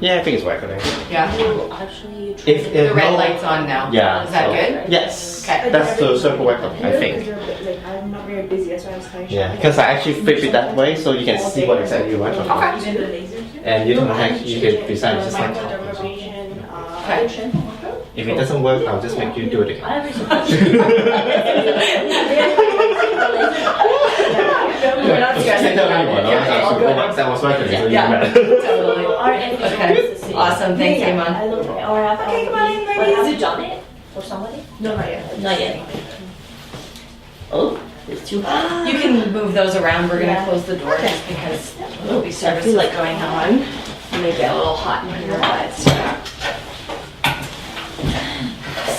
Yeah, I think it's recording. Yeah. You actually If The red no- light's on now. Yeah. Is that so- good? Yes. Okay. That's the circle recording, I think. Like, I'm not very busy, that's why I was kind of Yeah, because I actually flip it that way so you can see what exactly you want. Okay. Even the lasers. And you can design just like that. Microdermabrasion, Okay. If it doesn't work, I'll just make you do it again. I have We're not stressing Tell about anyone, it. Yeah, all good. that was recording, so Yeah. you Totally. Okay. Awesome. Thanks, Iman. I look at RF. Okay, come on in, But ladies. have you done it for somebody? No, not yet. Not yet. Oh, it's too hot. You can move those around. We're gonna Yeah. close the door just because there'll be I services feel like going on. it may get a little hot in here, but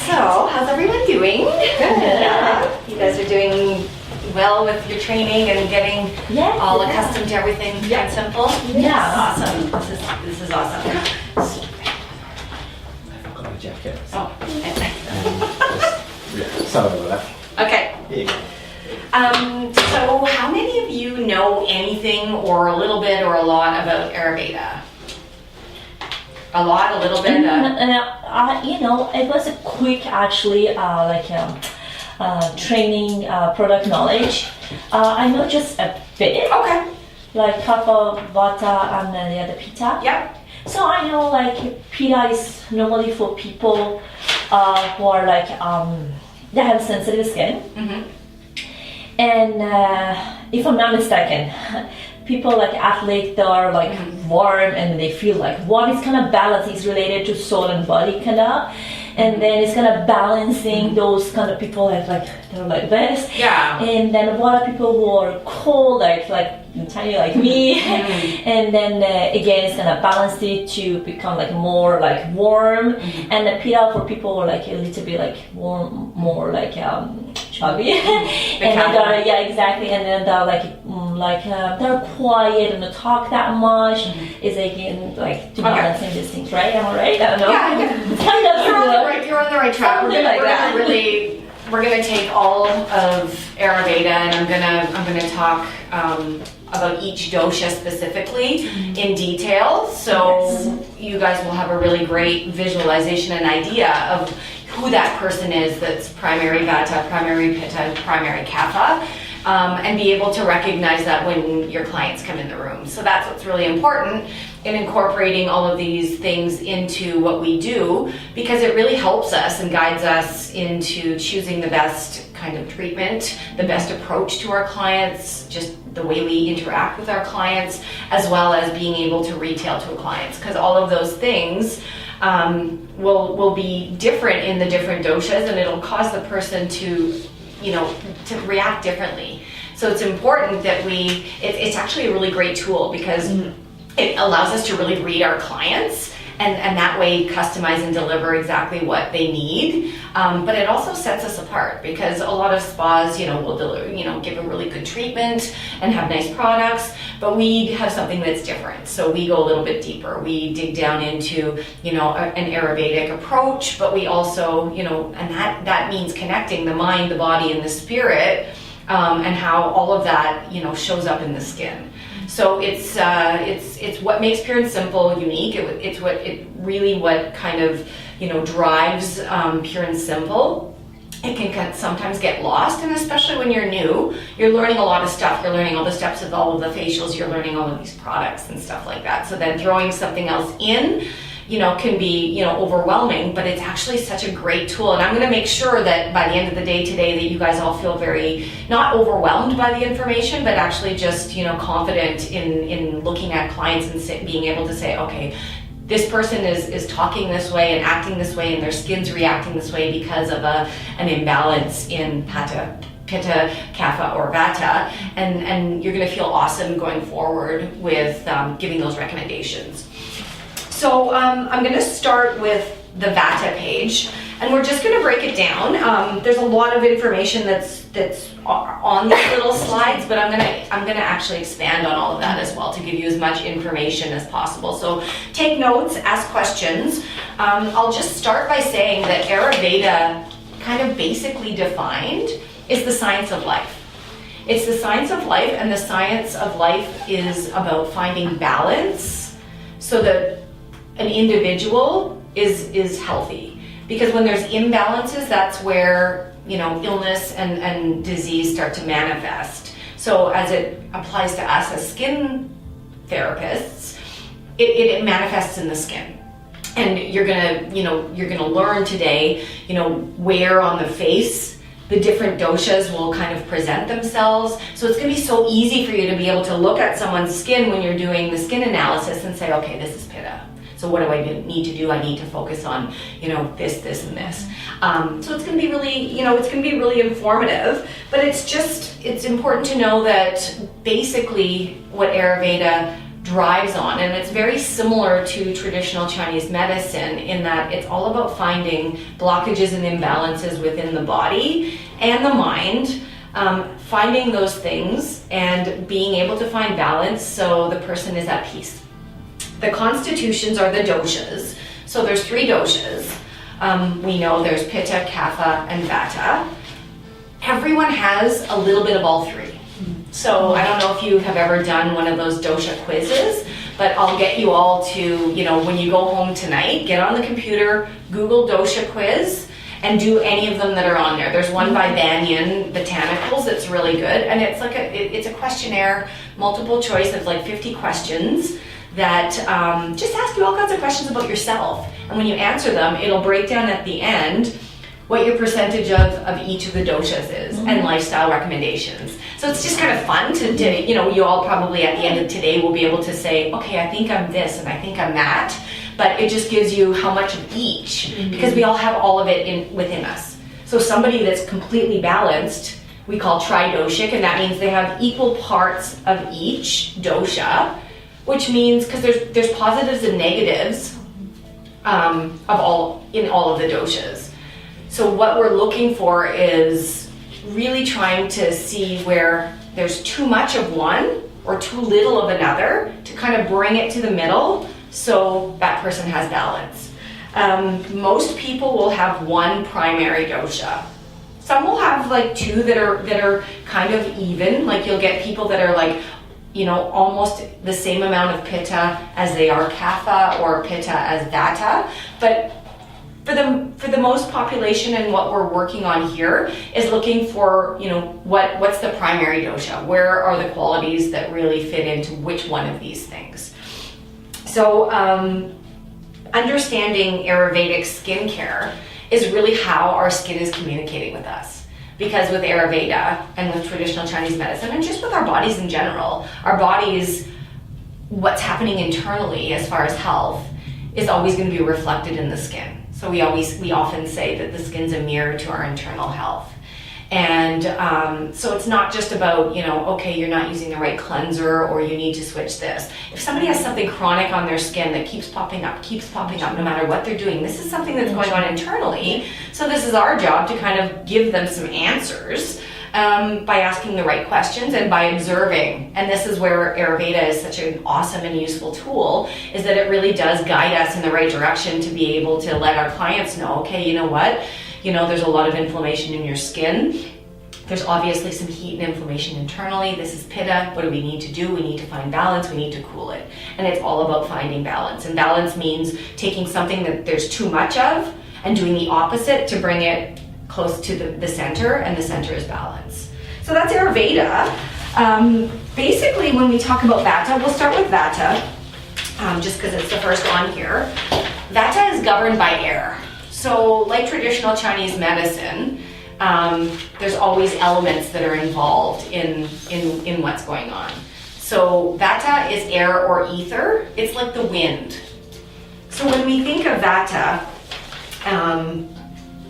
So, how's everyone doing? Good. Yeah. You guys are doing well with your training and getting yeah, all yeah. accustomed to everything and simple? Yeah. Awesome. This is awesome. I forgot my jacket. Oh. Sorry about that. Okay. Yeah. So how many of you know anything or a little bit or a lot about Ayurveda? A lot, a little bit? You know, it was a quick actually training product knowledge. I know just a bit, Okay. like Kapha, Vata, and then the other Pitta. Yep. So I know like Pitta is normally for people who are like they have sensitive skin, Mm-hmm. and if I'm not mistaken, people like athletes that are like warm and they feel like what is kind of balance is related to soul and body kind of, and then it's kind of balancing those kind of people like they're like this. Yeah. And then what are people who are cold like tiny like me, and then again it's gonna balance it to become like more like warm, and the Pitta for people who are like a little bit like warm, more like chubby, and then they're, yeah, exactly, and then they're like they're quiet and don't talk that much. Is again like to balancing these things, right? Am I right? I don't know. Yeah. It's kind of You're on the right track. We're Something gonna, like we're that. gonna really, we're gonna take all of Ayurveda and I'm gonna talk about each dosha specifically in detail. So you guys will have a really great visualization and idea of who that person is that's primary Vata, primary Pitta, primary Kapha. And be able to recognize that when your clients come in the room. So that's what's really important in incorporating all of these things into what we do, because it really helps us and guides us into choosing the best kind of treatment, the best approach to our clients, just the way we interact with our clients, as well as being able to retail to clients, because all of those things will be different in the different doshas, and it'll cause the person to to react differently. So it's important that it's actually a really great tool because it allows us to really read our clients and that way customize and deliver exactly what they need. But it also sets us apart because a lot of spas, will deliver, give a really good treatment and have nice products, but we have something that's different. So we go a little bit deeper. We dig down into, an Ayurvedic approach, but we also, and that means connecting the mind, the body, and the spirit, and how all of that, shows up in the skin. So it's what makes Pure and Simple unique. It's what kind of drives Pure and Simple. It can sometimes get lost, and especially when you're new, you're learning a lot of stuff. You're learning all the steps of all of the facials. You're learning all of these products and stuff like that. So then throwing something else in, can be, overwhelming, but it's actually such a great tool. And I'm going to make sure that by the end of the day today that you guys all feel very, not overwhelmed by the information, but actually just, confident in looking at clients and being able to say, okay, this person is talking this way and acting this way and their skin's reacting this way because of an imbalance in Pitta, Kapha, or Vata, and you're going to feel awesome going forward with giving those recommendations. So I'm going to start with the Vata page, and we're just going to break it down. There's a lot of information that's on these little slides, but I'm gonna actually expand on all of that as well to give you as much information as possible. So take notes, ask questions. I'll just start by saying that Ayurveda, kind of basically defined, is the science of life. It's the science of life, and the science of life is about finding balance so that an individual is healthy. Because when there's imbalances, that's where, you know, illness and disease start to manifest. So as it applies to us as skin therapists, it manifests in the skin. And you're gonna learn today, you know, where on the face the different doshas will kind of present themselves. So it's gonna be so easy for you to be able to look at someone's skin when you're doing the skin analysis and say, okay, this is pitta. So what do I need to do? I need to focus on, you know, this, and this. So it's gonna be really, you know, it's gonna be really informative, but it's important to know that basically what Ayurveda drives on, and it's very similar to traditional Chinese medicine in that it's all about finding blockages and imbalances within the body and the mind, finding those things and being able to find balance so the person is at peace. The constitutions are the doshas. So there's 3 doshas. We know there's pitta, kapha, and vata. Everyone has a little bit of all 3. So I don't know if you have ever done one of those dosha quizzes, but I'll get you all to, you know, when you go home tonight, get on the computer, Google dosha quiz, and do any of them that are on there. There's one by Banyan Botanicals that's really good, and it's like it's a questionnaire, multiple choice of like 50 questions that just ask you all kinds of questions about yourself. And when you answer them, it'll break down at the end what your percentage of each of the doshas is, and lifestyle recommendations. So it's just kind of fun to, you know, you all probably at the end of today will be able to say, okay, I think I'm this and I think I'm that, but it just gives you how much of each, because we all have all of it within us. So somebody that's completely balanced, we call tridoshic, and that means they have equal parts of each dosha, which means, because there's positives and negatives in all of the doshas. So what we're looking for is really trying to see where there's too much of one or too little of another to kind of bring it to the middle so that person has balance. Most people will have one primary dosha. Some will have like 2 that are kind of even, like you'll get people that are like, you know, almost the same amount of pitta as they are kapha or pitta as vata, but for the most population, and what we're working on here is looking for, you know, what's the primary dosha? Where are the qualities that really fit into which one of these things? So understanding Ayurvedic skincare is really how our skin is communicating with us. Because with Ayurveda and with traditional Chinese medicine, and just with our bodies in general, our bodies, what's happening internally as far as health is always going to be reflected in the skin. So we often say that the skin's a mirror to our internal health. And so it's not just about, you know, okay, you're not using the right cleanser or you need to switch this. If somebody has something chronic on their skin that keeps popping up no matter what they're doing, this is something that's going on internally. So this is our job to kind of give them some answers by asking the right questions and by observing. And this is where Ayurveda is such an awesome and useful tool, is that it really does guide us in the right direction to be able to let our clients know, okay, you know what? You know, there's a lot of inflammation in your skin. There's obviously some heat and inflammation internally. This is pitta. What do we need to do? We need to find balance. We need to cool it. And it's all about finding balance. And balance means taking something that there's too much of and doing the opposite to bring it close to the center, and the center is balance. So that's Ayurveda. Basically, when we talk about vata, we'll start with vata, just because it's the first on here. Vata is governed by air. So like traditional Chinese medicine, there's always elements that are involved in what's going on. So vata is air or ether. It's like the wind. So when we think of vata,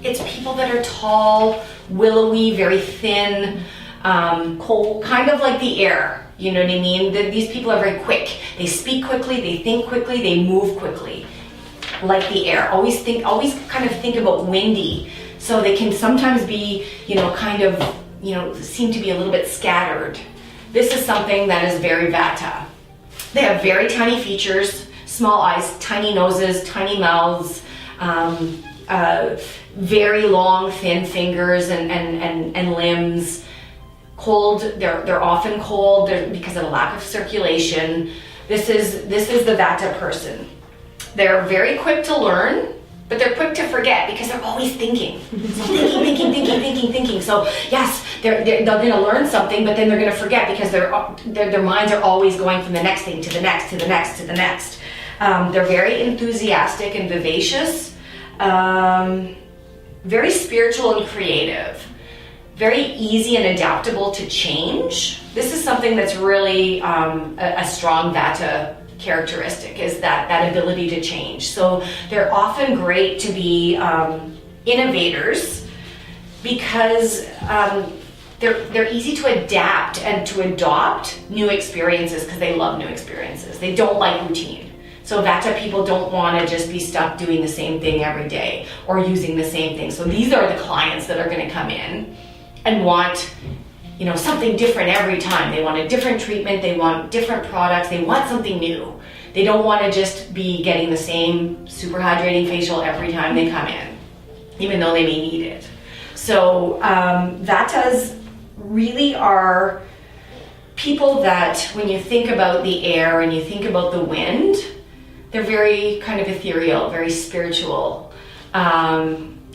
it's people that are tall, willowy, very thin, cold, kind of like the air. You know what I mean? These people are very quick. They speak quickly, they think quickly, they move quickly. Like the air. Always kind of think about windy. So they can sometimes be, you know, kind of, you know, seem to be a little bit scattered. This is something that is very vata. They have very tiny features, small eyes, tiny noses, tiny mouths, very long, thin fingers and limbs. Cold, they're often cold because of a lack of circulation. This is the vata person. They're very quick to learn, but they're quick to forget because they're always thinking. So thinking. So yes, they're going to learn something, but then they're going to forget because their minds are always going from the next thing to the next, to the next, to the next. They're very enthusiastic and vivacious, very spiritual and creative, very easy and adaptable to change. This is something that's really a strong Vata characteristic, is that ability to change. So they're often great to be innovators because they're easy to adapt and to adopt new experiences because they love new experiences. They don't like routine. So Vata people don't want to just be stuck doing the same thing every day or using the same thing. So these are the clients that are going to come in and want, you know, something different every time. They want a different treatment, they want different products, they want something new. They don't want to just be getting the same super hydrating facial every time they come in, even though they may need it. So Vatas really are people that, when you think about the air and you think about the wind, they're very kind of ethereal, very spiritual.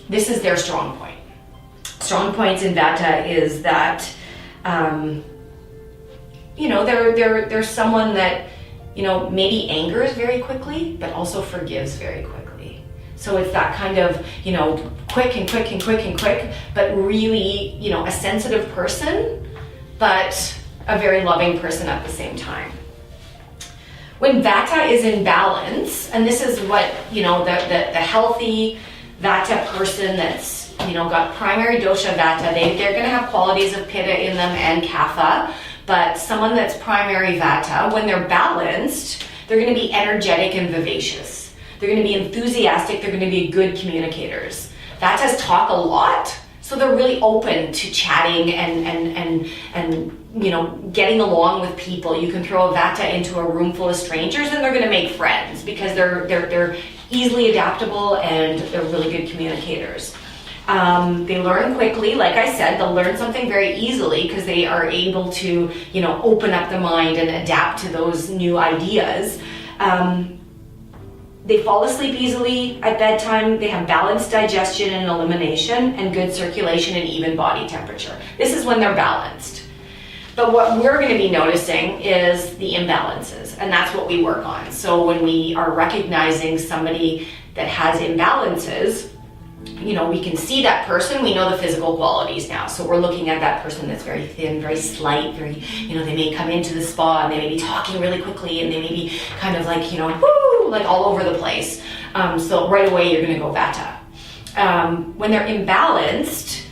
This is their strong point. Strong points in Vata is that, you know, they're someone that, you know, maybe angers very quickly, but also forgives very quickly. So it's that kind of, you know, quick, but really, you know, a sensitive person, but a very loving person at the same time. When Vata is in balance, and this is what, you know, the healthy Vata person that's, you know, got primary dosha Vata, they're going to have qualities of Pitta in them and Kapha, but someone that's primary Vata, when they're balanced, they're going to be energetic and vivacious. They're going to be enthusiastic, they're going to be good communicators. Vatas talk a lot, so they're really open to chatting and you know, getting along with people. You can throw a Vata into a room full of strangers and they're going to make friends because they're easily adaptable and they're really good communicators. They learn quickly, like I said, they'll learn something very easily because they are able to, you know, open up the mind and adapt to those new ideas. They fall asleep easily at bedtime. They have balanced digestion and elimination and good circulation and even body temperature. This is when they're balanced. But what we're going to be noticing is the imbalances, and that's what we work on. So when we are recognizing somebody that has imbalances, you know, we can see that person, we know the physical qualities now. So we're looking at that person that's very thin, very slight, very, you know, they may come into the spa and they may be talking really quickly and they may be kind of like, you know, woo, like all over the place. So right away you're going to go Vata. When they're imbalanced,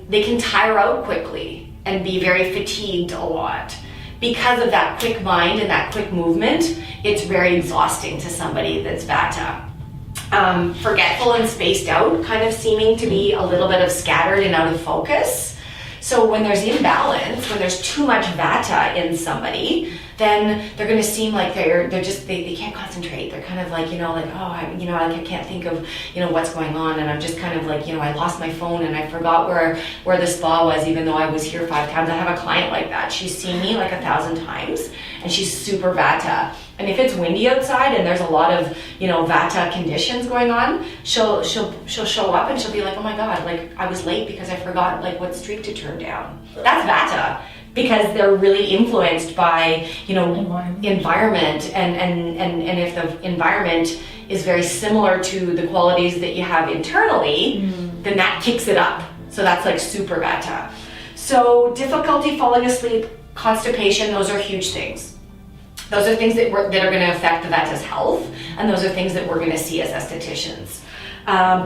they can tire out quickly and be very fatigued a lot. Because of that quick mind and that quick movement, it's very exhausting to somebody that's Vata. Forgetful and spaced out, kind of seeming to be a little bit of scattered and out of focus. So when there's imbalance, when there's too much Vata in somebody, then they're going to seem like they can't concentrate. They're kind of like, you know, like, oh, I can't think of, you know, what's going on, and I'm just kind of like, you know, I lost my phone and I forgot where the spa was, even though I was here 5 times. I have a client like that. She's seen me like 1,000 times, and she's super Vata. And if it's windy outside and there's a lot of, you know, Vata conditions going on, she'll show up and she'll be like, oh my God, like I was late because I forgot like what street to turn down. That's Vata, because they're really influenced by, you know, environment and if the environment is very similar to the qualities that you have internally, then that kicks it up. So that's like super Vata. So difficulty falling asleep, constipation, those are huge things. Those are things that are going to affect the Vata's health, and those are things that we're going to see as estheticians.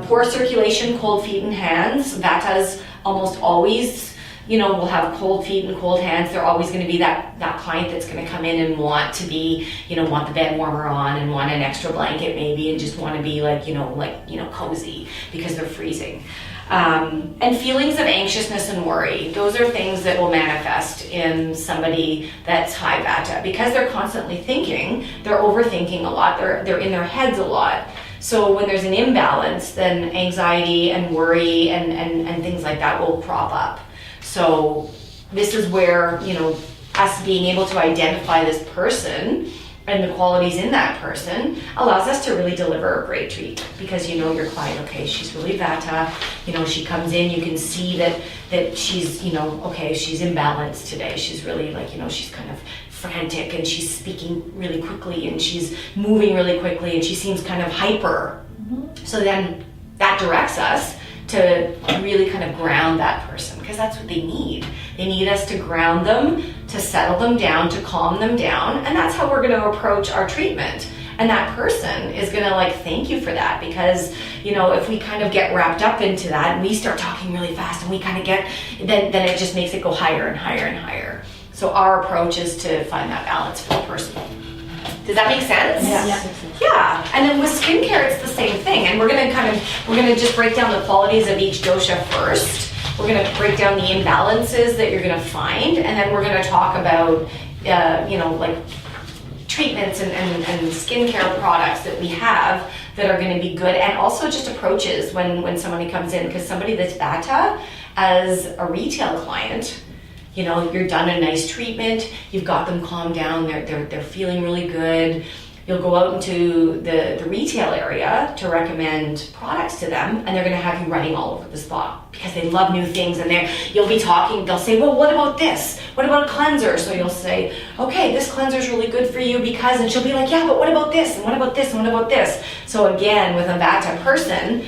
Poor circulation, cold feet and hands. Vatas almost always, you know, will have cold feet and cold hands. They're always going to be that client that's going to come in and want to be, you know, want the bed warmer on and want an extra blanket maybe, and just want to be like, you know, cozy because they're freezing. And feelings of anxiousness and worry, those are things that will manifest in somebody that's high Vata. Because they're constantly thinking, they're overthinking a lot, they're in their heads a lot. So when there's an imbalance, then anxiety and worry and things like that will crop up. So this is where, you know, us being able to identify this person and the qualities in that person allows us to really deliver a great treatment, because you know your client, okay, she's really Vata, you know, she comes in, you can see that she's, you know, okay, she's imbalanced today, she's really like, you know, she's kind of frantic and she's speaking really quickly and she's moving really quickly and she seems kind of hyper. So then that directs us to really kind of ground that person, because that's what they need. They need us to ground them, to settle them down, to calm them down, and that's how we're going to approach our treatment. And that person is going to like thank you for that, because you know, if we kind of get wrapped up into that and we start talking really fast and we kind of get, then it just makes it go higher and higher and higher. So our approach is to find that balance for the person. Does that make sense? Yeah. And then with skincare, it's the same thing. And we're gonna just break down the qualities of each dosha first. We're gonna break down the imbalances that you're gonna find, and then we're gonna talk about, you know, like treatments and skincare products that we have that are gonna be good, and also just approaches when somebody comes in, because somebody that's Vata, as a retail client, you know, you're done a nice treatment, you've got them calmed down, they're feeling really good. You'll go out into the retail area to recommend products to them, and they're going to have you running all over the spot because they love new things. And you'll be talking, they'll say, well, what about this? What about a cleanser? So you'll say, okay, this cleanser is really good for you because, and she'll be like, yeah, but what about this? And what about this? And what about this? So again, with a Vata person,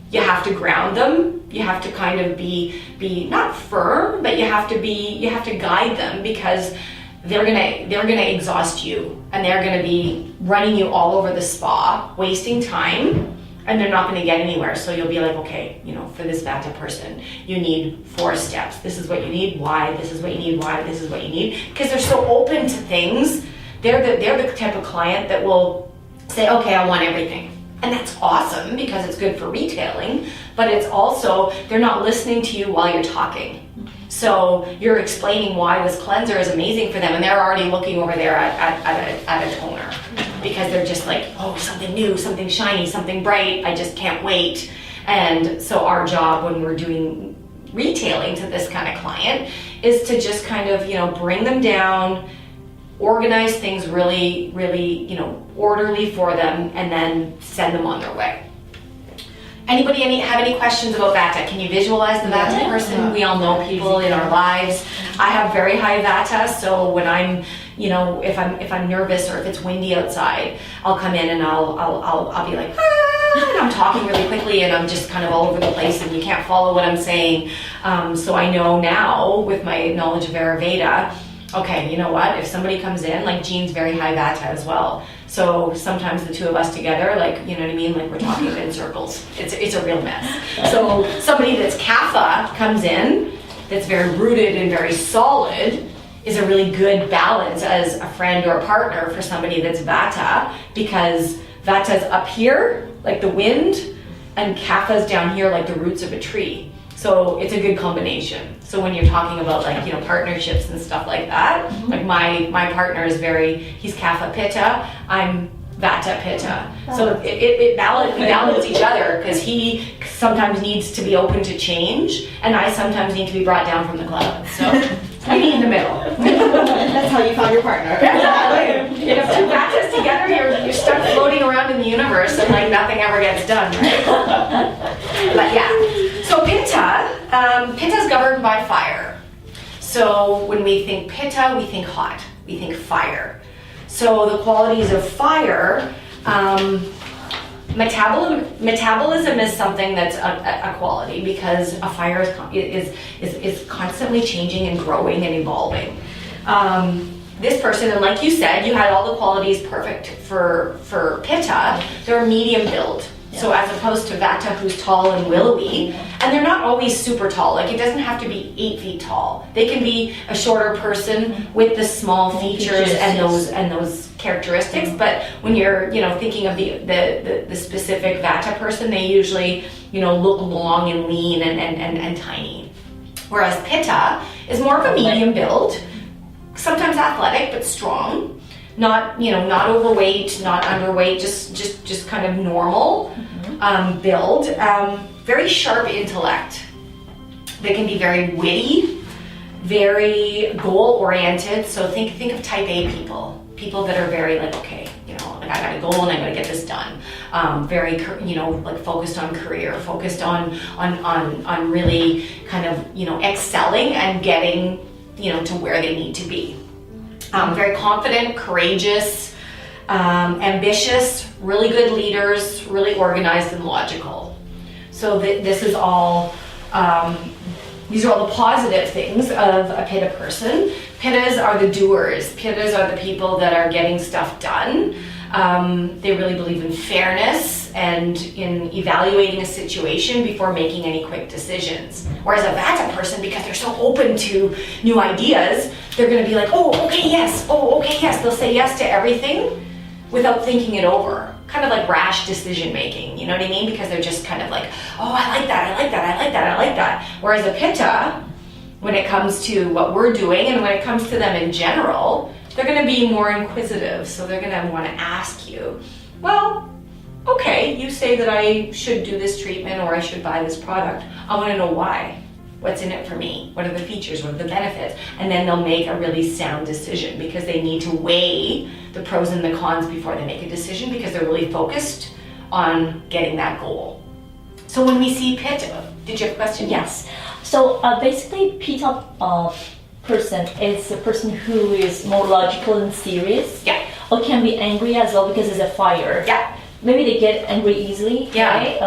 you have to ground them. You have to kind of be not firm, but you have to guide them, because they're gonna exhaust you, and they're gonna be running you all over the spa, wasting time, and they're not gonna get anywhere. So you'll be like, okay, you know, for this Vata person, you need 4 steps. This is what you need, why, this is what you need, why, this is what you need. Because they're so open to things. They're the type of client that will say, okay, I want everything. And that's awesome, because it's good for retailing, but it's also, they're not listening to you while you're talking. So you're explaining why this cleanser is amazing for them, and they're already looking over there at a toner, because they're just like, oh, something new, something shiny, something bright, I just can't wait. And so our job when we're doing retailing to this kind of client is to just kind of, you know, bring them down, organize things really, really, you know, orderly for them, and then send them on their way. Anybody have any questions about Vata? Can you visualize the Vata person? We all know people in our lives. I have very high Vata, so when I'm, you know, if I'm nervous or if it's windy outside, I'll come in and I'll be like, ah, and I'm talking really quickly and I'm just kind of all over the place and you can't follow what I'm saying. So I know now with my knowledge of Ayurveda, okay, you know what? If somebody comes in, like Jean's very high Vata as well. So sometimes the two of us together, like, you know what I mean? Like we're talking in circles. It's a real mess. So somebody that's Kapha comes in, that's very rooted and very solid, is a really good balance as a friend or a partner for somebody that's Vata, because Vata's up here, like the wind, and Kapha's down here, like the roots of a tree. So it's a good combination. So when you're talking about like, you know, partnerships and stuff like that, like my partner is he's Kapha Pitta, I'm Vata Pitta. So we balance each other, because he sometimes needs to be open to change and I sometimes need to be brought down from the clouds. So we meet in the middle. That's how you found your partner. Exactly. You have two Vatas together, you're stuck floating around in the universe and like nothing ever gets done, right? But yeah. So Pitta is governed by fire. So when we think Pitta, we think hot, we think fire. So the qualities of fire, metabolism is something that's a quality, because a fire is constantly changing and growing and evolving. This person, and like you said, you had all the qualities perfect for Pitta. They're medium build. So as opposed to Vata, who's tall and willowy, and they're not always super tall. Like it doesn't have to be 8 feet tall. They can be a shorter person with the small features and those characteristics. But when you're, you know, thinking of the specific Vata person, they usually, you know, look long and lean and tiny. Whereas Pitta is more of a medium build, sometimes athletic but strong. Not, you know, not overweight, not underweight, just kind of normal build. Very sharp intellect. They can be very witty, very goal-oriented. So think of type A people. people that are very like, okay, you know, like I got a goal and I got to get this done. Very, you know, like focused on career, focused on really kind of, you know, excelling and getting, you know, to where they need to be. Very confident, courageous, ambitious, really good leaders, really organized and logical. So this is all, these are all the positive things of a Pitta person. Pittas are the doers. Pittas are the people that are getting stuff done. They really believe in fairness and in evaluating a situation before making any quick decisions. Whereas a Vata person, because they're so open to new ideas, they're going to be like, oh, okay, yes. Oh, okay, yes. They'll say yes to everything without thinking it over. Kind of like rash decision making, you know what I mean? Because they're just kind of like, oh, I like that, I like that, I like that, I like that. Whereas a Pitta, when it comes to what we're doing and when it comes to them in general, they're going to be more inquisitive. So they're going to want to ask you, well, okay, you say that I should do this treatment or I should buy this product. I want to know why. What's in it for me? What are the features? What are the benefits? And then they'll make a really sound decision because they need to weigh the pros and the cons before they make a decision because they're really focused on getting that goal. So when we see Pitta, did you have a question? Yes. So basically, Pitta person is a person who is more logical and serious. Yeah. Or can be angry as well because it's a fire. Yeah. Maybe they get angry easily. Yeah, right?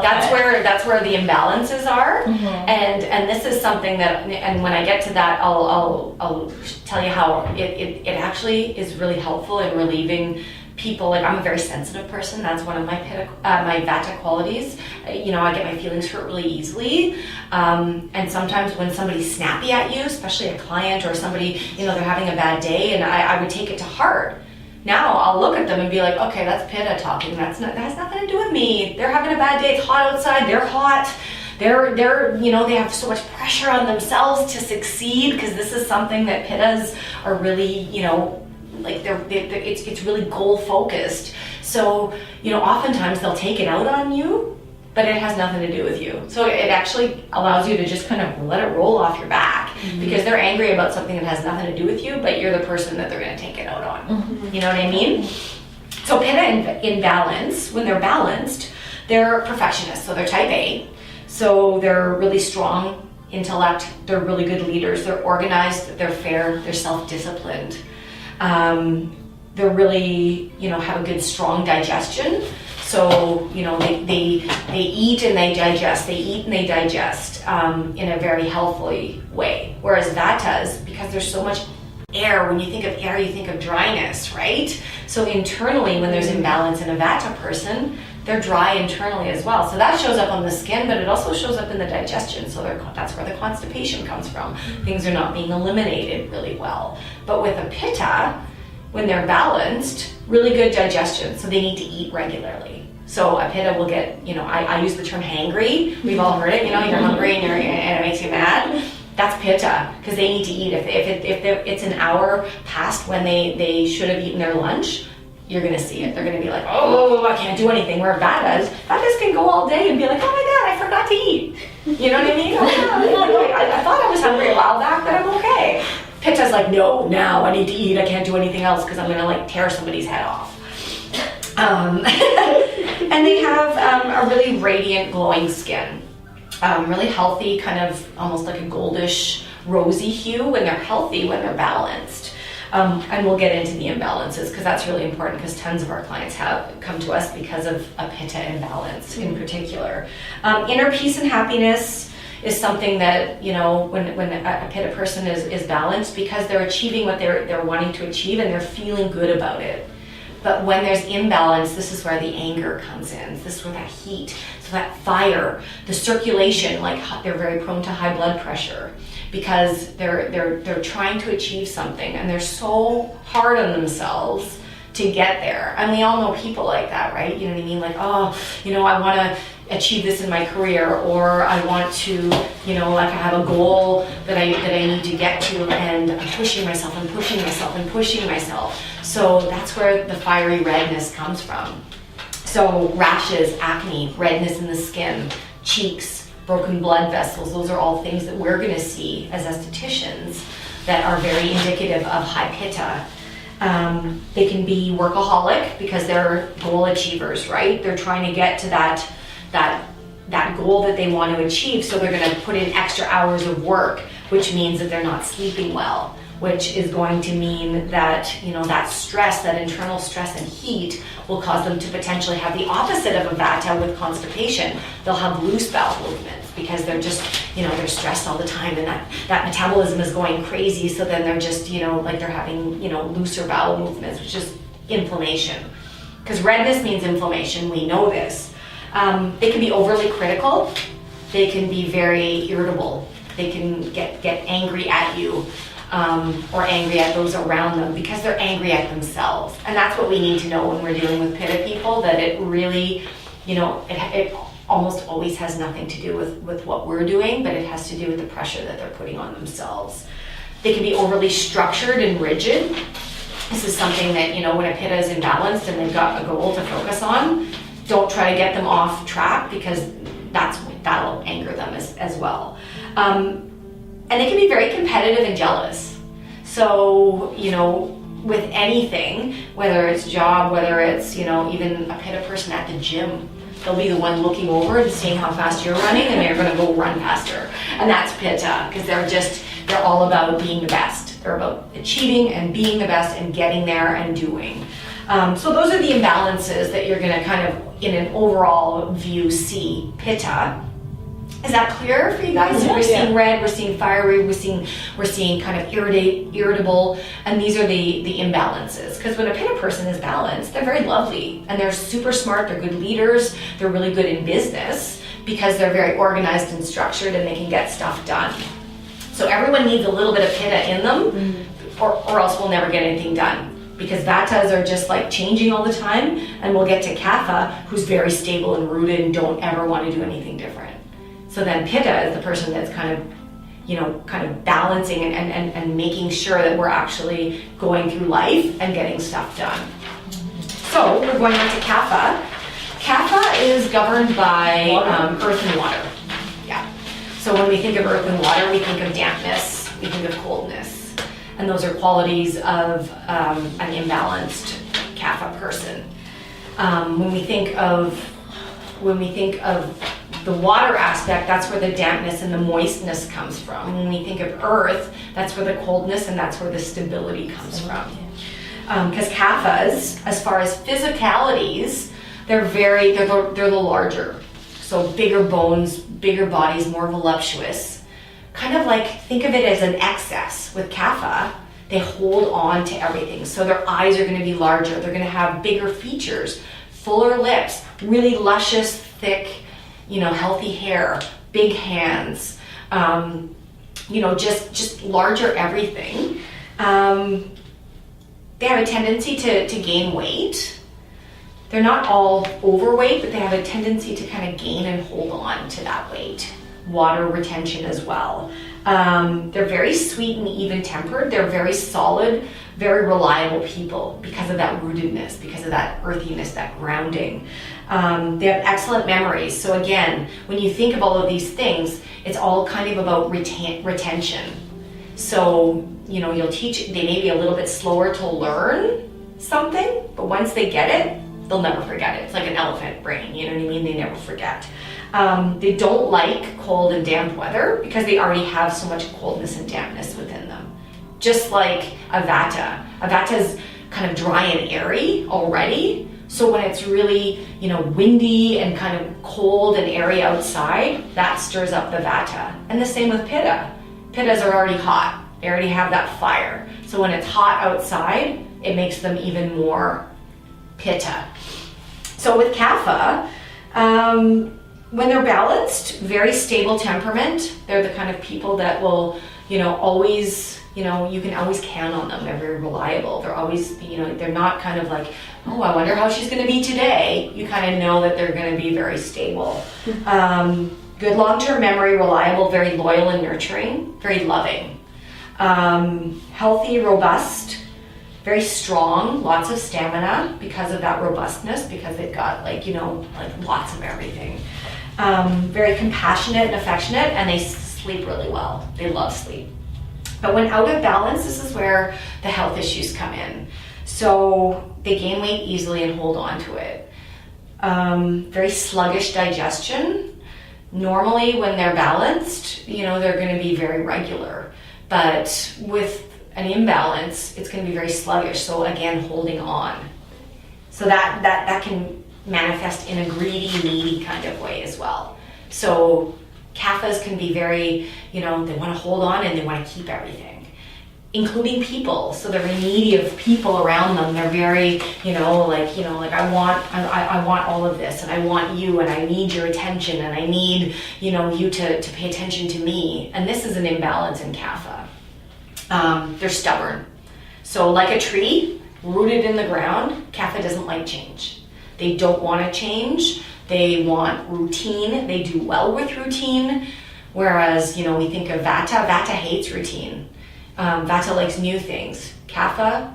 that's where the imbalances are, Mm-hmm. and this is something that, and when I get to that, I'll tell you how it actually is really helpful in relieving people. Like I'm a very sensitive person. That's one of my my Vata qualities. You know, I get my feelings hurt really easily, and sometimes when somebody's snappy at you, especially a client or somebody, you know, they're having a bad day, and I would take it to heart. Now I'll look at them and be like, okay, that's Pitta talking. That has nothing to do with me. They're having a bad day. It's hot outside. They're hot. They're you know, they have so much pressure on themselves to succeed because this is something that Pittas are really, you know, like it's really goal focused. So, you know, oftentimes they'll take it out on you, but it has nothing to do with you. So it actually allows you to just kind of let it roll off your back because they're angry about something that has nothing to do with you, but you're the person that they're going to take it out on. You know what I mean? So Pitta in balance, when they're balanced, they're perfectionists. So they're type A. So they're really strong intellect. They're really good leaders. They're organized. They're fair. They're self-disciplined. They're really, you know, have a good, strong digestion. So, you know, they eat and they digest. They eat and they digest in a very healthy way. Whereas Vatas, because there's so much air, when you think of air, you think of dryness, right? So internally, when there's imbalance in a Vata person, they're dry internally as well. So that shows up on the skin, but it also shows up in the digestion. So that's where the constipation comes from. Things are not being eliminated really well. But with a Pitta, when they're balanced, really good digestion. So they need to eat regularly. So a Pitta will get, you know, I use the term hangry. We've all heard it, you know, you're hungry and it makes you mad. That's Pitta, because they need to eat. If it's an hour past when they should have eaten their lunch, you're going to see it. They're going to be like, oh, I can't do anything. Where Vatas can go all day and be like, oh my God, I forgot to eat. You know what I mean? I thought I was hungry a while back, but I'm okay. Pitta's like, no, now I need to eat. I can't do anything else because I'm going to like tear somebody's head off. And they have a really radiant, glowing skin. Really healthy, kind of almost like a goldish, rosy hue when they're healthy, when they're balanced. And we'll get into the imbalances because that's really important because tons of our clients have come to us because of a Pitta imbalance in particular. Inner peace and happiness is something that, you know, when a Pitta person is balanced because they're achieving what they're wanting to achieve and they're feeling good about it. But when there's imbalance, this is where the anger comes in. This is where that heat, so that fire, the circulation, like they're very prone to high blood pressure because they're trying to achieve something and they're so hard on themselves to get there. And we all know people like that, right? You know what I mean? Like, oh, you know, I want to achieve this in my career, or I want to, you know, like I have a goal that I need to get to, and I'm pushing myself and pushing myself and pushing myself. So that's where the fiery redness comes from. So rashes, acne, redness in the skin, cheeks, broken blood vessels, those are all things that we're going to see as estheticians that are very indicative of high Pitta. They can be workaholic because they're goal achievers, right? They're trying to get to that goal that they want to achieve, so they're going to put in extra hours of work, which means that they're not sleeping well, which is going to mean that, that stress, that internal stress and heat will cause them to potentially have the opposite of a vata with constipation. They'll have loose bowel movements because they're just, they're stressed all the time, and that metabolism is going crazy, so then they're just, like they're having, looser bowel movements, which is inflammation. Because redness means inflammation, we know this. They can be overly critical. They can be very irritable. They can get angry at you or angry at those around them because they're angry at themselves. And that's what we need to know when we're dealing with Pitta people, that it really, it almost always has nothing to do with what we're doing, but it has to do with the pressure that they're putting on themselves. They can be overly structured and rigid. This is something that, when a Pitta is imbalanced and they've got a goal to focus on, don't try to get them off track, because that'll anger them as well. And they can be very competitive and jealous. So, with anything, whether it's job, whether it's, even a Pitta person at the gym, they'll be the one looking over and seeing how fast you're running, and they're going to go run faster. And that's Pitta, because they're all about being the best. They're about achieving and being the best and getting there and doing. So those are the imbalances that you're going to kind of, in an overall view, see Pitta. Is that clear for you guys? Yeah, we're seeing red, we're seeing fiery, we're seeing kind of irritable, and these are the imbalances. Because when a Pitta person is balanced, they're very lovely, and they're super smart, they're good leaders, they're really good in business, because they're very organized and structured, and they can get stuff done. So everyone needs a little bit of Pitta in them, or else we'll never get anything done. Because Vatas are just like changing all the time, and we'll get to Kapha, who's very stable and rooted and don't ever want to do anything different. So then Pitta is the person that's kind of balancing and making sure that we're actually going through life and getting stuff done. So we're going on to Kapha. Kapha is governed by earth and water. Yeah. So when we think of earth and water, we think of dampness, we think of coldness. And those are qualities of an imbalanced Kapha person. When we think of the water aspect, that's where the dampness and the moistness comes from. When we think of earth, that's where the coldness and that's where the stability comes from. Because Kaphas, as far as physicalities, they're the larger. So bigger bones, bigger bodies, more voluptuous. Kind of like, think of it as an excess. With Kapha, they hold on to everything. So their eyes are going to be larger. They're going to have bigger features, fuller lips, really luscious, thick, healthy hair, big hands, just larger everything. They have a tendency to gain weight. They're not all overweight, but they have a tendency to kind of gain and hold on to that weight. Water retention as well. They're very sweet and even-tempered. They're very solid, very reliable people because of that rootedness, because of that earthiness, that grounding. They have excellent memories. So again, when you think of all of these things, it's all kind of about retention. So, you'll teach, they may be a little bit slower to learn something, but once they get it, they'll never forget it. It's like an elephant brain, you know what I mean? They never forget. They don't like cold and damp weather because they already have so much coldness and dampness within them. Just like a Vata. A Vata is kind of dry and airy already. So when it's really, windy and kind of cold and airy outside, that stirs up the Vata. And the same with Pitta. Pittas are already hot. They already have that fire. So when it's hot outside, it makes them even more Pitta. So with Kapha, when they're balanced, very stable temperament. They're the kind of people that will, always, you can always count on them. They're very reliable. They're always, they're not kind of like, oh, I wonder how she's going to be today. You kind of know that they're going to be very stable. Good long-term memory, reliable, very loyal and nurturing, very loving. Healthy, robust, very strong, lots of stamina because of that robustness, because they've got lots of everything. Very compassionate and affectionate, and they sleep really well. They love sleep. But when out of balance, this is where the health issues come in. So they gain weight easily and hold on to it. Very sluggish digestion. Normally when they're balanced, they're going to be very regular. But with an imbalance, it's going to be very sluggish. So again, holding on. So that can manifest in a greedy, needy kind of way as well. So kaphas can be very, they want to hold on and they want to keep everything, including people. So they're very needy of people around them. They're very, I want all of this, and I want you, and I need your attention, and I need, you to pay attention to me. And this is an imbalance in kapha. They're stubborn. So like a tree rooted in the ground, kapha doesn't like change. They don't want to change. They want routine. They do well with routine. Whereas, we think of vata. Vata hates routine. Vata likes new things. Kapha,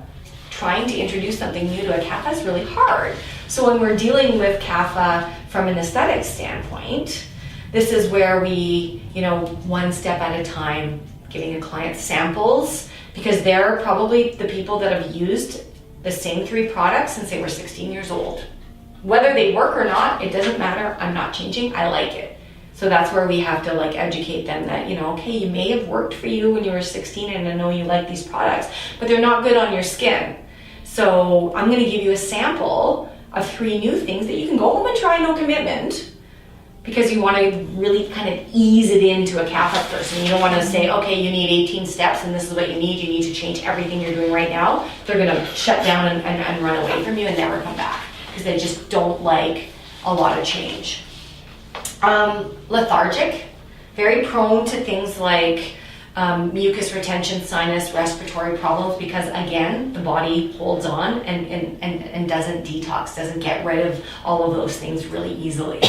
trying to introduce something new to a kapha is really hard. So when we're dealing with kapha from an aesthetic standpoint, this is where we, one step at a time, giving a client samples, because they're probably the people that have used the same 3 products since they were 16 years old. Whether they work or not, it doesn't matter. I'm not changing. I like it. So that's where we have to educate them that, okay, you may have worked for you when you were 16 and I know you like these products, but they're not good on your skin. So I'm going to give you a sample of 3 new things that you can go home and try, no commitment, because you want to really kind of ease it into a kapha person. You don't want to say, okay, you need 18 steps and this is what you need to change everything you're doing right now. They're going to shut down and run away from you and never come back because they just don't like a lot of change. Lethargic, very prone to things like mucus retention, sinus, respiratory problems, because again, the body holds on and doesn't detox, doesn't get rid of all of those things really easily.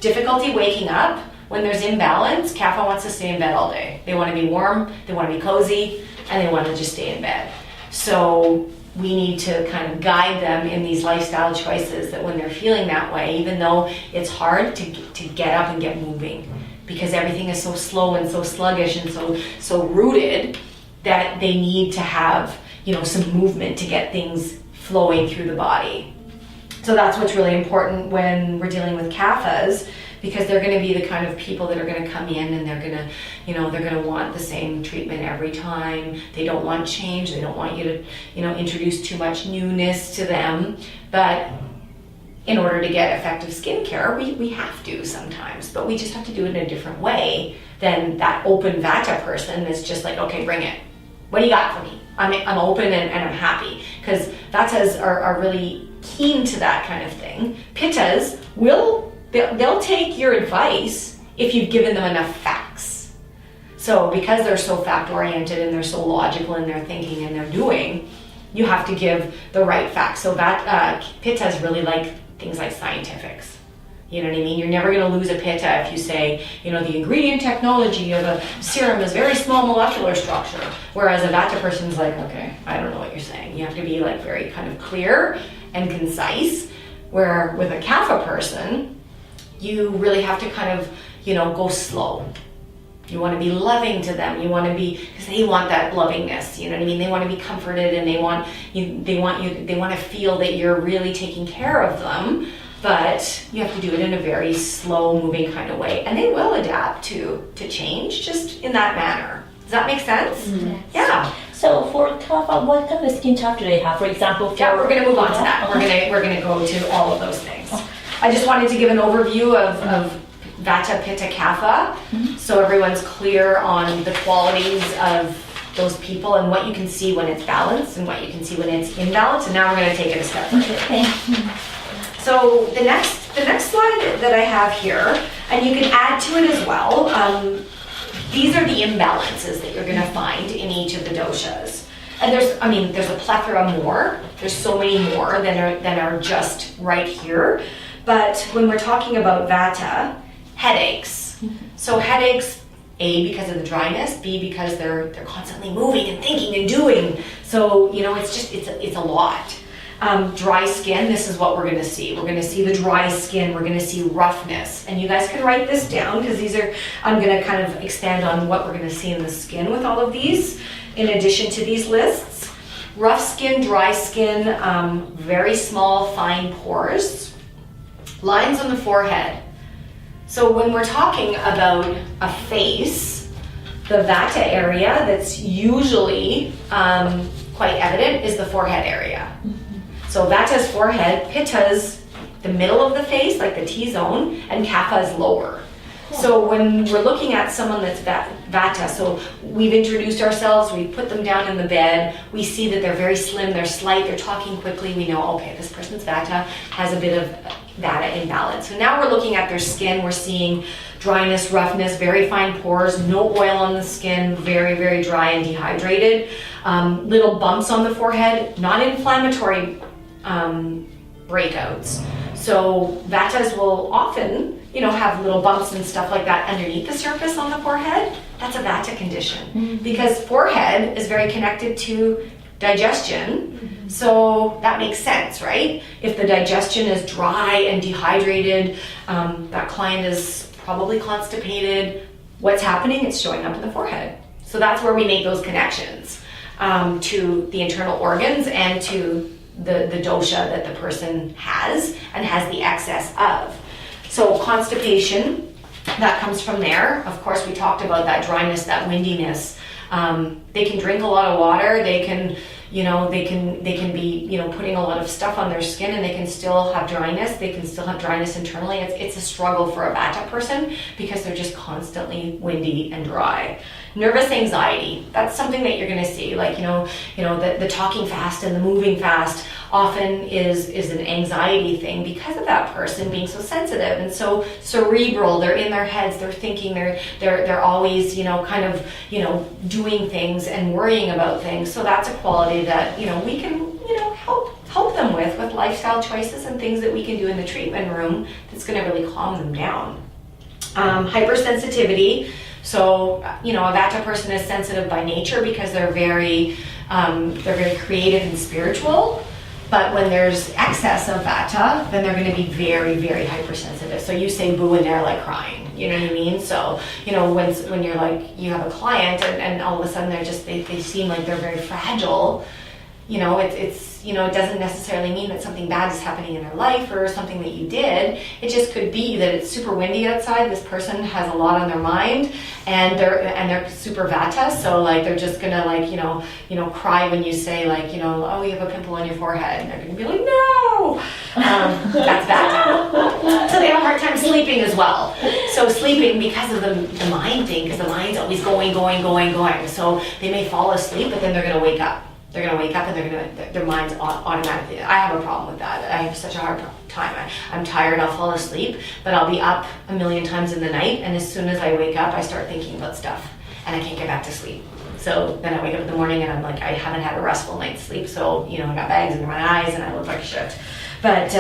Difficulty waking up. When there's imbalance, kapha wants to stay in bed all day. They want to be warm, they want to be cozy, and they want to just stay in bed. So we need to kind of guide them in these lifestyle choices that when they're feeling that way, even though it's hard to get up and get moving, because everything is so slow and so sluggish and so rooted, that they need to have, some movement to get things flowing through the body. So that's what's really important when we're dealing with kaphas, because they're going to be the kind of people that are going to come in and they're going to want the same treatment every time. They don't want change. They don't want you to, introduce too much newness to them. But in order to get effective skincare, we have to sometimes, but we just have to do it in a different way than that open vata person that's just like, okay, bring it. What do you got for me? I'm open and I'm happy, because vatas are really keen to that kind of thing. Pittas they'll take your advice if you've given them enough facts. So because they're so fact oriented and they're so logical in their thinking and their doing, you have to give the right facts. So pittas really like things like scientifics. You know what I mean? You're never going to lose a pitta if you say, the ingredient technology of a serum is very small molecular structure. Whereas a vata person's like, okay, I don't know what you're saying. You have to be very kind of clear and concise. Where with a kapha person, you really have to kind of, go slow. You want to be loving to them. You want to be, because they want that lovingness. You know what I mean? They want to be comforted, and they want to feel that you're really taking care of them. But you have to do it in a very slow moving kind of way. And they will adapt to change just in that manner. Does that make sense? Mm-hmm. Yeah. So for kapha, what kind of skin type do they have? For example, we're going to move on to that. We're going to go to all of those things. I just wanted to give an overview of vata, pitta, kapha, so everyone's clear on the qualities of those people and what you can see when it's balanced and what you can see when it's imbalanced. And now we're going to take it a step further. Okay. So the next slide that I have here, and you can add to it as well. These are the imbalances that you're going to find in each of the doshas. And there's a plethora more. There's so many more than are just right here. But when we're talking about vata, headaches. So headaches, A, because of the dryness, B, because they're constantly moving and thinking and doing. So, it's a lot. Dry skin, this is what we're going to see. We're going to see the dry skin. We're going to see roughness. And you guys can write this down, because I'm going to kind of expand on what we're going to see in the skin with all of these, in addition to these lists. Rough skin, dry skin, very small, fine pores. Lines on the forehead. So when we're talking about a face, the vata area that's usually quite evident is the forehead area. So vata's forehead, pitta's the middle of the face, like the T-zone, and kapha's lower. So when we're looking at someone that's vata, so we've introduced ourselves, we put them down in the bed, we see that they're very slim, they're slight, they're talking quickly, we know, okay, this person's vata, has a bit of vata imbalance. So now we're looking at their skin, we're seeing dryness, roughness, very fine pores, no oil on the skin, very, very dry and dehydrated. Little bumps on the forehead, not inflammatory breakouts. So vatas will often, have little bumps and stuff like that underneath the surface on the forehead. That's a vata condition because forehead is very connected to digestion. So that makes sense, right? If the digestion is dry and dehydrated, that client is probably constipated. What's happening? It's showing up in the forehead. So that's where we make those connections to the internal organs and to the dosha that the person has and has the excess of. So constipation, that comes from there. Of course, we talked about that dryness, that windiness. They can drink a lot of water. They can, they can be, putting a lot of stuff on their skin, and they can still have dryness. They can still have dryness internally. It's a struggle for a vata person because they're just constantly windy and dry. Nervous anxiety, that's something that you're going to see. Like, the talking fast and the moving fast often is an anxiety thing because of that person being so sensitive and so cerebral. They're in their heads, they're thinking, they're always, doing things and worrying about things. So that's a quality that, we can, help them with lifestyle choices and things that we can do in the treatment room that's going to really calm them down. Hypersensitivity. So, a vata person is sensitive by nature because they're very creative and spiritual. But when there's excess of vata, then they're going to be very, very hypersensitive. So you say boo and they're like crying. You know what I mean? So, when you're like, you have a client and all of a sudden they seem like they're very fragile, it doesn't necessarily mean that something bad is happening in their life or something that you did. It just could be that it's super windy outside. This person has a lot on their mind, and they're super vata. So like they're just gonna cry when you say oh, you have a pimple on your forehead, and they're gonna be like, no, that's vata. So they have a hard time sleeping as well. So sleeping because of the mind thing, because the mind's always going. So they may fall asleep, but then they're gonna wake up. They're going to wake up and their mind's automatically, I have a problem with that. I have such a hard time. I'm tired, I'll fall asleep, but I'll be up a million times in the night, and as soon as I wake up, I start thinking about stuff, and I can't get back to sleep. So then I wake up in the morning and I'm like, I haven't had a restful night's sleep, so, I got bags under my eyes and I look like shit. But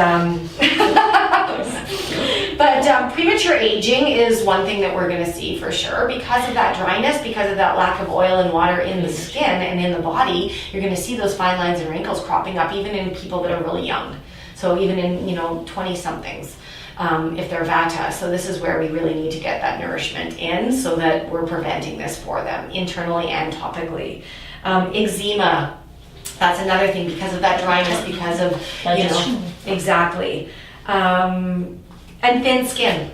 premature aging is one thing that we're going to see for sure because of that dryness, because of that lack of oil and water in the skin and in the body. You're going to see those fine lines and wrinkles cropping up even in people that are really young. So even in 20-somethings if they're vata. So this is where we really need to get that nourishment in so that we're preventing this for them internally and topically. Eczema. That's another thing because of that dryness, because of, exactly. And thin skin.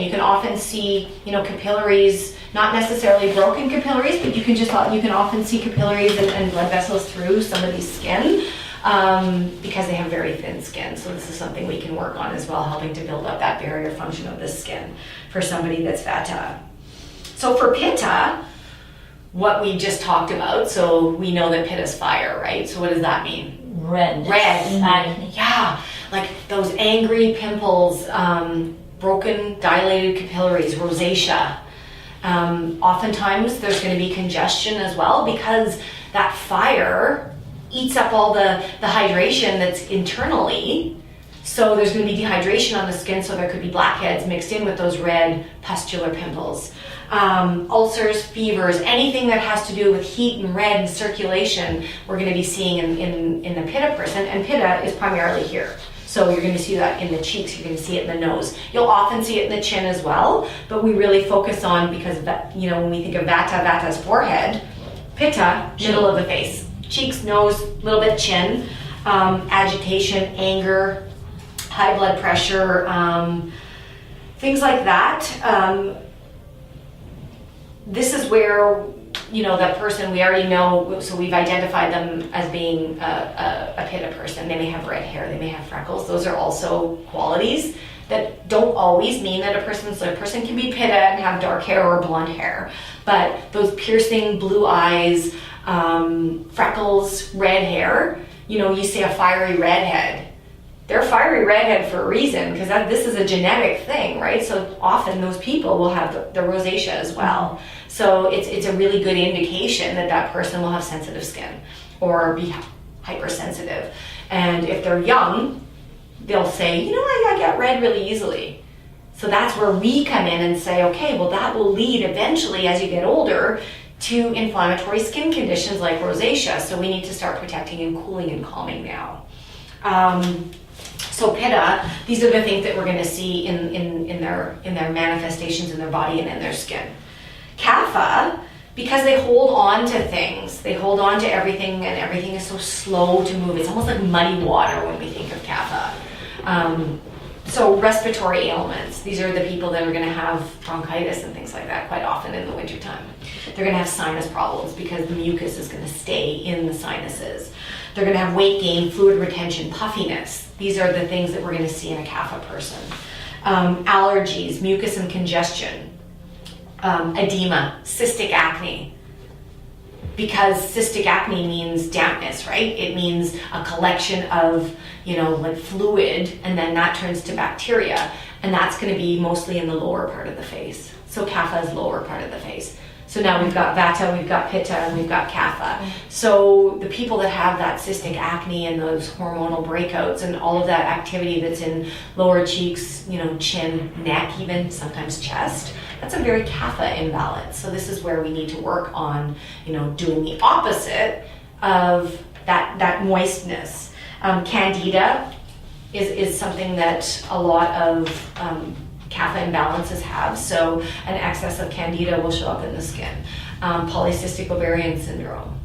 You can often see, capillaries, not necessarily broken capillaries, but you can often see capillaries and blood vessels through some of these skin because they have very thin skin. So this is something we can work on as well, helping to build up that barrier function of the skin for somebody that's vata. So for pitta, what we just talked about, so we know that pitta is fire, right? So what does that mean? Red. Yeah, like those angry pimples, broken dilated capillaries, rosacea. Oftentimes there's going to be congestion as well because that fire eats up all the hydration that's internally. So there's going to be dehydration on the skin, so there could be blackheads mixed in with those red pustular pimples. Ulcers, fevers, anything that has to do with heat and red and circulation, we're going to be seeing in the pitta person, and pitta is primarily here. So you're going to see that in the cheeks, you're going to see it in the nose. You'll often see it in the chin as well, but we really focus on, because when we think of vata's forehead, pitta, middle of the face. cheeks, nose, a little bit chin, agitation, anger, high blood pressure, things like that. This is where, that person, we already know, so we've identified them as being a Pitta person. They may have red hair, they may have freckles. Those are also qualities that don't always mean that a person can be Pitta and have dark hair or blonde hair. But those piercing blue eyes, freckles, red hair, you say a fiery redhead. They're a fiery redhead for a reason, because this is a genetic thing, right? So often those people will have the rosacea as well. So it's a really good indication that person will have sensitive skin or be hypersensitive. And if they're young, they'll say, I get red really easily. So that's where we come in and say, okay, well, that will lead eventually, as you get older, to inflammatory skin conditions like rosacea. So we need to start protecting and cooling and calming now. So Pitta, these are the things that we're going to see in their manifestations in their body and in their skin. Kapha, because they hold on to things, they hold on to everything, and everything is so slow to move. It's almost like muddy water when we think of Kapha. So respiratory ailments, these are the people that are going to have bronchitis and things like that quite often in the wintertime. They're going to have sinus problems because the mucus is going to stay in the sinuses. They're going to have weight gain, fluid retention, puffiness. These are the things that we're going to see in a Kapha person. Allergies, mucus and congestion, edema, cystic acne. Because cystic acne means dampness, right? It means a collection of, like fluid, and then that turns to bacteria. And that's going to be mostly in the lower part of the face. So Kapha is lower part of the face. So now we've got Vata, we've got Pitta, and we've got Kapha. So the people that have that cystic acne and those hormonal breakouts and all of that activity that's in lower cheeks, chin, neck, even sometimes chest, that's a very Kapha imbalance. So this is where we need to work on, doing the opposite of that moistness. Candida is something that a lot of Kapha imbalances have. So an excess of Candida will show up in the skin. Polycystic ovarian syndrome.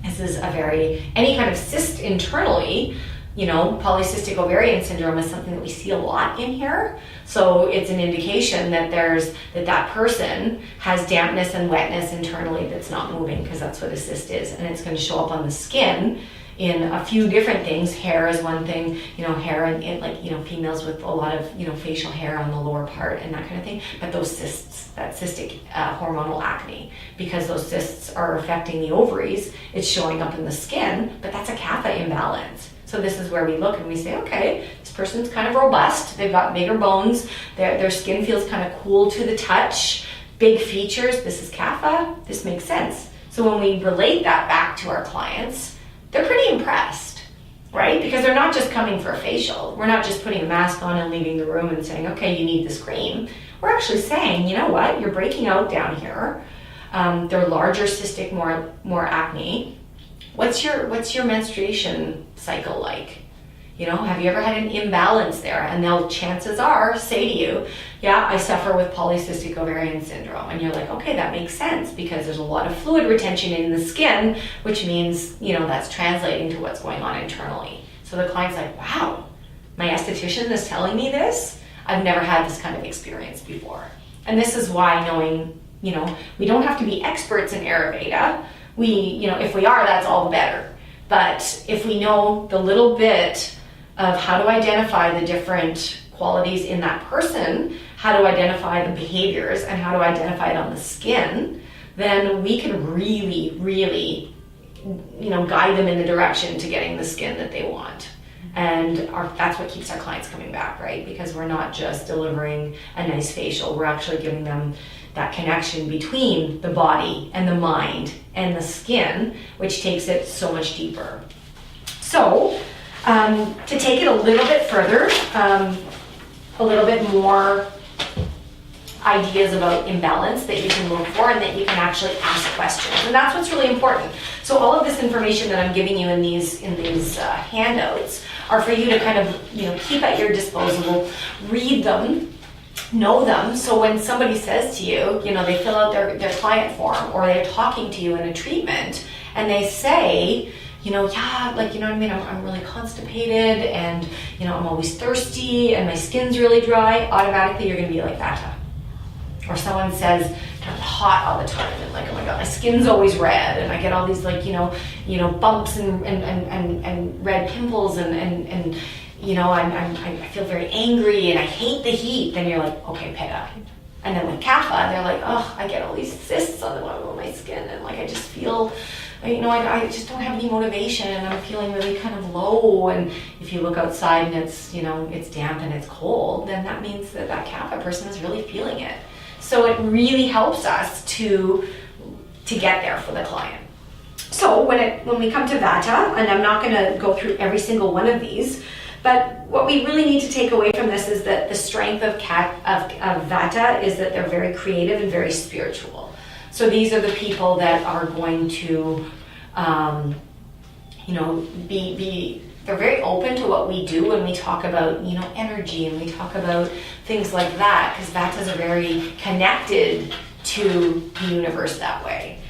This is any kind of cyst internally, polycystic ovarian syndrome is something that we see a lot in here. So it's an indication that that person has dampness and wetness internally that's not moving, because that's what a cyst is. And it's going to show up on the skin in a few different things. Hair is one thing, hair and females with a lot of, facial hair on the lower part and that kind of thing. But those cysts, that cystic hormonal acne, because those cysts are affecting the ovaries, it's showing up in the skin, but that's a Kapha imbalance. So this is where we look and we say, okay, this person's kind of robust. They've got bigger bones. Their skin feels kind of cool to the touch. Big features. This is Kapha. This makes sense. So when we relate that back to our clients, they're pretty impressed, right? Because they're not just coming for a facial. We're not just putting a mask on and leaving the room and saying, okay, you need this cream. We're actually saying, you know what? You're breaking out down here. They're larger, cystic, more acne. What's your menstruation cycle like? Have you ever had an imbalance there? And they'll, chances are, say to you, yeah, I suffer with polycystic ovarian syndrome. And you're like, okay, that makes sense, because there's a lot of fluid retention in the skin, which means, that's translating to what's going on internally. So the client's like, wow, my esthetician is telling me this? I've never had this kind of experience before. And this is why knowing, we don't have to be experts in Ayurveda. If we are, that's all the better. But if we know the little bit of how to identify the different qualities in that person, how to identify the behaviors, and how to identify it on the skin, then we can really, really, guide them in the direction to getting the skin that they want. And that's what keeps our clients coming back, right? Because we're not just delivering a nice facial, we're actually giving them that connection between the body and the mind and the skin, which takes it so much deeper. So, to take it a little bit further, a little bit more ideas about imbalance that you can look for and that you can actually ask questions. And that's what's really important. So all of this information that I'm giving you in these handouts are for you to kind of, keep at your disposal, read them, know them. So when somebody says to you, they fill out their client form, or they're talking to you in a treatment, and they say, yeah, like, you know what I mean, I'm really constipated, and, I'm always thirsty, and my skin's really dry, automatically you're going to be like Vata. Or someone says, I'm hot all the time, and like, oh my God, my skin's always red, and I get all these like, bumps and red pimples, and I feel very angry, and I hate the heat. Then you're like, okay, Pitta. And then with Kapha, they're like, oh, I get all these cysts on the bottom of my skin, and like I just feel, I just don't have any motivation, and I'm feeling really kind of low. And if you look outside and it's, it's damp and it's cold, then that means that Kapha person is really feeling it. So it really helps us to get there for the client. So when we come to Vata, and I'm not going to go through every single one of these, but what we really need to take away from this is that the strength of Vata is that they're very creative and very spiritual. So these are the people that are going to, they're very open to what we do when we talk about, energy, and we talk about things like that, because Vatas are very connected to the universe that way.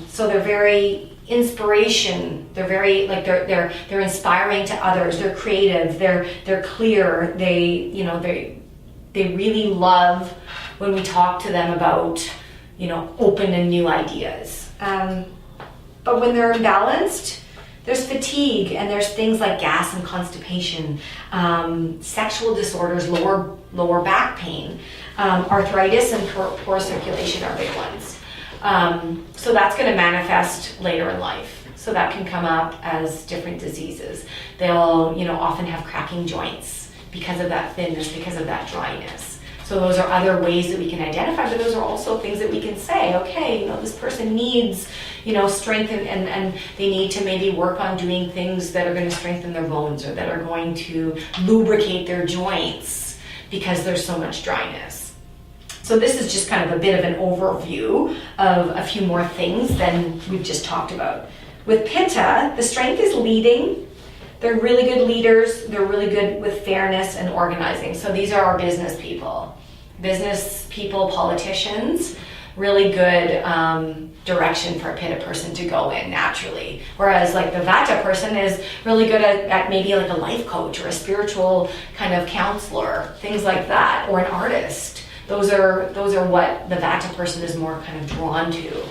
So they're very inspiration. They're very they're inspiring to others. They're creative. They're clear. They really love when we talk to them about open and new ideas. But when they're imbalanced, there's fatigue, and there's things like gas and constipation, sexual disorders, lower back pain, arthritis, and poor circulation are big ones. So that's going to manifest later in life. So that can come up as different diseases. They'll, often have cracking joints because of that thinness, because of that dryness. So those are other ways that we can identify, but those are also things that we can say, okay, this person needs, strength, and they need to maybe work on doing things that are going to strengthen their bones, or that are going to lubricate their joints because there's so much dryness. So this is just kind of a bit of an overview of a few more things than we've just talked about. With Pitta, the strength is leading. They're really good leaders. They're really good with fairness and organizing. So these are our business people, politicians, really good direction for a Pitta person to go in naturally. Whereas like the Vata person is really good at maybe like a life coach or a spiritual kind of counselor, things like that, or an artist. Those are what the Vata person is more kind of drawn to.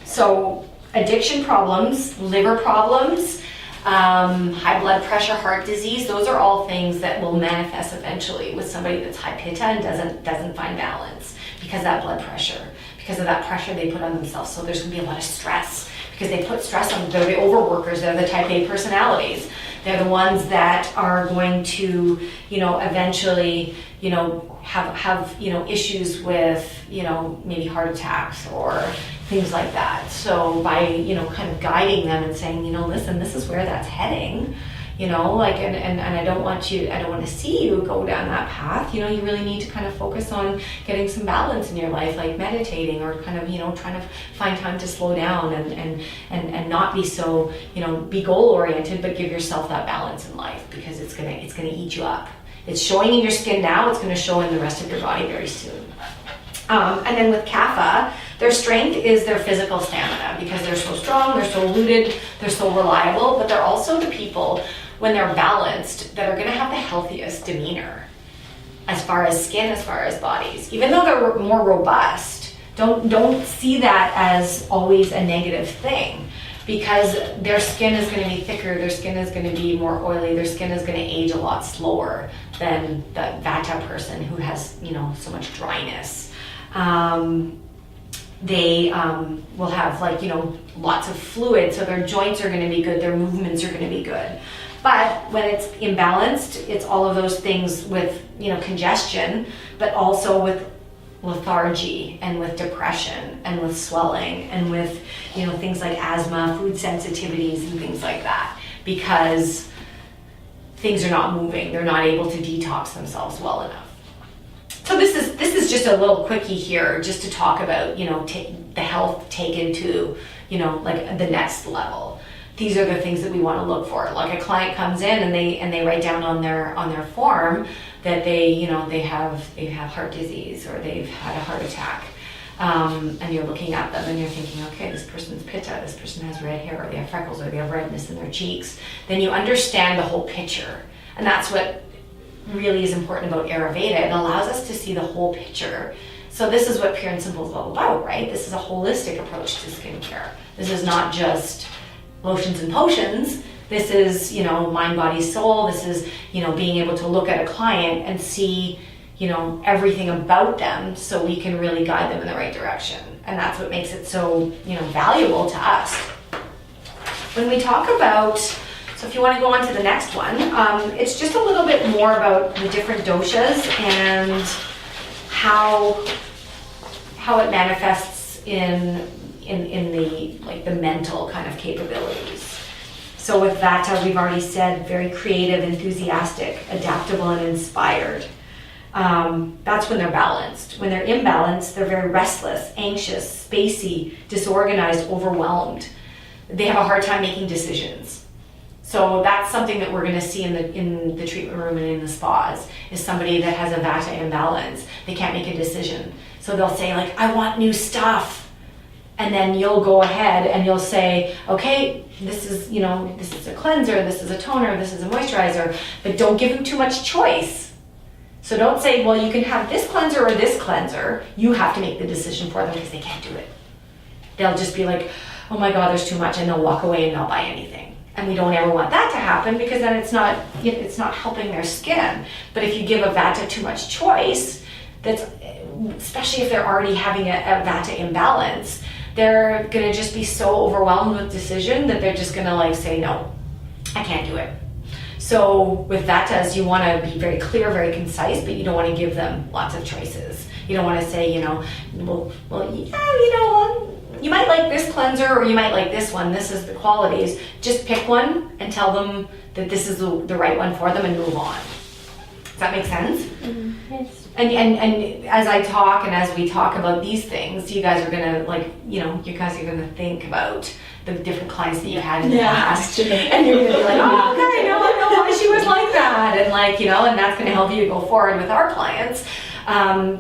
So addiction problems, liver problems, high blood pressure, heart disease, those are all things that will manifest eventually with somebody that's high Pitta and doesn't find balance because of that blood pressure, because of that pressure they put on themselves. So there's going to be a lot of stress because they put stress on them. They're the overworkers. They're the type A personalities. They're the ones that are going to, eventually, have issues with, maybe heart attacks or things like that. So by, kind of guiding them and saying, listen, this is where that's heading, and I don't want to see you go down that path. You really need to kind of focus on getting some balance in your life, like meditating, or kind of, trying to find time to slow down and not be so, be goal oriented, but give yourself that balance in life, because it's gonna eat you up. It's showing in your skin now, it's gonna show in the rest of your body very soon. And then with Kapha, their strength is their physical stamina, because they're so strong, they're so rooted, they're so reliable, but they're also the people, when they're balanced, that are going to have the healthiest demeanor as far as skin, as far as bodies. Even though they're more robust, don't see that as always a negative thing, because their skin is going to be thicker, their skin is going to be more oily, their skin is going to age a lot slower than the Vata person who has, so much dryness. They will have lots of fluid, so their joints are going to be good, their movements are going to be good. But when it's imbalanced, it's all of those things with, congestion, but also with lethargy and with depression and with swelling and with, things like asthma, food sensitivities and things like that, because things are not moving. They're not able to detox themselves well enough. So this is just a little quickie here, just to talk about, the health taken to, the next level. These are the things that we want to look for. Like a client comes in and they write down on their form that they have heart disease, or they've had a heart attack. and you're looking at them and you're thinking, okay, this person's pitta, this person has red hair, or they have freckles, or they have redness in their cheeks, then you understand the whole picture. And that's what really is important about Ayurveda. It allows us to see the whole picture. So this is what Pure and Simple is all about, right? This is a holistic approach to skincare. This is not just lotions and potions. This is, mind, body, soul. This is, being able to look at a client and see, everything about them so we can really guide them in the right direction. And that's what makes it so, valuable to us. When we talk about, so if you want to go on to the next one, it's just a little bit more about the different doshas and how it manifests in the mental kind of capabilities. So with Vata, we've already said very creative, enthusiastic, adaptable, and inspired. That's when they're balanced. When they're imbalanced, they're very restless, anxious, spacey, disorganized, overwhelmed. They have a hard time making decisions. So that's something that we're going to see in the treatment room and in the spas, is somebody that has a Vata imbalance. They can't make a decision. So they'll say, like, I want new stuff. And then you'll go ahead and you'll say, okay, this is a cleanser, this is a toner, this is a moisturizer, but don't give them too much choice. So don't say, well, you can have this cleanser or this cleanser. You have to make the decision for them because they can't do it. They'll just be like, oh my God, there's too much, and they'll walk away and not buy anything. And we don't ever want that to happen, because then it's not helping their skin. But if you give a Vata too much choice, especially if they're already having a Vata imbalance, they're going to just be so overwhelmed with decision that they're just going to say, no, I can't do it. So with Vatas, you want to be very clear, very concise, but you don't want to give them lots of choices. You don't want to say, you might like this cleanser, or you might like this one. This is the qualities. Just pick one and tell them that this is the right one for them and move on. Does that make sense? Mm-hmm. Yes. And as I talk and as we talk about these things, you guys are gonna think about the different clients that you had in the past, and you're gonna be like, oh, okay, I know why she was like that, and and that's gonna help you go forward with our clients,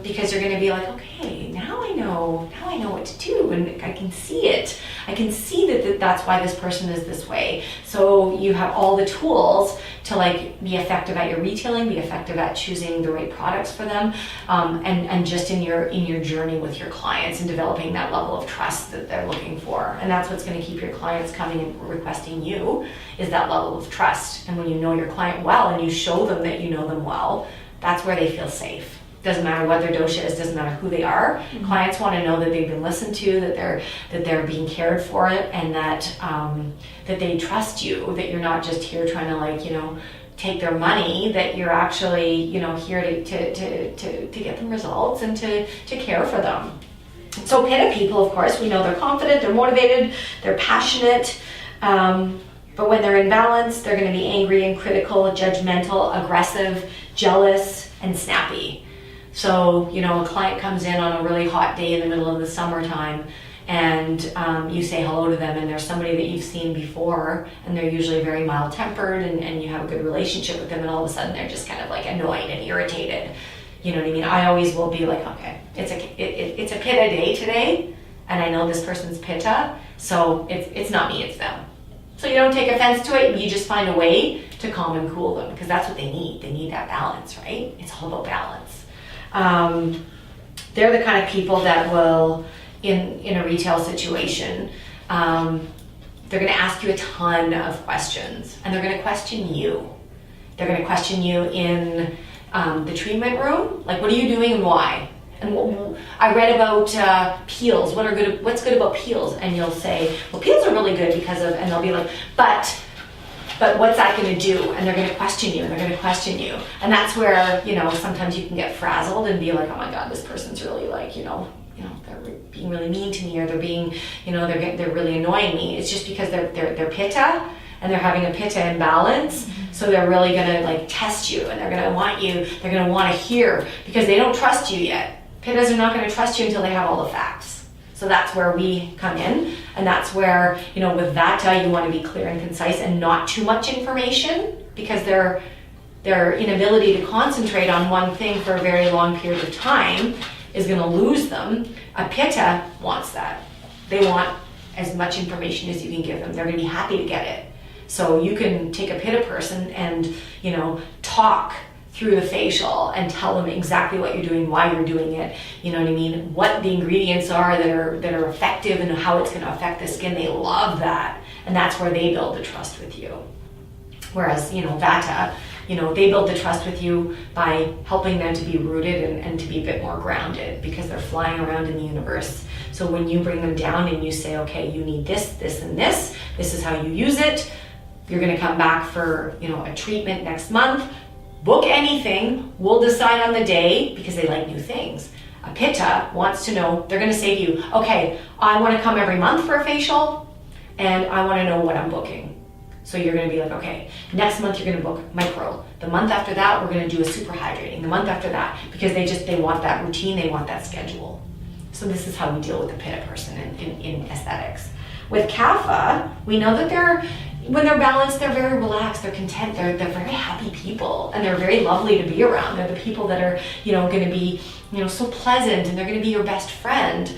because you're gonna be like, okay, now I know what to do, and I can see it. I can see that's why this person is this way. So you have all the tools to be effective at your retailing, be effective at choosing the right products for them, and just in your journey with your clients and developing that level of trust that they're looking for. And that's what's going to keep your clients coming and requesting you, is that level of trust. And when you know your client well and you show them that you know them well, that's where they feel safe. Doesn't matter what their dosha is, doesn't matter who they are. Mm-hmm. Clients want to know that they've been listened to, that they're being cared for, and that they trust you, that you're not just here trying to take their money, that you're actually here to get them results and to care for them. So Pitta people, of course, we know they're confident, they're motivated, they're passionate, but when they're in balance, they're going to be angry and critical, judgmental, aggressive, jealous, and snappy. So, a client comes in on a really hot day in the middle of the summertime, and you say hello to them, and there's somebody that you've seen before, and they're usually very mild-tempered, and you have a good relationship with them, and all of a sudden they're just kind of annoyed and irritated. You know what I mean? I always will be like, okay, it's a Pitta day today, and I know this person's Pitta, so it's not me, it's them. So you don't take offense to it, you just find a way to calm and cool them, because that's what they need. They need that balance, right? It's all about balance. They're the kind of people that will, in a retail situation, they're going to ask you a ton of questions, and they're going to question you. They're going to question you in the treatment room, like, what are you doing and why? And I read about peels. What's good about peels? And you'll say, well, peels are really good because of, and they'll be like, but what's that going to do? And they're going to question you, and they're going to question you. And that's where, sometimes you can get frazzled and be like, oh my God, this person's really they're being really mean to me, or they're being, they're really annoying me. It's just because they're Pitta, and they're having a Pitta imbalance. Mm-hmm. So they're really going to test you, and they're going to want to hear, because they don't trust you yet. Pittas are not going to trust you until they have all the facts. So that's where we come in, and that's where, with Vata, you want to be clear and concise and not too much information, because their inability to concentrate on one thing for a very long period of time is going to lose them. A Pitta wants that. They want as much information as you can give them. They're going to be happy to get it. So you can take a Pitta person and, you know, talk through the facial and tell them exactly what you're doing, why you're doing it, you know what I mean, what the ingredients are that are effective and how it's going to affect the skin. They love that, and that's where they build the trust with you. Whereas, you know, Vata, you know, they build the trust with you by helping them to be rooted and to be a bit more grounded, because they're flying around in the universe. So when you bring them down and you say, okay, you need this, this, and this is how you use it, you're going to come back for, you know, a treatment next month. Book anything, we'll decide on the day, because they like new things. A Pitta wants to know, they're going to say to you, okay, I want to come every month for a facial, and I want to know what I'm booking. So you're going to be like, okay, next month you're going to book micro. The month after that, we're going to do a super hydrating. The month after that, because they want that routine, they want that schedule. So this is how we deal with the Pitta person in aesthetics. With Kapha, we know that when they're balanced, they're very relaxed, they're content, they're very happy people, and they're very lovely to be around. They're the people that are, you know, going to be, you know, so pleasant, and they're going to be your best friend.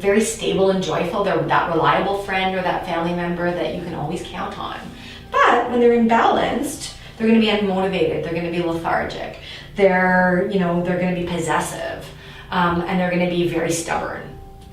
Very stable and joyful. They're that reliable friend or that family member that you can always count on. But when they're imbalanced, they're going to be unmotivated, they're going to be lethargic, they're going to be possessive, and they're going to be very stubborn.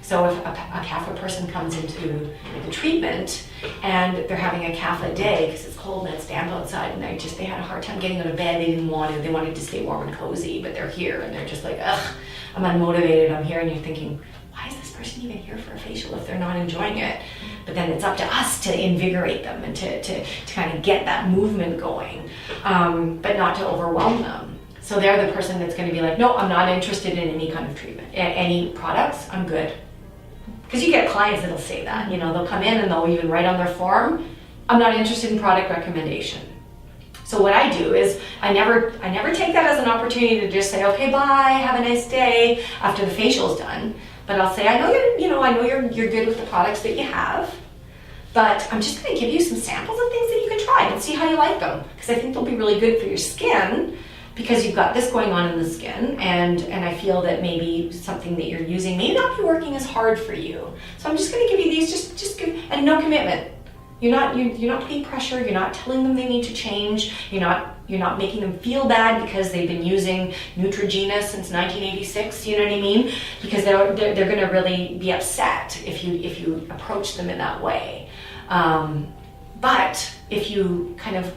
So if a Kapha person comes into the treatment and they're having a Kapha day because it's cold and it's damp outside, and they had a hard time getting out of bed, they didn't want to, they wanted to stay warm and cozy, but they're here and they're just like, ugh, I'm unmotivated, I'm here, and you're thinking, why is this person even here for a facial if they're not enjoying it? But then it's up to us to invigorate them and to kind of get that movement going, but not to overwhelm them. So they're the person that's going to be like, no, I'm not interested in any kind of treatment, any products, I'm good. Because you get clients that'll say that, you know, they'll come in and they'll even write on their form, I'm not interested in product recommendation. So what I do is I never take that as an opportunity to just say, okay, bye, have a nice day after the facial's done. But I'll say, I know you're good with the products that you have, but I'm just going to give you some samples of things that you can try and see how you like them, because I think they'll be really good for your skin, because you've got this going on in the skin, and I feel that maybe something that you're using may not be working as hard for you. So I'm just going to give you these, just give, and no commitment. You're not putting pressure. You're not telling them they need to change. You're not making them feel bad because they've been using Neutrogena since 1986. You know what I mean? Because they're going to really be upset if you approach them in that way. But if you kind of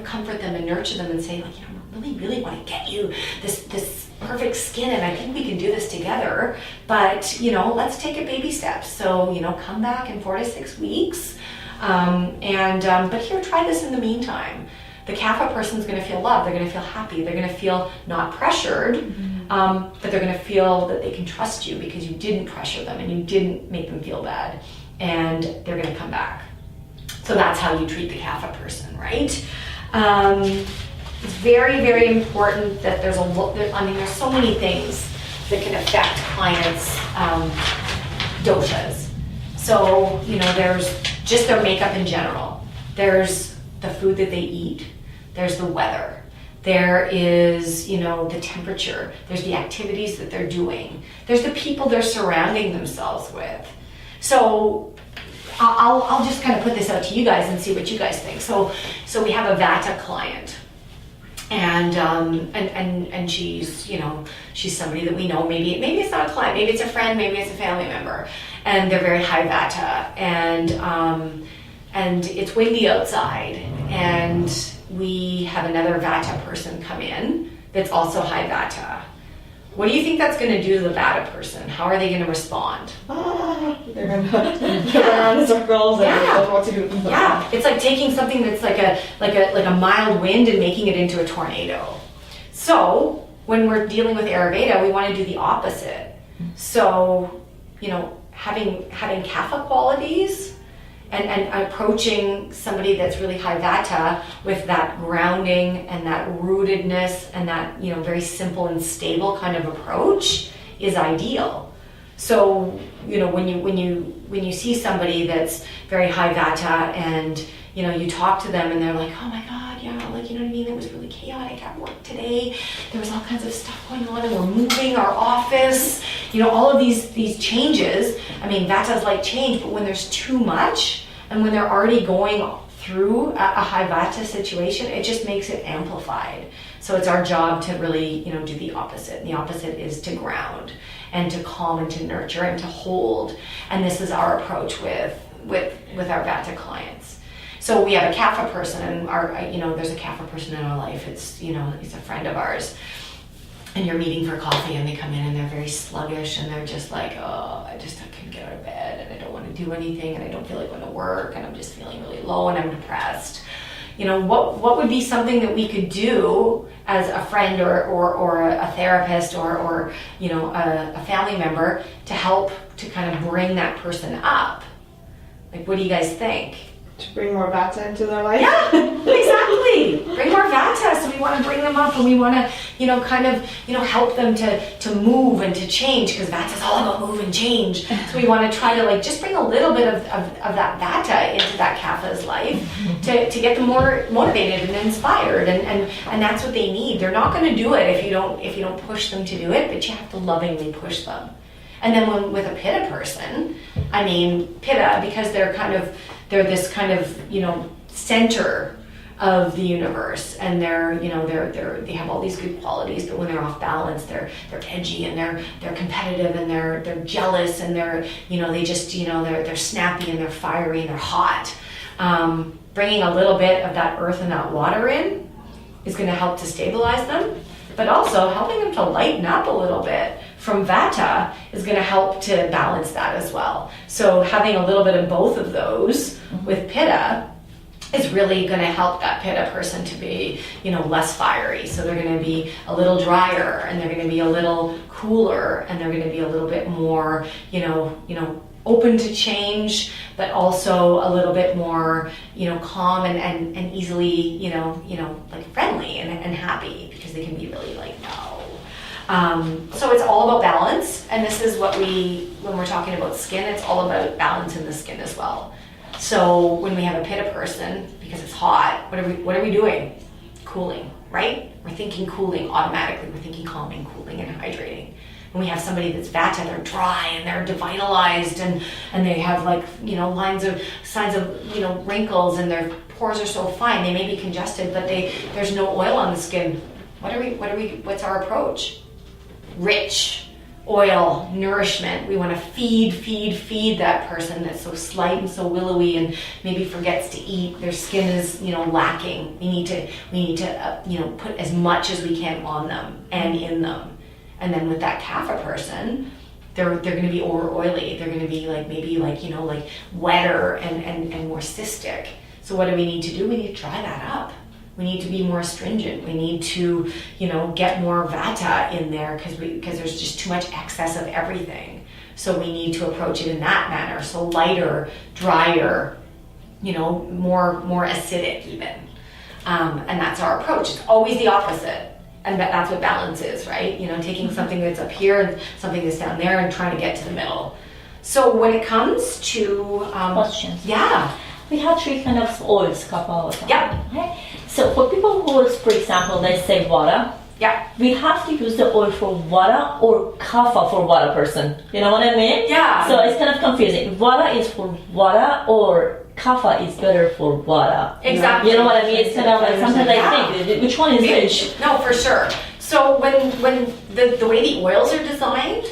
comfort them and nurture them and say, like, you know, I really want to get you this perfect skin, and I think we can do this together, but, you know, let's take it baby steps. So, you know, come back in 4 to 6 weeks, but here, try this in the meantime. The Kapha person's going to feel loved, they're going to feel happy, they're going to feel not pressured, but they're going to feel that they can trust you because you didn't pressure them and you didn't make them feel bad, and they're going to come back. So that's how you treat the Kapha person, right? It's very, very important that there's so many things that can affect clients' doshas. So, you know, there's just their makeup in general. There's the food that they eat. There's the weather. There is, you know, the temperature. There's the activities that they're doing. There's the people they're surrounding themselves with. So I'll just kind of put this out to you guys and see what you guys think. So we have a Vata client, and she's, you know, she's somebody that we know. Maybe it's not a client, maybe it's a friend, maybe it's a family member, and they're very high Vata, and it's windy outside, and we have another Vata person come in that's also high Vata. What do you think that's going to do to the Vata person? How are they going to respond? They're going to go around in circles and don't know what to do with themselves. Yeah, it's like taking something that's like a mild wind and making it into a tornado. So when we're dealing with Ayurveda, we want to do the opposite. So, you know, having Kapha qualities and approaching somebody that's really high Vata with that grounding and that rootedness and that, you know, very simple and stable kind of approach is ideal. So, you know, when you see somebody that's very high Vata and, you know, you talk to them and they're like, oh my God, like, you know what I mean? It was really chaotic at work today. There was all kinds of stuff going on, and we're moving our office. You know, all of these changes. I mean, Vatas like change, but when there's too much, and when they're already going through a high Vata situation, it just makes it amplified. So it's our job to really, you know, do the opposite. And the opposite is to ground and to calm and to nurture and to hold. And this is our approach with our Vata clients. So we have a Kapha person, and there's a Kapha person in our life. It's, you know, he's a friend of ours. And you're meeting for coffee, and they come in and they're very sluggish, and they're just like, oh, I couldn't get out of bed, and I don't want to do anything, and I don't feel like going to work, and I'm just feeling really low, and I'm depressed. You know, what would be something that we could do as a friend or a therapist or you know, a family member to help to kind of bring that person up? Like, what do you guys think? To bring more Vata into their life. Yeah, exactly. Bring more Vata. So we want to bring them up, and we want to, you know, kind of, you know, help them to move and to change, because Vata is all about move and change. So we want to try to, like, just bring a little bit of that Vata into that Kapha's life to get them more motivated and inspired, and that's what they need. They're not going to do it if you don't push them to do it, but you have to lovingly push them. And then with a Pitta person, I mean, Pitta, because they're this kind of, you know, center of the universe, and they have all these good qualities, but when they're off balance, they're edgy, and they're competitive, and they're jealous, and they're, you know, they just, you know, they're snappy, and they're fiery, and they're hot. Bringing a little bit of that earth and that water in is going to help to stabilize them, but also helping them to lighten up a little bit from Vata is going to help to balance that as well. So having a little bit of both of those with Pitta is really going to help that Pitta person to be, you know, less fiery. So they're going to be a little drier, and they're going to be a little cooler, and they're going to be a little bit more, you know, open to change, but also a little bit more, you know, calm and easily, you know, like friendly and happy, because they can be really like, no. So it's all about balance, and this is what when we're talking about skin, it's all about balance in the skin as well. So when we have a Pitta person, because it's hot, what are we doing? Cooling, right? We're thinking cooling automatically. We're thinking calming, cooling, and hydrating. When we have somebody that's Vata, they're dry and they're devitalized, and they have, like, you know, signs of, you know, wrinkles, and their pores are so fine. They may be congested, but there's no oil on the skin. What's our approach? Rich oil, nourishment. We want to feed that person that's so slight and so willowy and maybe forgets to eat. Their skin is, you know, lacking. We need to you know, put as much as we can on them and in them. And then with that Kapha person, they're going to be over oily. They're going to be like, maybe like, you know, like wetter and more cystic. So what do we need to do? We need to dry that up. We need to be more astringent. We need to, you know, get more Vata in there, because there's just too much excess of everything. So we need to approach it in that manner. So lighter, drier, you know, more acidic even. And that's our approach. It's always the opposite. And that's what balance is, right? You know, taking something that's up here and something that's down there and trying to get to the middle. So when it comes to questions. Yeah. We have three kind of oils, Kapha oil. Yeah. Okay? So for people who, for example, let's say Vata, yeah, we have to use the oil for Vata or Kapha for Vata person. You know what I mean? Yeah. So it's kind of confusing. Vata is for Vata, or Kapha is better for Vata. Exactly. You know what I mean? It's kind of like, sometimes I think, which one is which? No, for sure. So when the way the oils are designed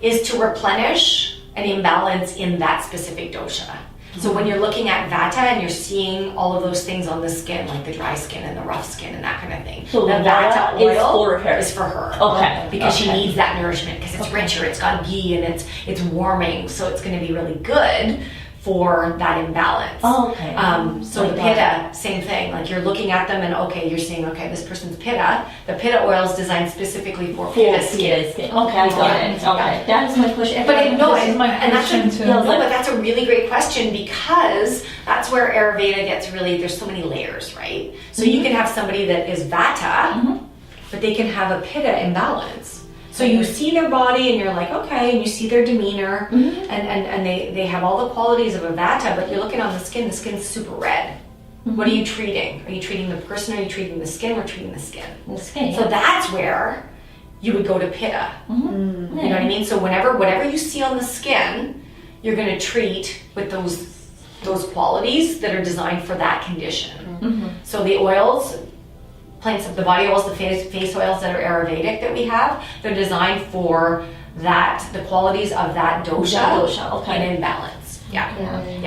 is to replenish an imbalance in that specific dosha. So when you're looking at Vata and you're seeing all of those things on the skin, like the dry skin and the rough skin and that kind of thing, so the Vata oil is for her. Okay. Because she needs that nourishment, because it's richer, it's got ghee, and it's warming, so it's going to be really good for that imbalance. Oh, okay. So the Pitta, same thing. Like, you're looking at them and, okay, you're seeing, okay, this person's Pitta. The Pitta oil is designed specifically for Pitta skin. Okay, I got it. Okay, that is my question. But that's a really great question, because that's where Ayurveda gets really, there's so many layers, right? So you can have somebody that is Vata, but they can have a Pitta imbalance. So you see their body and you're like, okay, and you see their demeanor, and they have all the qualities of a Vata, but you're looking on the skin's super red. What are you treating? Are you treating the person, or are you treating the skin, or treating the skin? The skin. So that's where you would go to Pitta. Mm-hmm. You know what I mean? So whatever you see on the skin, you're going to treat with those qualities that are designed for that condition. Mm-hmm. So the oils, plants of the body oils, the face oils that are Ayurvedic that we have, they're designed for the qualities of that dosha, That dosha, okay. in imbalance. Yeah.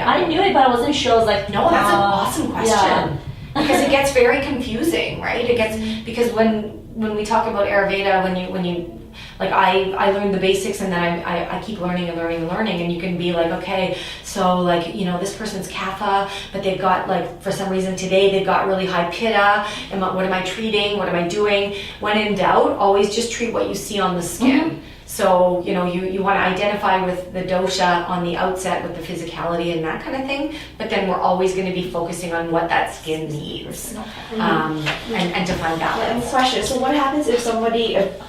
I knew it, but I wasn't sure. I was like, No, that's an awesome question. Because it gets very confusing, right? It gets, because when we talk about Ayurveda, when you like I learned the basics, and then I keep learning and learning and learning, and you can be like, okay, so like, you know, this person's kapha, but they've got, like, for some reason today they've got really high pitta, and what am I treating? What am I doing? When in doubt, always just treat what you see on the skin. So, you know, you want to identify with the dosha on the outset with the physicality and that kind of thing, but then we're always going to be focusing on what that skin needs, and to find And balance. question, so what happens if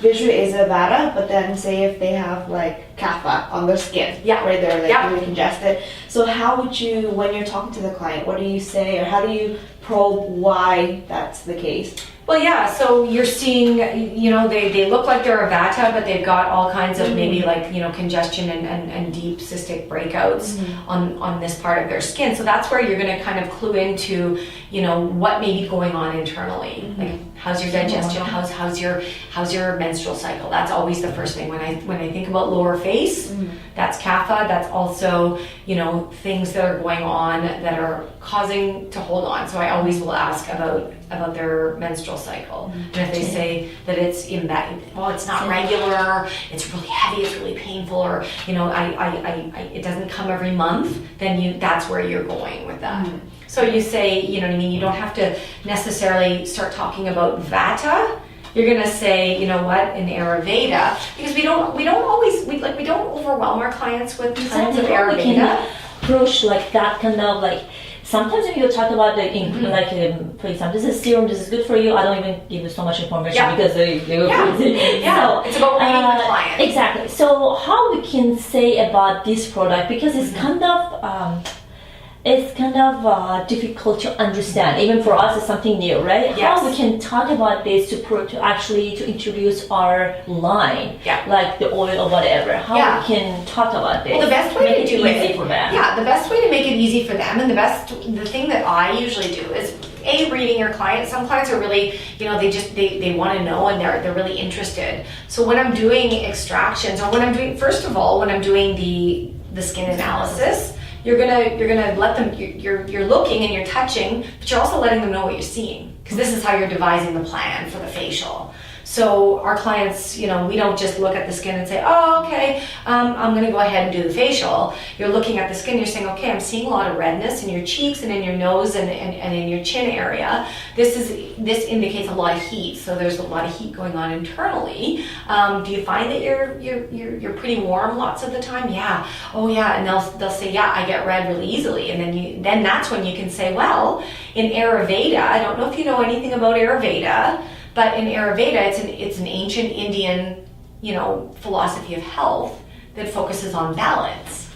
visually is a vata, but then say if they have like kapha on their skin, Yeah. right, they're like Yeah. really congested. So how would you, when you're talking to the client, what do you say, or how do you probe why that's the case? Well, yeah, so you're seeing, you know, they look like they're a vata, but they've got all kinds of maybe like, you know, congestion and deep cystic breakouts on this part of their skin. So that's where you're going to kind of clue into, you know, what may be going on internally. Like, how's your digestion? How's your menstrual cycle? That's always the first thing when I think about lower face. That's kapha. That's also, you know, things that are going on that are causing to hold on. So I always will ask about their menstrual cycle. And if they say that it's it's not regular, it's really heavy, it's really painful, or, you know, it doesn't come every month, then that's where you're going with that. So you say, you know what I mean, you don't have to necessarily start talking about vata. You're gonna say, you know what, in Ayurveda, because we don't overwhelm our clients with tons of We can Ayurveda. approach like that kind of like. Sometimes when you talk about for example, this is serum, this is good for you. I don't even give you so much information because they go crazy. Yeah, it's about reading the client. Exactly. So how we can say about this product, because it's kind of difficult to understand. Even for us, it's something new, right? Yes. How we can talk about this to introduce our line, like the oil or whatever. How we can talk about this? Well, the best way make to do easy for them. Yeah, the best way to make it easy for them, and the thing that I usually do is reading your client. Some clients are really, you know, they want to know, and they're really interested. So when I'm doing extractions, or when I'm doing the skin analysis, you're gonna let them. You're looking and you're touching, but you're also letting them know what you're seeing, because this is how you're devising the plan for the facial. So our clients, you know, we don't just look at the skin and say, oh, okay, I'm going to go ahead and do the facial. You're looking at the skin, you're saying, okay, I'm seeing a lot of redness in your cheeks and in your nose and in your chin area. This indicates a lot of heat, so there's a lot of heat going on internally. Do you find that you're pretty warm lots of the time? Yeah. Oh yeah. And they'll say, yeah, I get red really easily. And then that's when you can say, well, in Ayurveda, I don't know if you know anything about Ayurveda, but in Ayurveda, it's an ancient Indian, you know, philosophy of health that focuses on balance.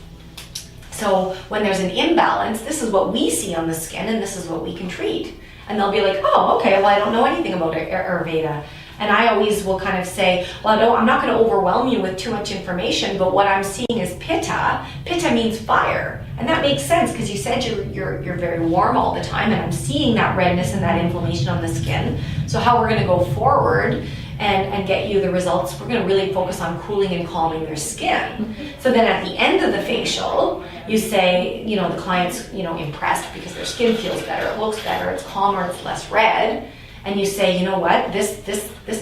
So when there's an imbalance, this is what we see on the skin, and this is what we can treat. And they'll be like, oh, okay, well, I don't know anything about Ayurveda. And I always will kind of say, well, I'm not going to overwhelm you with too much information, but what I'm seeing is pitta. Pitta means fire. And that makes sense, because you said you're very warm all the time, and I'm seeing that redness and that inflammation on the skin. So how we're going to go forward and get you the results, we're going to really focus on cooling and calming their skin. So then at the end of the facial, you say, you know, the client's, you know, impressed because their skin feels better, it looks better, it's calmer, it's less red. And you say, you know what, this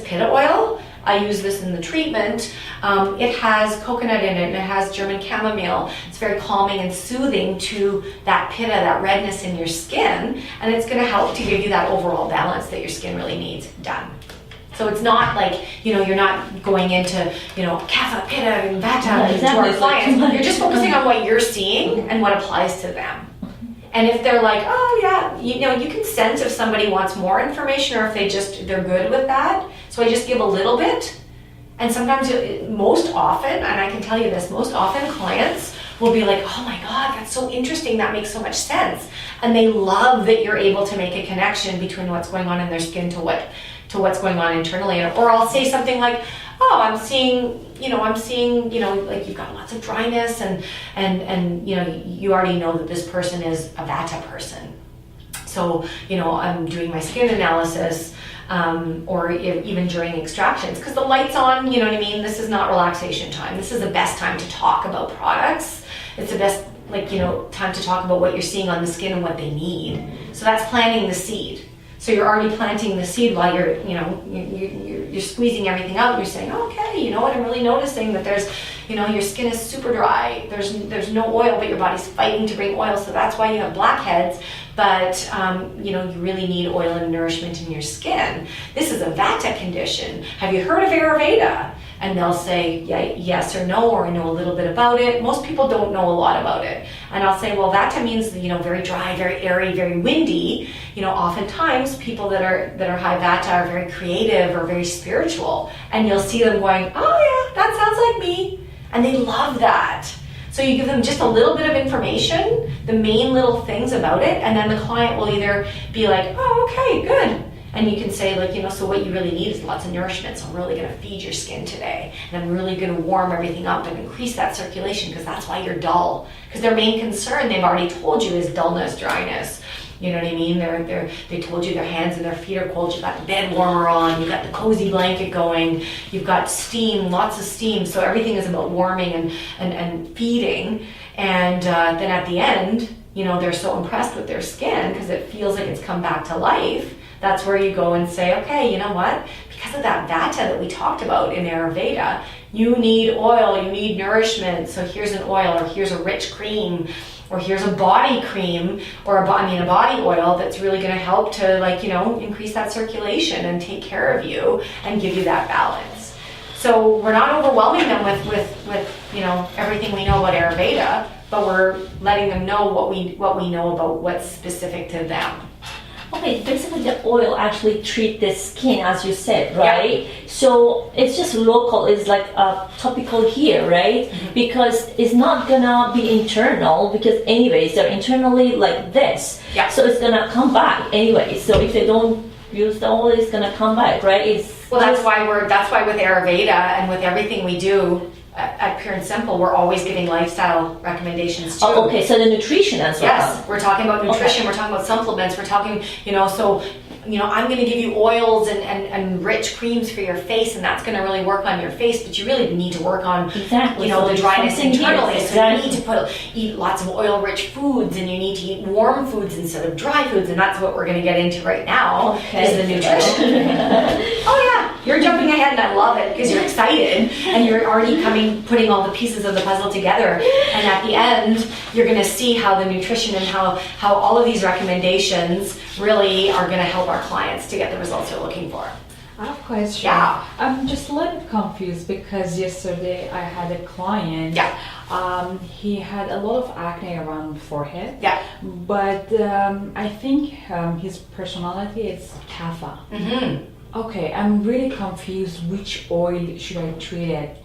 pitta oil, I use this in the treatment. It has coconut in it, and it has German chamomile. It's very calming and soothing to that pitta, that redness in your skin, and it's going to help to give you that overall balance that your skin really needs done. So it's not like, you know, you're not going into, you know, kapha, pitta, and vata to our clients. You're just focusing on what you're seeing and what applies to them. And if they're like, oh yeah, you know, you can sense if somebody wants more information or if they're good with that. So I just give a little bit. And sometimes, most often, and I can tell you this, most often clients will be like, oh my God, that's so interesting. That makes so much sense. And they love that you're able to make a connection between what's going on in their skin to what's going on internally. Or I'll say something like, oh, I'm seeing, like you've got lots of dryness and you already know that this person is a Vata person. So, I'm doing my skin analysis, or even during extractions, because the light's on, you know what I mean? This is not relaxation time. This is the best time to talk about products. It's the best, time to talk about what you're seeing on the skin and what they need. So that's planting the seed. So you're already planting the seed while you're squeezing everything out. You're saying, okay, you know what? I'm really noticing that there's, your skin is super dry. There's no oil, but your body's fighting to bring oil. So that's why you have blackheads. But, you really need oil and nourishment in your skin. This is a Vata condition. Have you heard of Ayurveda? And they'll say, yeah, yes or no, or I know a little bit about it. Most people don't know a lot about it. And I'll say, well, Vata means, very dry, very airy, very windy. Oftentimes people that are high Vata are very creative or very spiritual. And you'll see them going, oh yeah, that sounds like me. And they love that. So you give them just a little bit of information, the main little things about it, and then the client will either be like, oh, okay, good. And you can say, so what you really need is lots of nourishment. So I'm really going to feed your skin today. And I'm really going to warm everything up and increase that circulation, because that's why you're dull. Because their main concern, they've already told you, is dullness, dryness. You know what I mean? They told you their hands and their feet are cold. You've got the bed warmer on. You've got the cozy blanket going. You've got steam, lots of steam. So everything is about warming and feeding. And then at the end, they're so impressed with their skin because it feels like it's come back to life. That's where you go and say, okay, you know what? Because of that Vata that we talked about in Ayurveda, you need oil, you need nourishment. So here's an oil, or here's a rich cream, or here's a body cream, or a body oil that's really going to help to increase that circulation and take care of you and give you that balance. So we're not overwhelming them with everything we know about Ayurveda, but we're letting them know what we know about what's specific to them. Okay, basically the oil actually treat the skin, as you said, right? Yeah. So it's just local, it's like topical here, right? Mm-hmm. Because it's not gonna be internal, because anyways, they're internally like this. Yeah. So it's gonna come back anyway. So if they don't use the oil, it's gonna come back, right? That's why with Ayurveda and with everything we do at Pure and Simple, we're always giving lifestyle recommendations too. Oh, okay, so the nutrition as well. Yes, we're talking about nutrition, okay. We're talking about supplements, we're talking, I'm going to give you oils and rich creams for your face, and that's going to really work on your face, but you really need to work on, exactly. The dryness internally. Yes, exactly. So you need to eat lots of oil-rich foods, and you need to eat warm foods instead of dry foods, and that's what we're going to get into right now, is the nutrition. Oh yeah, you're jumping ahead, and I love it, because you're excited, and you're already putting all the pieces of the puzzle together, and at the end, you're going to see how the nutrition and how all of these recommendations really are going to help our clients to get the results they're looking for. I have a question. Yeah. I'm just a little bit confused because yesterday I had a client. Yeah. He had a lot of acne around the forehead. Yeah. But I think his personality is Kapha. Mm-hmm. Okay, I'm really confused. Which oil should I treat it?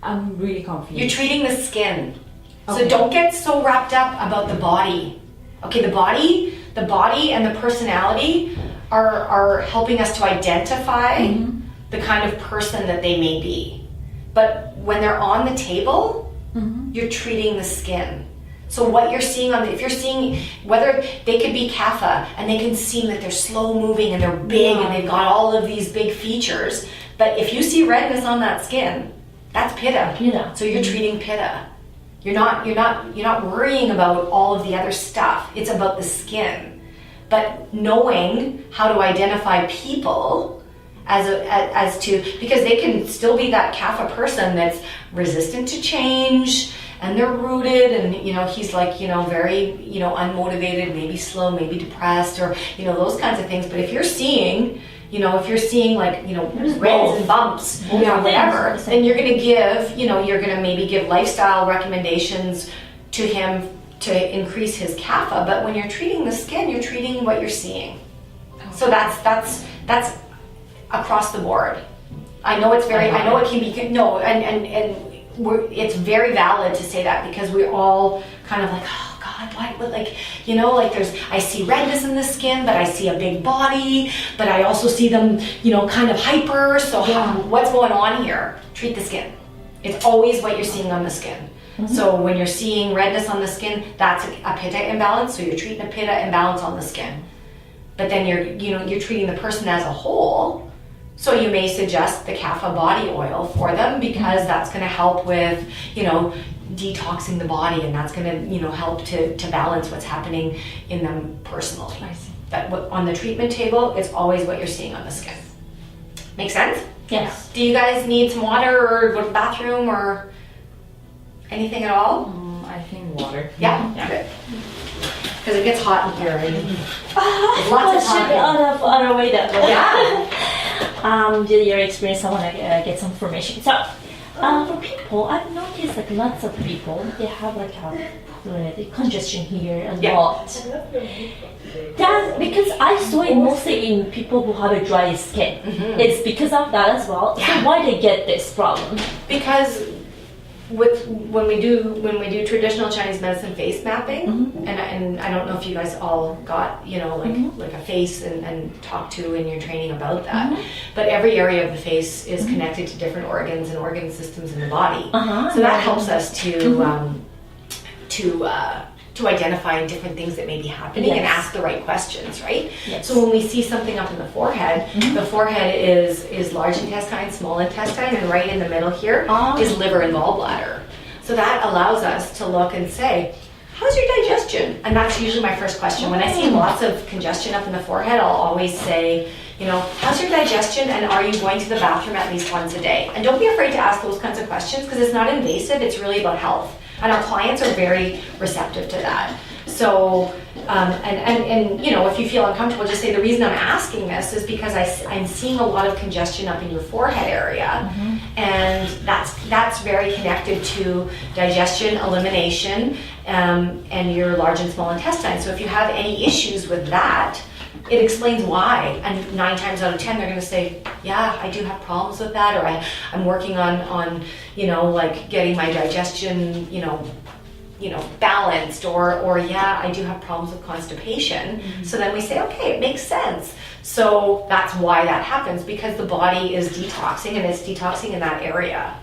I'm really confused. You're treating the skin. Okay. So don't get so wrapped up about the body. Okay, the body and the personality are helping us to identify mm-hmm. the kind of person that they may be. But when they're on the table, mm-hmm. you're treating the skin. So what you're seeing if you're seeing, whether they could be Kapha and they can seem that they're slow moving and they're big and they've got all of these big features, but if you see redness on that skin, that's Pitta. Pitta. So you're treating Pitta. You're not worrying about all of the other stuff. It's about the skin. But knowing how to identify people as to, because they can still be that Kapha person that's resistant to change, and they're rooted, and he's like very unmotivated, maybe slow, maybe depressed, or those kinds of things. But if you're seeing reds and bumps, or whatever, then you're going to give maybe give lifestyle recommendations to him to increase his Kapha. But when you're treating the skin, you're treating what you're seeing. So that's across the board. I know it's very, I know it can be, no, and it's very valid to say that because we're all kind of like, oh God, what like, you know, like I see redness in the skin, but I see a big body, but I also see them, you know, kind of hyper. So what's going on here? Treat the skin. It's always what you're seeing on the skin. So when you're seeing redness on the skin, that's a pitta imbalance. So you're treating a pitta imbalance on the skin. But then you're treating the person as a whole. So you may suggest the Kapha body oil for them because that's going to help with, you know, detoxing the body, and that's going to, you know, help to balance what's happening in them personally. I see. But on the treatment table, it's always what you're seeing on the skin. Make sense? Yes. Do you guys need some water or go to the bathroom or anything at all? I think water. Yeah? Good. Because it gets hot in here. And Lots lots of question talking. out of Ayurveda. Yeah. Due to your experience, I want to get some information. So, for people, I've noticed like lots of people, they have like the congestion here a lot. That because I saw it mostly in people who have a dry skin. It's because of that as well. Yeah. So why they get this problem? Because when we do traditional Chinese medicine face mapping, and I don't know if you guys all got, you know, like a face and talked to in your training about that, but every area of the face is connected to different organs and organ systems in the body. So that helps us to identify different things that may be happening and ask the right questions, right? Yes. So when we see something up in the forehead is large intestine, small intestine, and right in the middle here is liver and gallbladder. So that allows us to look and say, how's your digestion? And that's usually my first question. When I see lots of congestion up in the forehead, I'll always say, you know, how's your digestion, and are you going to the bathroom at least once a day? And don't be afraid to ask those kinds of questions because it's not invasive, it's really about health. And our clients are very receptive to that. So, and you know, if you feel uncomfortable, just say the reason I'm asking this is because I'm seeing a lot of congestion up in your forehead area, and that's very connected to digestion, elimination, and your large and small intestine. So if you have any issues with that, it explains why, and 9 times out of 10 they're going to say, yeah, I do have problems with that, or I'm working on you know, like getting my digestion, you know, balanced, or yeah, I do have problems with constipation. So then we say, okay, it makes sense. So that's why that happens, because the body is detoxing, and it's detoxing in that area.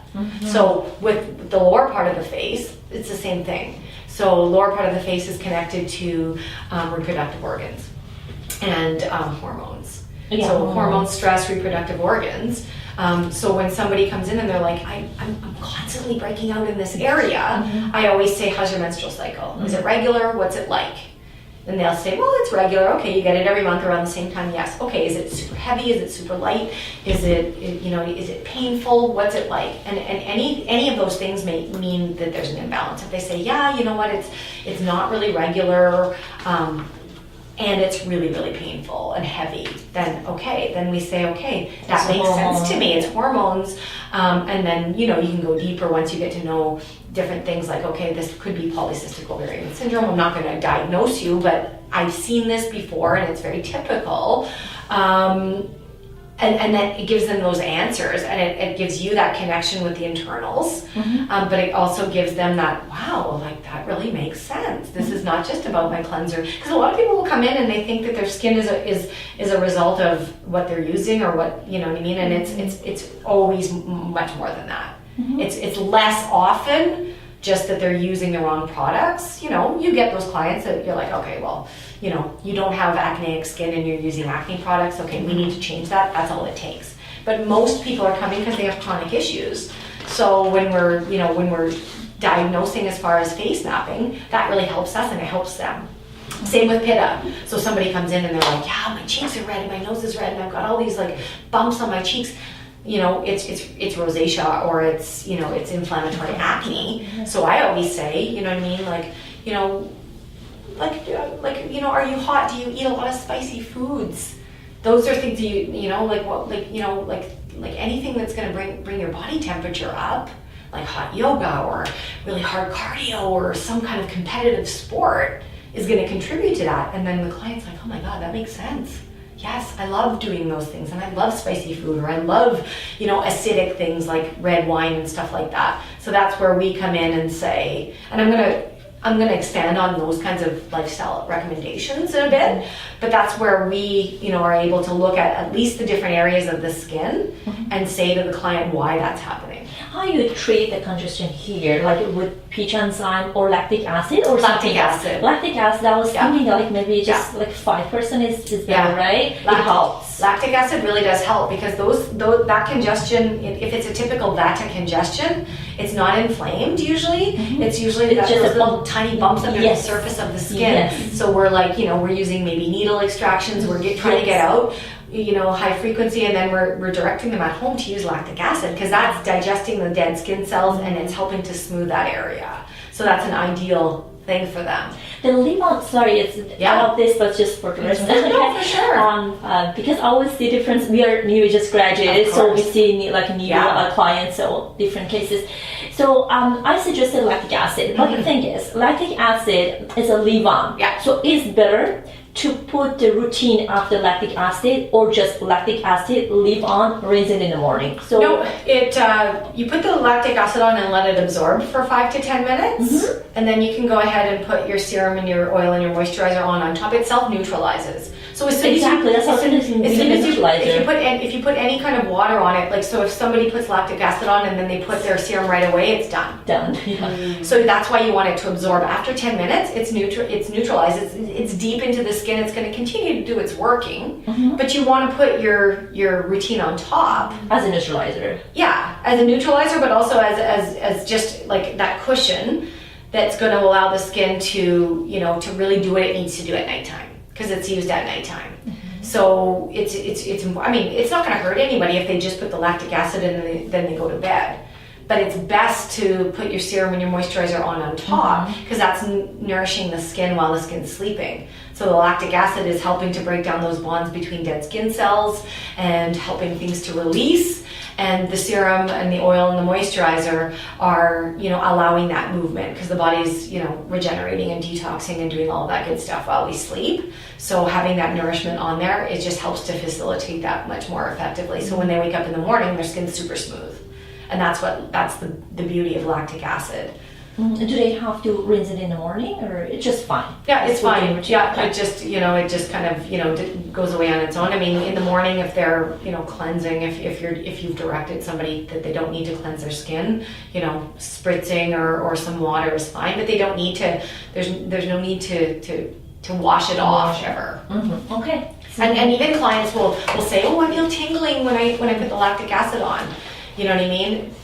So with the lower part of the face, it's the same thing. So lower part of the face is connected to reproductive organs and hormones. Yeah. So hormones, stress, reproductive organs. So when somebody comes in and they're like, I'm constantly breaking out in this area, I always say, how's your menstrual cycle? Is it regular? What's it like? And they'll say, well, it's regular. Okay, you get it every month around the same time. Yes. Okay, is it super heavy? Is it super light? Is it painful? What's it like? And any of those things may mean that there's an imbalance. If they say, yeah, you know what, it's not really regular, and it's really, really painful and heavy, then we say, okay, that makes sense to me. It's hormones. And then, you know, you can go deeper once you get to know different things like, okay, this could be polycystic ovarian syndrome. I'm not going to diagnose you, but I've seen this before and it's very typical. And then it gives them those answers, and it gives you that connection with the internals, but it also gives them that, wow, like that really makes sense. This is not just about my cleanser, because a lot of people will come in and they think that their skin is a result of what they're using or what, you know what I mean, and it's always much more than that. It's less often just that they're using the wrong products. You know, you get those clients that you're like, okay, well, you know, you don't have acneic skin and you're using acne products. Okay, we need to change that. That's all it takes. But most people are coming because they have chronic issues. So when we're diagnosing as far as face mapping, that really helps us and it helps them. Same with pitta. So somebody comes in and they're like, yeah, my cheeks are red and my nose is red and I've got all these like bumps on my cheeks. You know, it's rosacea, or it's, you know, it's inflammatory acne. So I always say, you know what I mean, like, you know, like, you know, are you hot? Do you eat a lot of spicy foods? Those are things you know, like what, like, you know, like anything that's going to bring your body temperature up, like hot yoga or really hard cardio or some kind of competitive sport is going to contribute to that. And then the client's like, oh my God, that makes sense. Yes, I love doing those things, and I love spicy food, or I love, acidic things like red wine and stuff like that. So that's where we come in and say, and I'm gonna expand on those kinds of lifestyle recommendations in a bit, but that's where we, are able to look at least the different areas of the skin and say to the client why that's happening. How you treat the congestion here, like with peach enzyme or lactic acid or something Lactic acid. else? Lactic acid, I was Yeah. thinking like maybe just Yeah. like 5% is better, Yeah. right? It helps. Lactic acid really does help because that congestion, if it's a typical vata congestion, it's not inflamed usually. It's usually It's just those a little bump. tiny bumps under Yes. the surface of the skin. Yes. So we're we're using maybe needle extractions. We're trying to get out, high frequency, and then we're directing them at home to use lactic acid because that's digesting the dead skin cells and it's helping to smooth that area. So that's an ideal thing for them. The lemon, sorry, it's about this, but just for the rest. No, for sure. Because I always see difference. We are new, just graduated, Of so we course. see new Yeah. clients, so different cases. So I suggested lactic acid, but the thing is, lactic acid is a leave-on. Yeah. So it's better to put the routine after lactic acid or just lactic acid, leave on, rinse it in the morning. So No, you put the lactic acid on and let it absorb for 5 to 10 minutes, and then you can go ahead and put your serum and your oil and your moisturizer on top. It self-neutralizes. So as soon Exactly, that's as what you, it is, as soon as you, neutralizer. if you put any kind of water on it, like so if somebody puts lactic acid on and then they put their serum right away, it's done. done. Yeah. So that's why you want it to absorb. After 10 minutes, it's neutralized. It's deep into the skin. It's going to continue to do its working, but you want to put your routine on top. As a neutralizer. Yeah, as a neutralizer, but also as just like that cushion that's going to allow the skin to to really do what it needs to do at nighttime because it's used at nighttime. So it's I mean it's not going to hurt anybody if they just put the lactic acid in and then they go to bed. But it's best to put your serum and your moisturizer on top because that's nourishing the skin while the skin's sleeping. So the lactic acid is helping to break down those bonds between dead skin cells and helping things to release. And the serum and the oil and the moisturizer are, allowing that movement because the body's, regenerating and detoxing and doing all of that good stuff while we sleep. So having that nourishment on there, it just helps to facilitate that much more effectively. So when they wake up in the morning, their skin's super smooth. And that's the beauty of lactic acid. Do they have to rinse it in the morning or it's just fine? Yeah, it's what they fine. would do. Yeah, Okay. it just kind of, goes away on its own. I mean, in the morning, if they're, cleansing, if you've directed somebody that they don't need to cleanse their skin, spritzing or some water is fine, but they don't need to, there's no need to wash it off ever. Okay. And even clients will say, oh, I feel tingling when I put the lactic acid on. You know what I mean?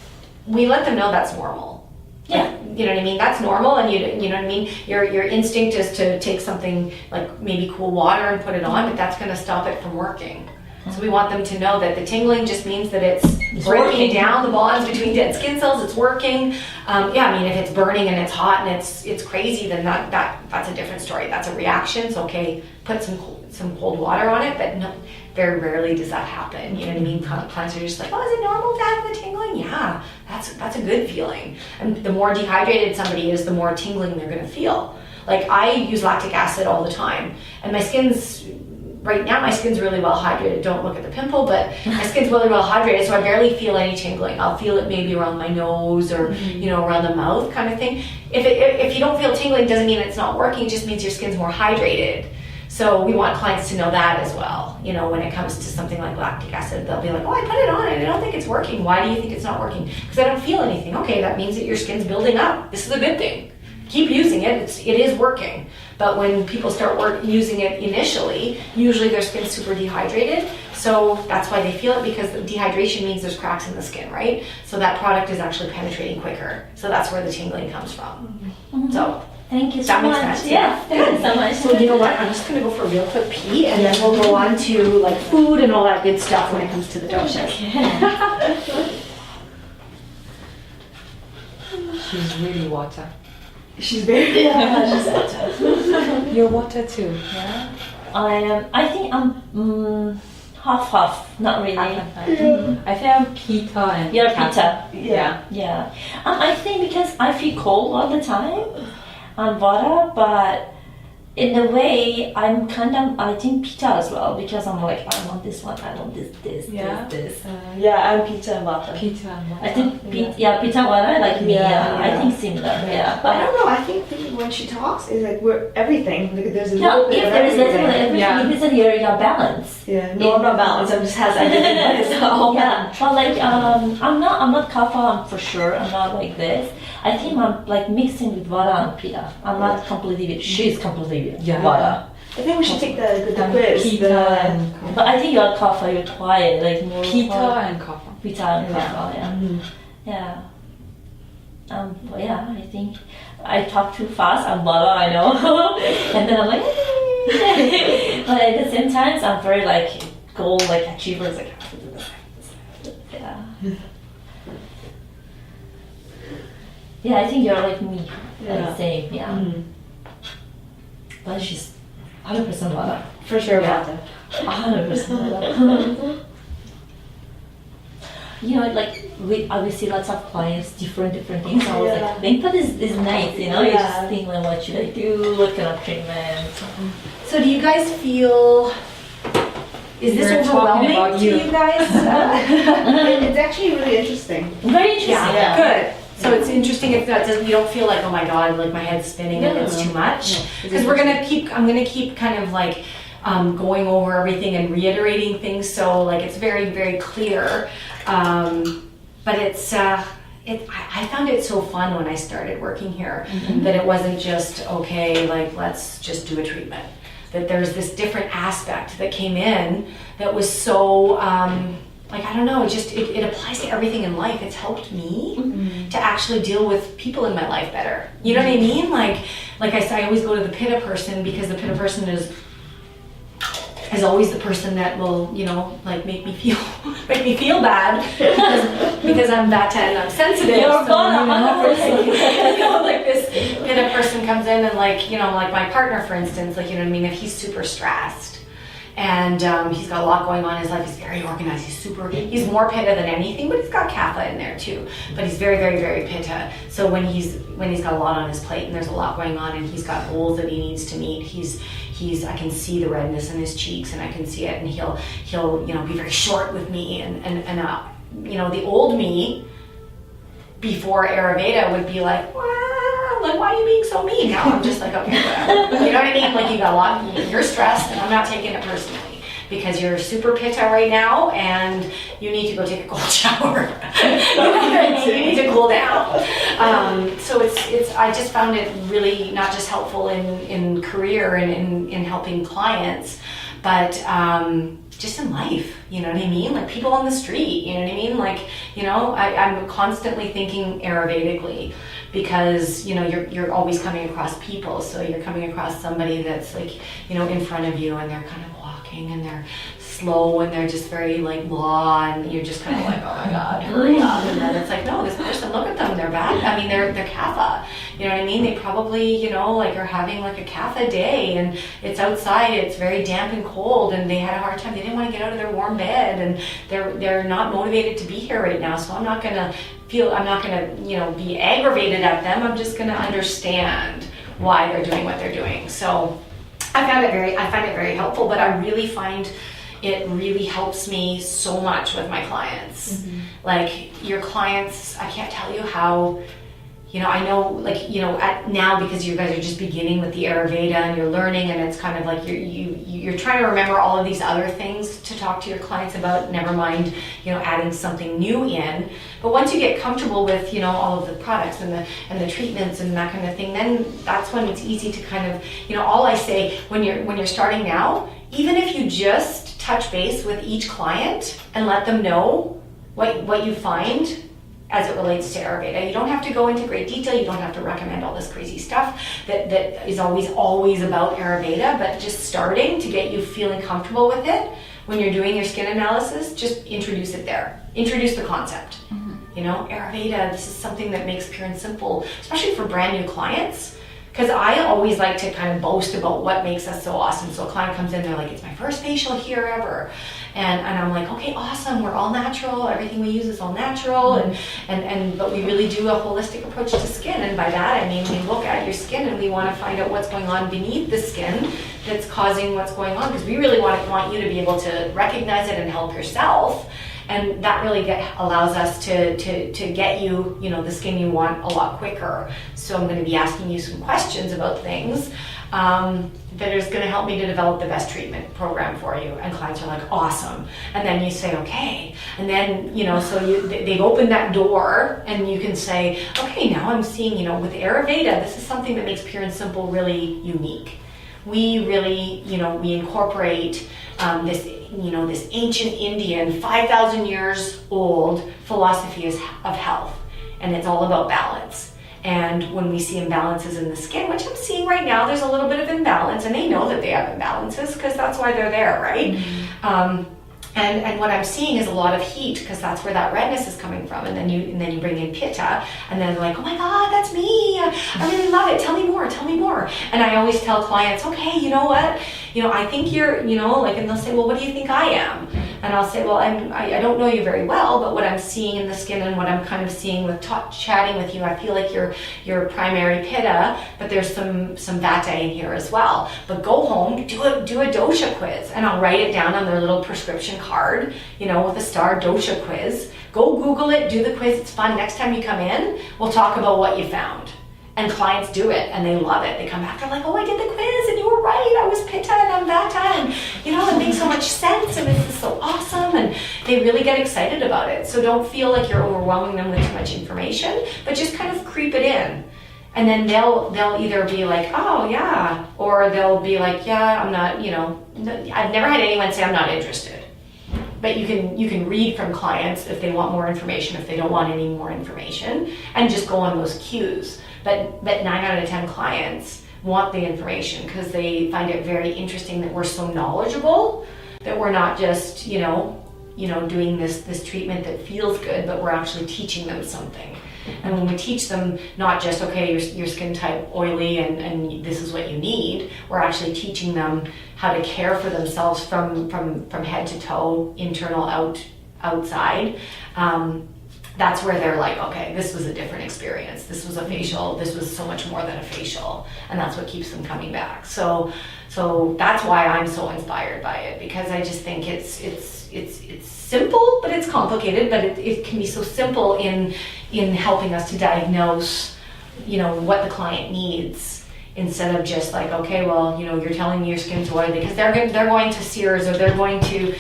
We let them know that's normal. Yeah. You know what I mean? That's normal, and you know what I mean? Your instinct is to take something like maybe cool water and put it on, but that's going to stop it from working. So we want them to know that the tingling just means that it's breaking working. down the bonds between dead skin cells. It's working. If it's burning and it's hot and it's crazy, then that's a different story. That's a reaction. So okay, put some cold water on it, but no, very rarely does that happen. You know what I mean? Clients are just like, oh, is it normal to have the tingling? Yeah, that's a good feeling. And the more dehydrated somebody is, the more tingling they're going to feel. Like I use lactic acid all the time, and right now my skin's really well hydrated. Don't look at the pimple, but my skin's really well hydrated, so I barely feel any tingling. I'll feel it maybe around my nose or around the mouth kind of thing. If you don't feel tingling, doesn't mean it's not working. It just means your skin's more hydrated. So we want clients to know that as well. When it comes to something like lactic acid, they'll be like, oh, I put it on and I don't think it's working. Why do you think it's not working? Because I don't feel anything. Okay, that means that your skin's building up. This is a good thing. Keep using it. It is working. But when people start using it initially, usually their skin's super dehydrated. So that's why they feel it, because the dehydration means there's cracks in the skin, right? So that product is actually penetrating quicker. So that's where the tingling comes from. So Thank you so that makes much. sense. Yeah, thank you so much. So you know what? I'm just gonna go for a real quick pee, and then we'll go on to like food and all that good stuff when it comes to the doshas. She's really water. She's very You're water too, yeah? I think I'm half, not really. I think I'm Peter and You're Kappa. Peter. Yeah. Yeah. I think because I feel cold all the time, I'm water, but in a way, I'm kind of, I think Pitta as well, because I'm like, I want this one, I want this. Yeah, I'm pizza and vata. Pizza and I think, Pitta and Vata, like me, I think similar, yeah. But I don't know. I think when she talks, it's like we're everything. Like there's a Yeah, little bit if of there is everything. everything, Yeah. if it's here, you got balance. Yeah, no, I'm not balanced. I'm just has everything, but it's all Yeah, but like I'm not kapha for sure. I'm not like this. I think I'm like mixing with Vata and Pitta. I'm not completely with. She's completely with Vata. I think we should take the quiz. Pita and But I think you're kapha. You're quiet, like more. Pita and kapha. Pitta and kapha. Yeah. But yeah, I think I talk too fast. I'm Vata, I know, and then I'm like. But at the same time, I'm very like goal like achievers. Like I have to do this. Yeah. Yeah, I think you're like me. Like same. Yeah. But she's 100% Vata. For sure, Yeah. vata. 100% Vata. You know, like we obviously lots of clients, different things. So I was like, Venkat is nice, you know. You just think like, what should I do? What kind of treatment? So do you guys feel, is this We're talking overwhelming about to you. you guys? It's actually really interesting. Very interesting. Yeah, good. So it's interesting if that doesn't, you don't feel like, oh my God, like my head's spinning and it's too much. Because I'm gonna keep kind of like going over everything and reiterating things, so like it's very, very clear. But it's, I found it so fun when I started working here that it wasn't just, okay, like let's just do a treatment. That there's this different aspect that came in that was so, like, I don't know, it applies to everything in life. It's helped me to actually deal with people in my life better. You know what I mean? Like I say, I always go to the Pitta person because the Pitta person is always the person that will, you know, like make me feel bad because I'm Vata and I'm sensitive. You're so, you know, like this Pitta person comes in and like, you know, like my partner, for instance, like, you know what I mean, if he's super stressed and he's got a lot going on in his life, he's very organized, he's more Pitta than anything, but he's got Kapha in there too. But he's very, very, very Pitta. So when he's got a lot on his plate and there's a lot going on and he's got goals that he needs to meet, I can see the redness in his cheeks and I can see it, and he'll you know, be very short with me and you know, the old me before Ayurveda would be like, wow, like why are you being so mean? Now I'm just like, okay, whatever. You know what I mean? Like you got a lot, you're stressed and I'm not taking it personally because you're super Pitta right now and you need to go take a cold shower. You know what I mean? You need to cool down. So it's I just found it really not just helpful in career and in helping clients, but just in life, you know what I mean? Like people on the street, you know what I mean? Like, you know, I'm constantly thinking Ayurvedically because, you know, you're always coming across people. So you're coming across somebody that's like, you know, in front of you and they're kind of walking and they're slow and they're just very like blah and you're just kind of like, oh my God, hurry up. And then it's like, no, this person, look at them, they're bad. I mean, they're Kapha. You know what I mean? They probably, you know, like are having like a Kapha day and it's outside, it's very damp and cold and they had a hard time. They didn't want to get out of their warm bed and they're not motivated to be here right now. So I'm not gonna, you know, be aggravated at them. I'm just gonna understand why they're doing what they're doing. So I find it very helpful, but I really find it really helps me so much with my clients. Like your clients, I can't tell you how, you know, I know like, you know, now because you guys are just beginning with the Ayurveda and you're learning and it's kind of like you're trying to remember all of these other things to talk to your clients about, never mind, you know, adding something new in. But once you get comfortable with, you know, all of the products and the treatments and that kind of thing, then that's when it's easy to kind of, you know, all I say when you're starting now, even if you just touch base with each client and let them know what you find as it relates to Ayurveda. You don't have to go into great detail. You don't have to recommend all this crazy stuff that is always about Ayurveda, but just starting to get you feeling comfortable with it when you're doing your skin analysis, just introduce it there. Introduce the concept. You know, Ayurveda, this is something that makes pure and simple, especially for brand new clients. Because I always like to kind of boast about what makes us so awesome. So a client comes in, they're like, it's my first facial here ever. And I'm like, okay, awesome, we're all natural, everything we use is all natural, but we really do a holistic approach to skin. And by that I mean we look at your skin and we want to find out what's going on beneath the skin that's causing what's going on, because we really want you to be able to recognize it and help yourself. And that really allows us to get you, the skin you want a lot quicker. So I'm going to be asking you some questions about things that is going to help me to develop the best treatment program for you. And clients are like, awesome. And then you say, okay. And then, they've opened that door and you can say, okay, now I'm seeing, with Ayurveda, this is something that makes Pure and Simple really unique. We really, we incorporate this ancient Indian, 5,000 years old philosophy of health. And it's all about balance. And when we see imbalances in the skin, which I'm seeing right now, there's a little bit of imbalance, and they know that they have imbalances because that's why they're there, right? Mm-hmm. And what I'm seeing is a lot of heat, because that's where that redness is coming from. And then you bring in pitta, and then they're like, oh my God, that's me. I really love it. Tell me more. And I always tell clients, okay, you know what? I think you're, and they'll say, well, what do you think I am? And I'll say, well, I don't know you very well, but what I'm seeing in the skin and what I'm kind of seeing with chatting with you, I feel like you're primary pitta, but there's some vata in here as well. But go home, do a dosha quiz, and I'll write it down on their little prescription card, with a star dosha quiz. Go Google it, do the quiz, it's fun. Next time you come in, we'll talk about what you found. And clients do it and they love it. They come back, they're like, oh, I did the quiz and you were right, I was pitta and I'm vata, and it makes so much sense and this is so awesome, and they really get excited about it. So don't feel like you're overwhelming them with too much information, but just kind of creep it in. And then they'll either be like, oh yeah, or they'll be like, yeah, I'm not, I've never had anyone say I'm not interested. But you can read from clients if they want more information, if they don't want any more information, and just go on those cues. But 9 out of 10 clients want the information because they find it very interesting that we're so knowledgeable, that we're not just, doing this treatment that feels good, but we're actually teaching them something. And when we teach them not just, okay, your skin type oily and this is what you need, we're actually teaching them how to care for themselves from head to toe, internal, outside. That's where they're like, okay, this was a different experience. This was a facial. This was so much more than a facial. And that's what keeps them coming back. So that's why I'm so inspired by it, because I just think it's simple, but it's complicated, but it can be so simple in helping us to diagnose, what the client needs, instead of just like, okay, well, you're telling me your skin's oily, because they're going to Sears or they're going to,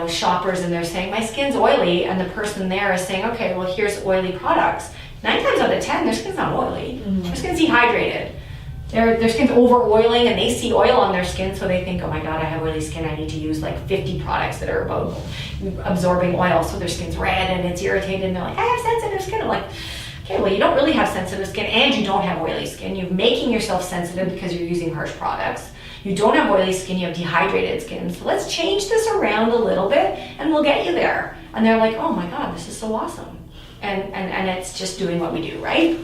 Shoppers, and they're saying my skin's oily, and the person there is saying, okay, well, here's oily products. 9 times out of 10, their skin's not oily. Mm-hmm. Their skin's dehydrated. Their skin's over oiling, and they see oil on their skin, so they think, oh my God, I have oily skin, I need to use like 50 products that are about absorbing oil, so their skin's red and it's irritated, and they're like, I have sensitive skin. I'm like, okay, well, you don't really have sensitive skin, and you don't have oily skin. You're making yourself sensitive because you're using harsh products. You don't have oily skin, you have dehydrated skin. So let's change this around a little bit and we'll get you there. And they're like, oh my God, this is so awesome. And it's just doing what we do, right?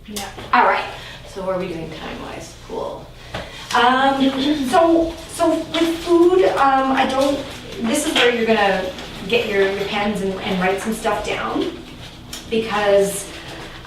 Yeah. All right. So what are we doing time-wise? Cool. So with food, this is where you're gonna get your pens and write some stuff down, because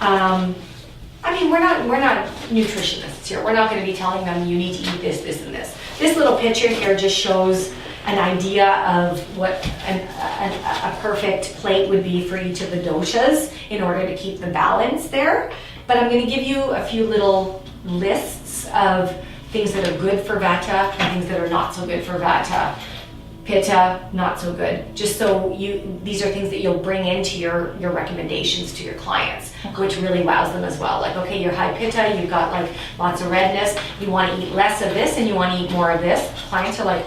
we're not nutritionists here. We're not going to be telling them you need to eat this, this, and this. This little picture here just shows an idea of what a perfect plate would be for each of the doshas in order to keep the balance there. But I'm going to give you a few little lists of things that are good for vata and things that are not so good for vata. Pitta, not so good. Just so these are things that you'll bring into your recommendations to your clients, which really wows them as well. Like, okay, you're high pitta, you've got like lots of redness, you want to eat less of this and you want to eat more of this. Clients are like,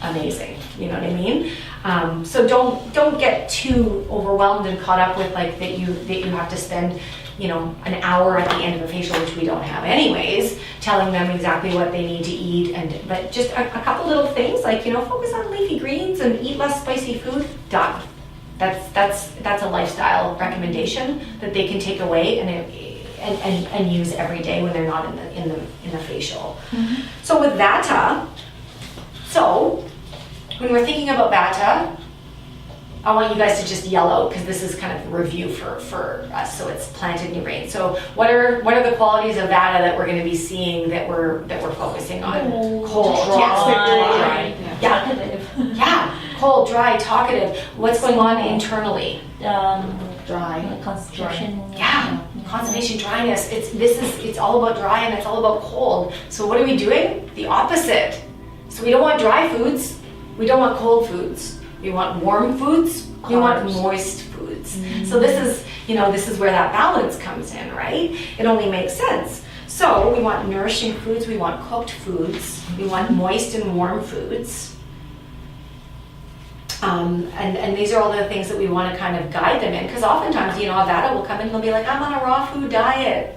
amazing, you know what I mean? So don't get too overwhelmed and caught up with like that you have to spend an hour at the end of a facial, which we don't have anyways, telling them exactly what they need to eat, but just a couple little things like, focus on leafy greens and eat less spicy food. Done. That's a lifestyle recommendation that they can take away and use every day when they're not in the facial. Mm-hmm. So with vata, when we're thinking about vata, I want you guys to just yell out, because this is kind of a review for us. So it's planted in your brain. So what are the qualities of Vata that we're going to be seeing that we're focusing on? Cold, dry, yeah, cold, dry, talkative. What's going on internally? Dry. Constipation. Yeah, constipation, dryness. It's all about dry and it's all about cold. So what are we doing? The opposite. So we don't want dry foods. We don't want cold foods. We want warm foods. We want moist foods. So this is where that balance comes in, right? It only makes sense. So we want nourishing foods. We want cooked foods. We want moist and warm foods. And these are all the things that we want to kind of guide them in, because oftentimes, a Vata will come in and they'll be like, I'm on a raw food diet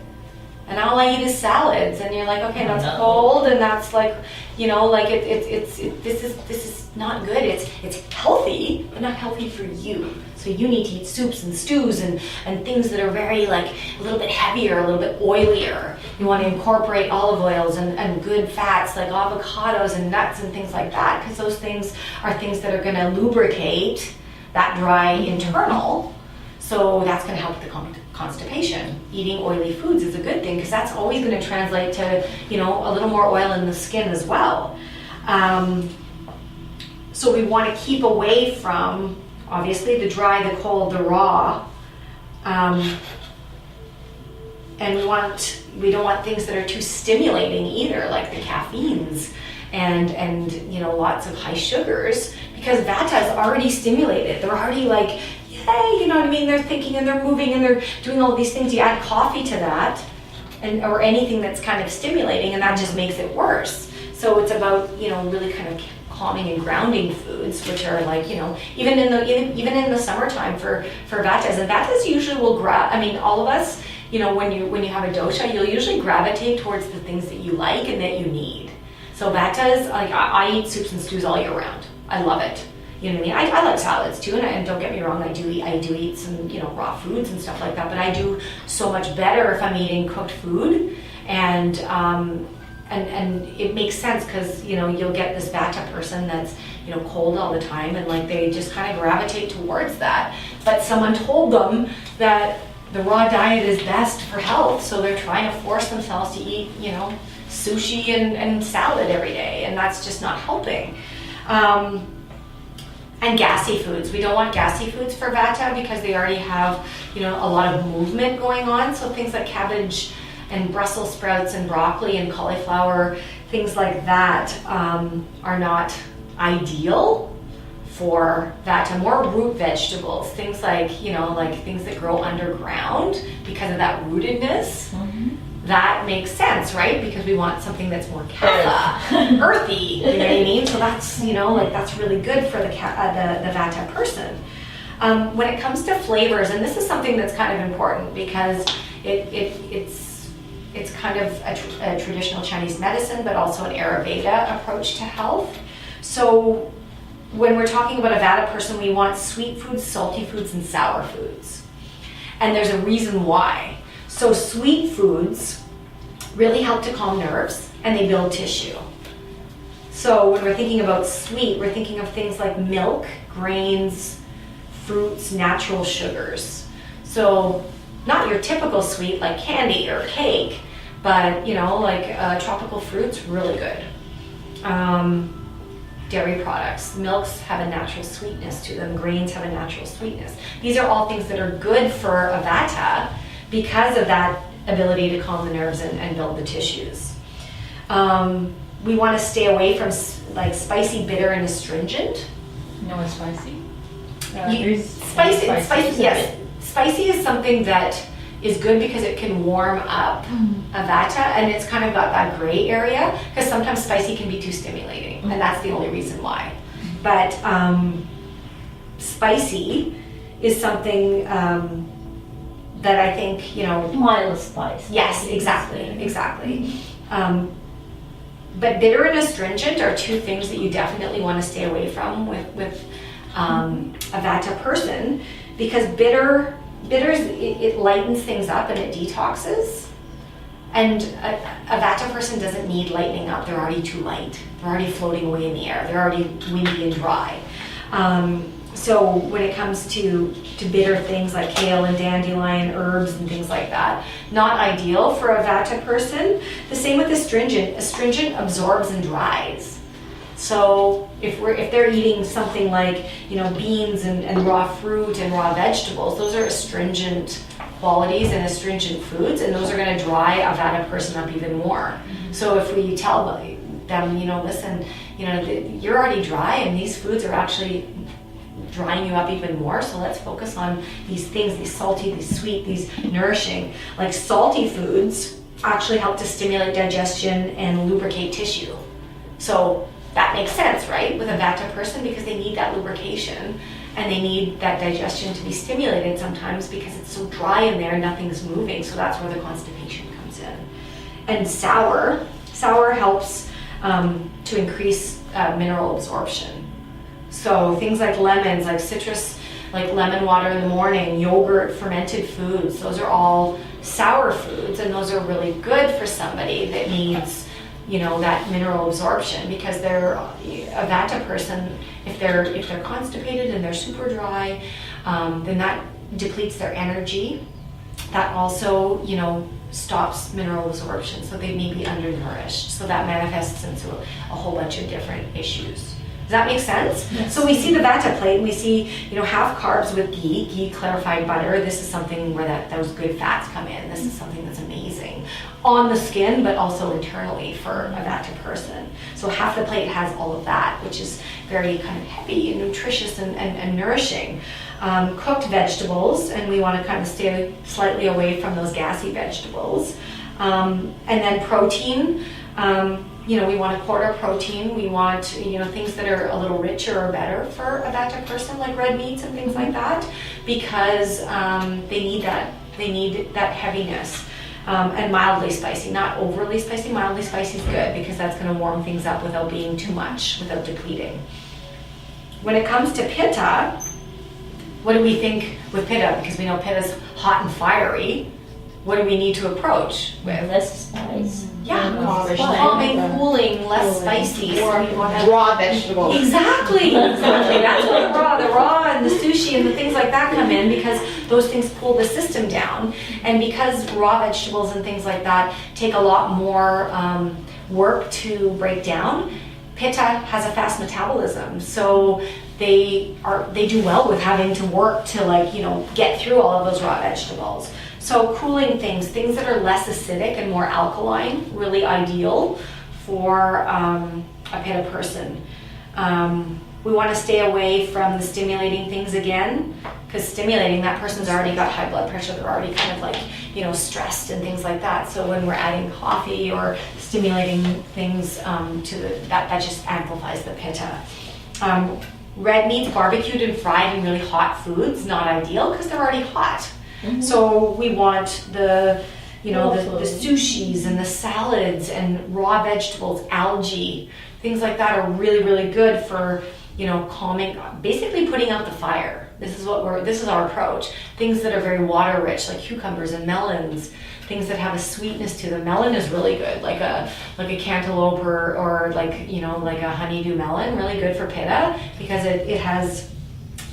and all I eat is salads, and you're like, okay, that's cold, and that's like, this is not good. It's healthy, but not healthy for you. So you need to eat soups and stews and things that are very like a little bit heavier, a little bit oilier. You want to incorporate olive oils and good fats like avocados and nuts and things like that, because those things are things that are going to lubricate that dry internal. So that's going to help with the constipation. Eating oily foods is a good thing, because that's always going to translate to, a little more oil in the skin as well. So we want to keep away from, obviously, the dry, the cold, the raw. And we don't want things that are too stimulating either, like the caffeines and lots of high sugars, because Vata is already stimulated. They're already like, yay, you know what I mean? They're thinking and they're moving and they're doing all these things. You add coffee to that, or anything that's kind of stimulating, and that just makes it worse. So it's about, really kind of calming and grounding foods, which are like, even in the summertime for Vatas. And Vatas usually will all of us, when you have a dosha, you'll usually gravitate towards the things that you like and that you need. So Vatas, like I eat soups and stews all year round. I love it. You know what I mean? I like salads too, and don't get me wrong, I do eat some raw foods and stuff like that. But I do so much better if I'm eating cooked food, and it makes sense, because you'll get this Vata person that's cold all the time, and like they just kind of gravitate towards that. But someone told them that the raw diet is best for health, so they're trying to force themselves to eat sushi and salad every day, and that's just not helping. And gassy foods. We don't want gassy foods for Vata, because they already have a lot of movement going on. So things like cabbage and Brussels sprouts and broccoli and cauliflower, things like that, are not ideal for Vata. More root vegetables, things like things that grow underground, because of that rootedness. That makes sense, right? Because we want something that's more kapha, earthy, you know what I mean? So that's, that's really good for the Vata person. When it comes to flavors, and this is something that's kind of important, because it's kind of a traditional Chinese medicine, but also an Ayurveda approach to health. So when we're talking about a Vata person, we want sweet foods, salty foods, and sour foods. And there's a reason why. So sweet foods really help to calm nerves, and they build tissue. So when we're thinking about sweet, we're thinking of things like milk, grains, fruits, natural sugars. So not your typical sweet like candy or cake, but tropical fruits, really good. Dairy products, milks have a natural sweetness to them, grains have a natural sweetness. These are all things that are good for a Vata, because of that ability to calm the nerves and build the tissues. We want to stay away from spicy, bitter, and astringent. No, it's spicy. Spicy, yes. Spicy is something that is good because it can warm up a Vata, and it's kind of got that gray area, because sometimes spicy can be too stimulating, and that's the only reason why. But spicy is something that I think, mild spice. Yes, exactly. But bitter and astringent are two things that you definitely want to stay away from with a Vata person, because bitters, it lightens things up and it detoxes. And a Vata person doesn't need lightening up. They're already too light. They're already floating away in the air. They're already windy and dry. So when it comes to bitter things like kale and dandelion, herbs and things like that, not ideal for a Vata person. The same with astringent. Astringent absorbs and dries. So if they're eating something like, you know, beans and raw fruit and raw vegetables, those are astringent qualities and astringent foods, and those are going to dry a Vata person up even more. So if we tell them, you know, listen, you know, you're already dry, and these foods are actually drying you up even more, so let's focus on these things, these salty, these sweet, these nourishing. Like salty foods actually help to stimulate digestion and lubricate tissue. So that makes sense, right, with a Vata person, because they need that lubrication and they need that digestion to be stimulated sometimes because it's so dry in there, nothing's moving, so that's where the constipation comes in. And sour helps to increase mineral absorption. So things like lemons, like citrus, like lemon water in the morning, yogurt, fermented foods, those are all sour foods, and those are really good for somebody that needs, you know, that mineral absorption, because they're a Vata person. If they're constipated and they're super dry, then that depletes their energy. That also, you know, stops mineral absorption, so they may be undernourished. So that manifests into a whole bunch of different issues. Does that make sense? Yes. So we see the Vata plate, and we see, you know, half carbs with ghee clarified butter. This is something where those good fats come in. This is something that's amazing on the skin, but also internally for a Vata person. So half the plate has all of that, which is very kind of heavy and nutritious and nourishing. Cooked vegetables, and we want to kind of stay slightly away from those gassy vegetables. And then protein. You know, we want a quarter protein. We want, you know, things that are a little richer or better for a Vata person, like red meats and things like that, because they need that. They need that heaviness. And mildly spicy, not overly spicy. Mildly spicy is good because that's going to warm things up without being too much, without depleting. When it comes to Pitta, what do we think with Pitta? Because we know Pitta is hot and fiery. What do we need to approach with? Less spice. Yeah, calming, cooling, less spicy. Or raw vegetables. Exactly. That's where the raw and the sushi and the things like that come in, because those things pull the system down. And because raw vegetables and things like that take a lot more work to break down, Pitta has a fast metabolism. So they do well with having to work to, like, you know, get through all of those raw vegetables. So cooling things that are less acidic and more alkaline, really ideal for a Pitta person. We want to stay away from the stimulating things again, because stimulating, that person's already got high blood pressure, they're already kind of like, you know, stressed and things like that. So when we're adding coffee or stimulating things that just amplifies the Pitta. Red meats, barbecued and fried and really hot foods, not ideal because they're already hot. Mm-hmm. So we want the sushis and the salads and raw vegetables, algae, things like that are really, really good for, you know, calming, basically putting out the fire. This is our approach. Things that are very water rich, like cucumbers and melons, things that have a sweetness to them. Melon is really good, like a cantaloupe or like, you know, like a honeydew melon, really good for Pitta because it has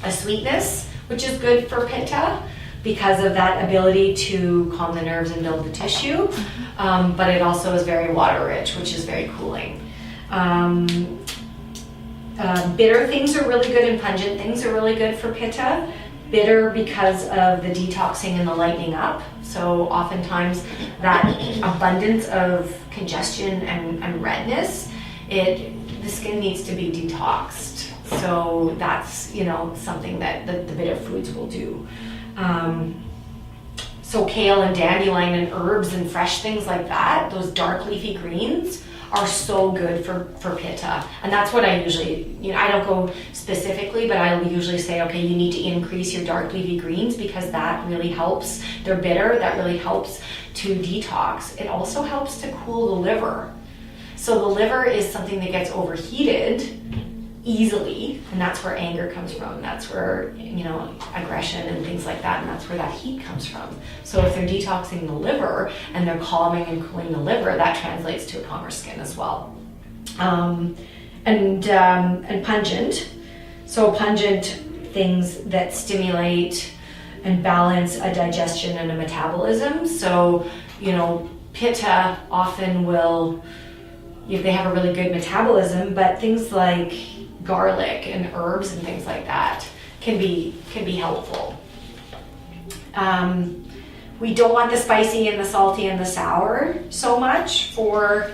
a sweetness, which is good for Pitta, because of that ability to calm the nerves and build the tissue. But it also is very water rich, which is very cooling. Bitter things are really good and pungent things are really good for Pitta. Bitter because of the detoxing and the lightening up. So oftentimes that abundance of congestion and redness, the skin needs to be detoxed. So that's, you know, something that the bitter foods will do. So kale and dandelion and herbs and fresh things like that, those dark leafy greens are so good for Pitta. And that's what I usually, you know, I don't go specifically, but I'll usually say, okay, you need to increase your dark leafy greens because that really helps. They're bitter, that really helps to detox. It also helps to cool the liver. So the liver is something that gets overheated easily, and that's where anger comes from. That's where, you know, aggression and things like that, and that's where that heat comes from. So if they're detoxing the liver and they're calming and cooling the liver, that translates to a calmer skin as well. And pungent. So pungent things that stimulate and balance a digestion and a metabolism. So, Pitta often will, if they have a really good metabolism, but things like garlic and herbs and things like that can be helpful. We don't want the spicy and the salty and the sour so much for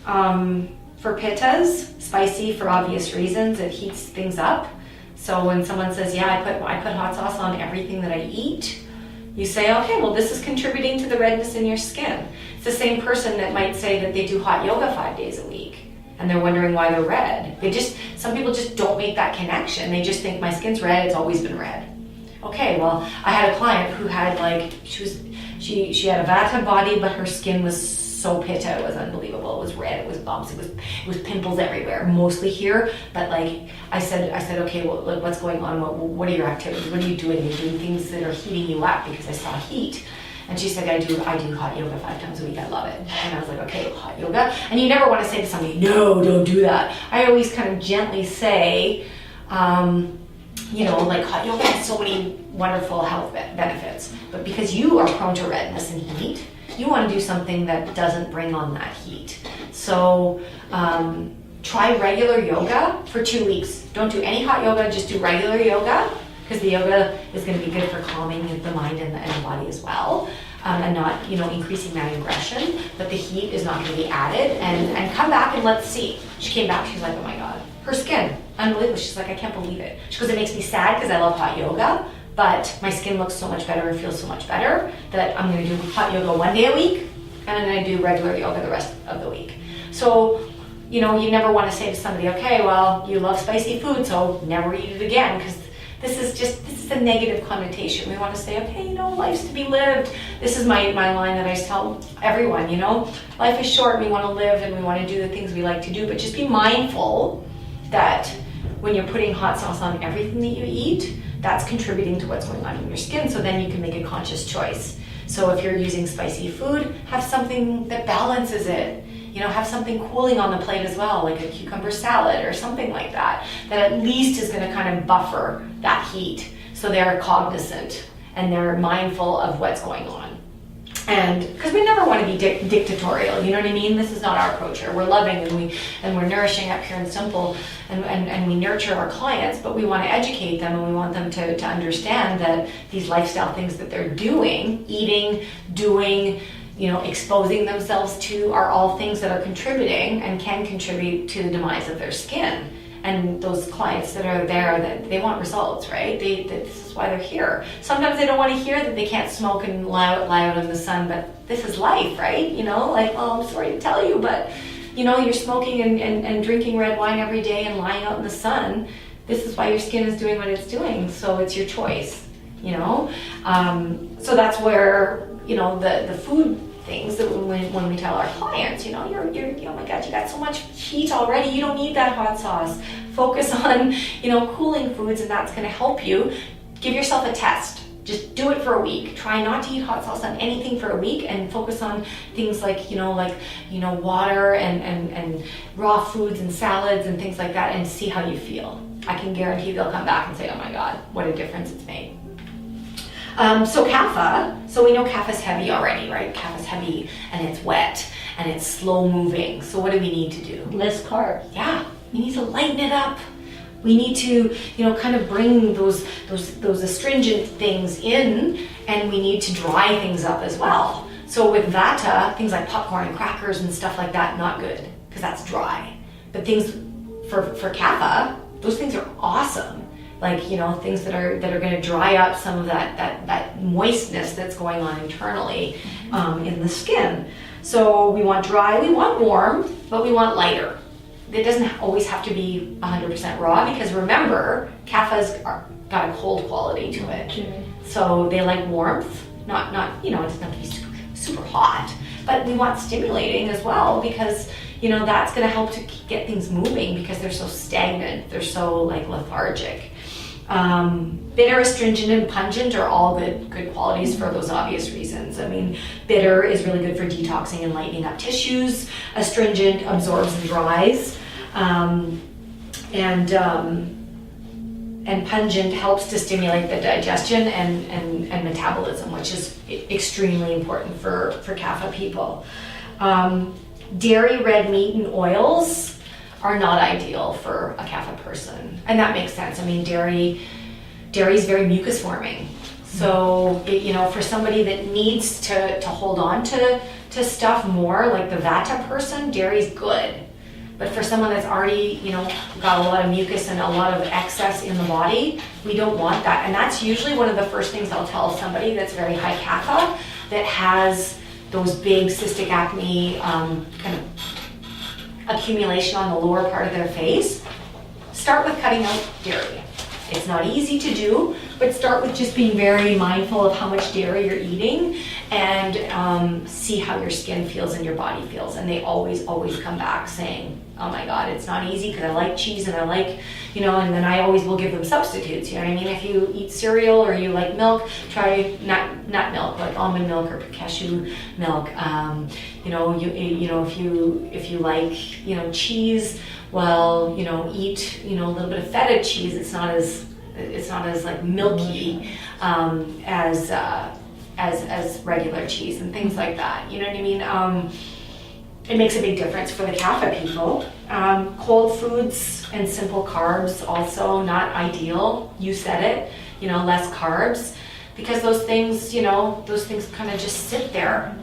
pittas. Spicy for obvious reasons, it heats things up. So when someone says, yeah, I put hot sauce on everything that I eat, you say, okay, well, this is contributing to the redness in your skin. It's the same person that might say that they do hot yoga 5 days a week and they're wondering why they're red. Some people just don't make that connection. They just think my skin's red, it's always been red. Okay, well, I had a client who had she had a Vata body, but her skin was so pitta, it was unbelievable. It was red, it was bumps, it was pimples everywhere, mostly here. But I said, okay, well, what's going on? What are your activities? What are you doing? You're doing things that are heating you up, because I saw heat. And she said, I do hot yoga 5 times a week. I love it. And I was like, okay, well, hot yoga. And you never want to say to somebody, no, don't do that. I always kind of gently say, hot yoga has so many wonderful health benefits, but because you are prone to redness and heat, you want to do something that doesn't bring on that heat. So try regular yoga for 2 weeks. Don't do any hot yoga, just do regular yoga, because the yoga is going to be good for calming the mind and the body as well, and not increasing that aggression, but the heat is not going to be added. And come back and let's see. She came back, she's like, oh my God, her skin, unbelievable. She's like, I can't believe it. She goes, it makes me sad because I love hot yoga, but my skin looks so much better and feels so much better that I'm going to do hot yoga 1 day a week, and I'm going to do regular yoga the rest of the week. So, you never want to say to somebody, okay, well, you love spicy food, so never eat it again, because this is a negative connotation. We want to say, okay, life's to be lived. This is my line that I tell everyone, life is short, we want to live and we want to do the things we like to do, but just be mindful that when you're putting hot sauce on everything that you eat, that's contributing to what's going on in your skin, so then you can make a conscious choice. So if you're using spicy food, have something that balances it. Have something cooling on the plate as well, like a cucumber salad or something like that, that at least is going to kind of buffer that heat, so they're cognizant and they're mindful of what's going on. And because we never want to be dictatorial, you know what I mean? This is not our approach here. We're loving and we're nourishing up here and simple, and we nurture our clients, but we want to educate them, and we want them to understand that these lifestyle things that they're doing, eating, doing, exposing themselves to, are all things that are contributing and can contribute to the demise of their skin. And those clients that are there, that they want results, right? This is why they're here. Sometimes they don't want to hear that they can't smoke and lie out in the sun, but this is life, right? Oh, I'm sorry to tell you, but you're smoking and drinking red wine every day and lying out in the sun. This is why your skin is doing what it's doing. So it's your choice, So that's where, the food things that when we tell our clients, you're oh my God, you got so much heat already, you don't need that hot sauce. Focus on, cooling foods, and that's going to help you. Give yourself a test. Just do it for a week. Try not to eat hot sauce on anything for a week, and focus on things like, water and raw foods and salads and things like that, and see how you feel. I can guarantee they'll come back and say, oh my God, what a difference it's made. So kapha, so we know kapha's heavy already, right? Kapha's heavy and it's wet and it's slow moving. So what do we need to do? Less carbs. Yeah, we need to lighten it up. We need to, kind of bring those astringent things in, and we need to dry things up as well. So with Vata, things like popcorn and crackers and stuff like that, not good, because that's dry. But things for kapha, those things are awesome. Like, things that are going to dry up some of that moistness that's going on internally in the skin. So we want dry, we want warm, but we want lighter. It doesn't always have to be 100% raw, because remember, kapha's got a cold quality to it. Okay. So they like warmth, not it doesn't have to be super, super hot, but we want stimulating as well, because that's going to help to get things moving, because they're so stagnant, they're so lethargic. Bitter, astringent, and pungent are all good qualities for those obvious reasons. I mean, bitter is really good for detoxing and lightening up tissues. Astringent absorbs and dries. and pungent helps to stimulate the digestion and metabolism, which is extremely important for kapha people. Dairy, red meat, and oils are not ideal for a kapha person, and that makes sense. I mean, dairy is very mucus forming, so for somebody that needs to hold on to stuff more, like the vata person, dairy's good. But for someone that's already, got a lot of mucus and a lot of excess in the body, we don't want that. And that's usually one of the first things I'll tell somebody that's very high kapha, that has those big cystic acne kind of accumulation on the lower part of their face. Start with cutting out dairy. It's not easy to do, but start with just being very mindful of how much dairy you're eating, and see how your skin feels and your body feels. And they always come back saying, oh my God, it's not easy because I like cheese and I like, and then I always will give them substitutes. You know what I mean? If you eat cereal or you like milk, try nut milk, like almond milk or cashew milk. If you like, cheese, well, eat, a little bit of feta cheese. It's not as like milky as regular cheese and things like that. You know what I mean? It makes a big difference for the kapha people. Cold foods and simple carbs also not ideal. You said it, less carbs, because those things kind of just sit there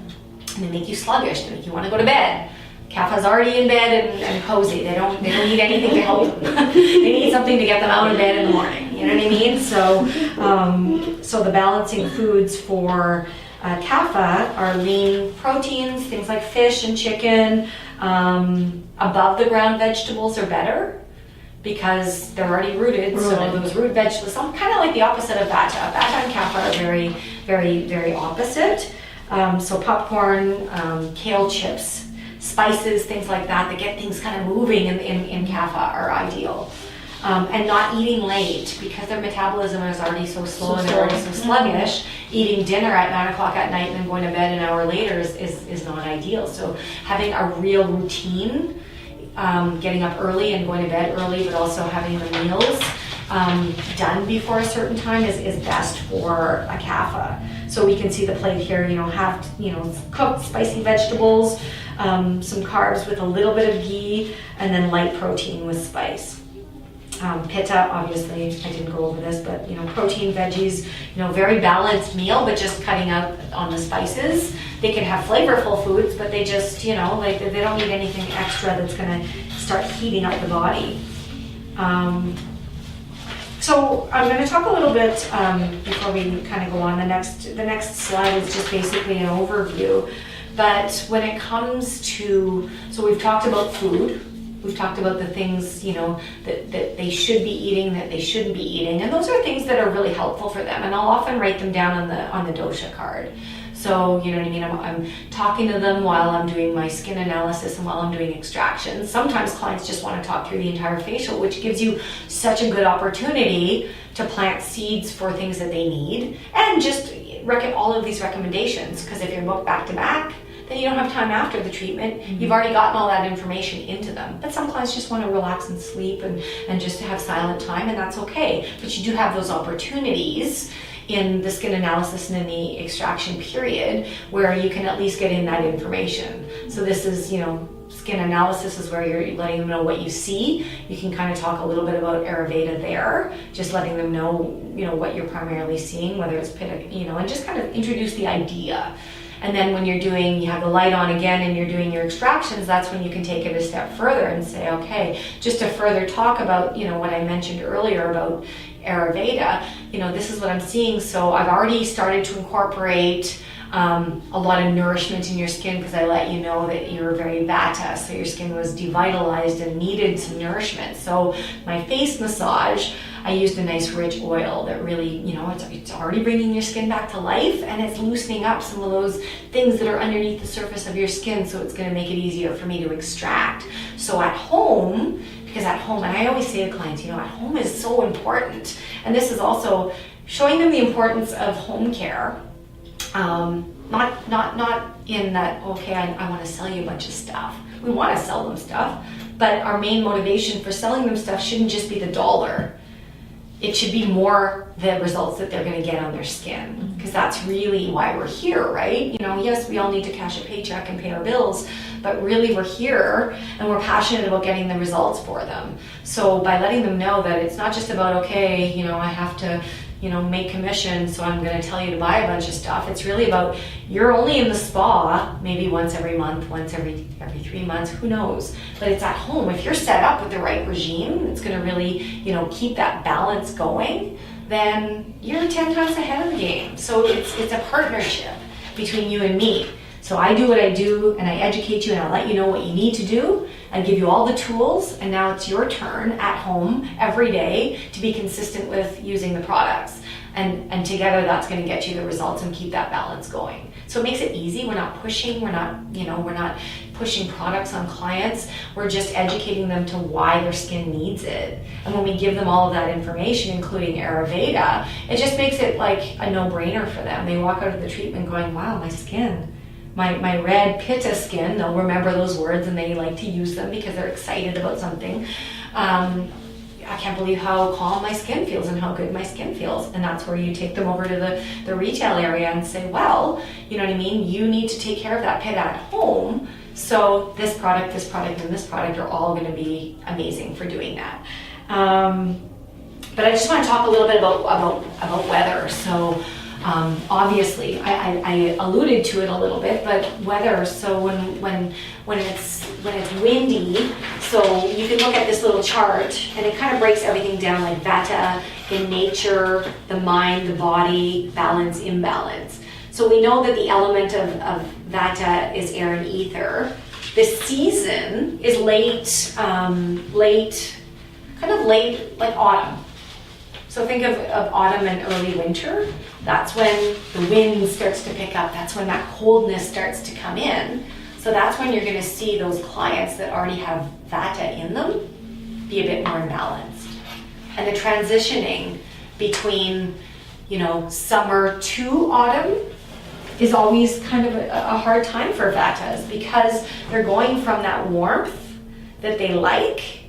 and they make you sluggish. They make you want to go to bed. Kapha's already in bed and cozy. They don't need anything to help them. They need something to get them out of bed in the morning. You know what I mean? So the balancing foods for kapha are lean proteins, things like fish and chicken. Above the ground vegetables are better because they're already rooted. So those root vegetables, kind of like the opposite of vata. Vata and kapha are very, very, very opposite. So popcorn, kale chips, spices, things like that get things kind of moving in kapha are ideal. And not eating late because their metabolism is already so slow and they're already so sluggish. Eating dinner at 9 o'clock at night and then going to bed an hour later is not ideal. So having a real routine, getting up early and going to bed early, but also having the meals done before a certain time is best for a kapha. So we can see the plate here, have cooked spicy vegetables, some carbs with a little bit of ghee, and then light protein with spice. Pitta, obviously, I didn't go over this, but protein, veggies, very balanced meal, but just cutting out on the spices. They can have flavorful foods, but they just, they don't need anything extra that's going to start heating up the body. So I'm going to talk a little bit before we kind of go on. The next slide is just basically an overview. But when it comes to, so we've talked about food. We've talked about the things, that they should be eating, that they shouldn't be eating. And those are things that are really helpful for them. And I'll often write them down on the dosha card. So, you know what I mean? I'm talking to them while I'm doing my skin analysis and while I'm doing extractions. Sometimes clients just want to talk through the entire facial, which gives you such a good opportunity to plant seeds for things that they need. And just all of these recommendations, because if you're booked back to back, then you don't have time after the treatment. Mm-hmm. You've already gotten all that information into them. But some clients just want to relax and sleep and just have silent time, and that's okay. But you do have those opportunities in the skin analysis and in the extraction period where you can at least get in that information. So this is, skin analysis is where you're letting them know what you see. You can kind of talk a little bit about Ayurveda there, just letting them know, what you're primarily seeing, whether it's pitta, and just kind of introduce the idea. And then when you have the light on again and you're doing your extractions, that's when you can take it a step further and say, okay, just to further talk about, what I mentioned earlier about Ayurveda, this is what I'm seeing. So I've already started to incorporate a lot of nourishment in your skin because I let you know that you're very vata, so your skin was devitalized and needed some nourishment. So my face massage, I used a nice rich oil that really, it's already bringing your skin back to life, and it's loosening up some of those things that are underneath the surface of your skin, so it's going to make it easier for me to extract. So at home, and I always say to clients, at home is so important. And this is also showing them the importance of home care. Not in that, okay, I want to sell you a bunch of stuff. We want to sell them stuff, but our main motivation for selling them stuff shouldn't just be the dollar. it should be more the results that they're going to get on their skin, because that's really why we're here, right? You know, yes, we all need to cash a paycheck and pay our bills, but really we're here and we're passionate about getting the results for them. So by letting them know that it's not just about, okay, you know, I have to, you know, make commission, so I'm going to tell you to buy a bunch of stuff. It's really about, you're only in the spa maybe once every month, once every 3 months, who knows? But it's at home. If you're set up with the right regime, it's going to really, you know, keep that balance going, then you're 10 times ahead of the game. So it's a partnership between you and me. So I do what I do, and I educate you, and I let you know what you need to do. I give you all the tools, and now it's your turn at home every day to be consistent with using the products. And together that's going to get you the results and keep that balance going. So it makes it easy. We're not pushing, we're not pushing products on clients. We're just educating them to why their skin needs it. And when we give them all of that information, including Ayurveda, it just makes it like a no-brainer for them. They walk out of the treatment going, wow, my skin, my red pitta skin, they'll remember those words and they like to use them because they're excited about something. I can't believe how calm my skin feels and how good my skin feels. And that's where you take them over to the retail area and say, well, you know what I mean? You need to take care of that pitta at home. So this product, and this product are all going to be amazing for doing that. But I just want to talk a little bit about weather. So obviously, I alluded to it a little bit, but weather. So when it's windy, so you can look at this little chart, and it kind of breaks everything down like Vata in nature, the mind, the body, balance, imbalance. So we know that the element of Vata is air and ether. The season is late, like autumn. So think of autumn and early winter. That's when the wind starts to pick up. That's when that coldness starts to come in. So that's when you're going to see those clients that already have Vata in them be a bit more imbalanced. And the transitioning between, you know, summer to autumn is always kind of a hard time for Vatas, because they're going from that warmth that they like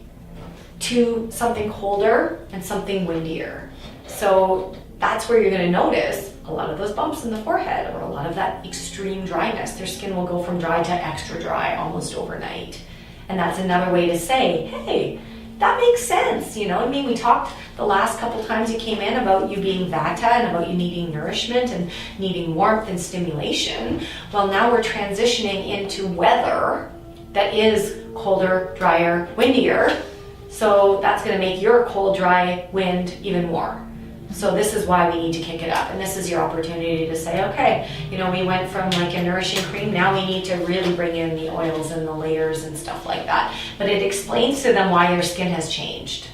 to something colder and something windier. So that's where you're going to notice a lot of those bumps in the forehead, or a lot of that extreme dryness. Their skin will go from dry to extra dry almost overnight. And that's another way to say, hey, that makes sense. You know, I mean, we talked the last couple times you came in about you being Vata and about you needing nourishment and needing warmth and stimulation. Well, now we're transitioning into weather that is colder, drier, windier. So that's going to make your cold, dry wind even more. So this is why we need to kick it up. And this is your opportunity to say, okay, you know, we went from like a nourishing cream, now we need to really bring in the oils and the layers and stuff like that. But it explains to them why their skin has changed.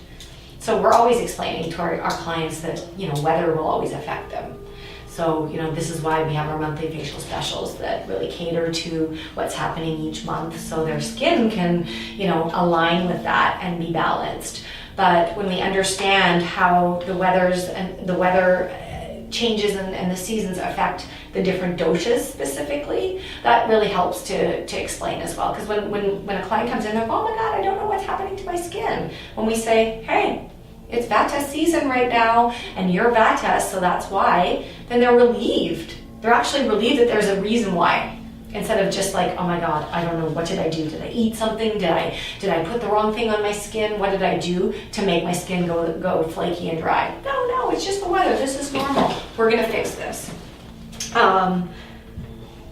So we're always explaining to our clients that, you know, weather will always affect them. So, you know, this is why we have our monthly facial specials that really cater to what's happening each month, so their skin can, you know, align with that and be balanced. But when we understand how the weather changes and the seasons affect the different doshas specifically, that really helps to explain as well. Because when a client comes in, they're, oh my God, I don't know what's happening to my skin. When we say, hey, it's Vata season right now, and you're Vata, so that's why, then they're relieved. They're actually relieved that there's a reason why. Instead of just like, oh my God, I don't know, what did I do? Did I eat something? Did I put the wrong thing on my skin? What did I do to make my skin go flaky and dry? No, it's just the weather. This is normal. We're gonna fix this.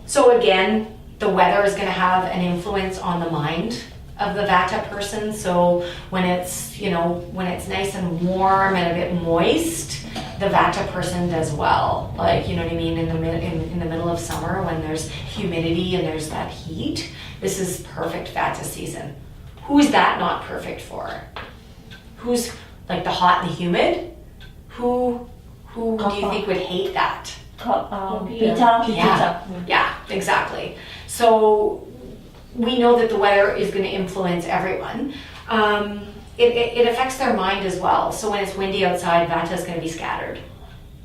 So again, the weather is gonna have an influence on the mind of the Vata person. So when it's nice and warm and a bit moist, the Vata person does well. Like, you know what I mean, in the middle of summer when there's humidity and there's that heat, this is perfect Vata season. Who is that not perfect for? Who's like the hot and the humid? Who do you think would hate that? Pitta. Yeah, exactly. So we know that the weather is going to influence everyone. It affects their mind as well. So when it's windy outside, Vata is going to be scattered.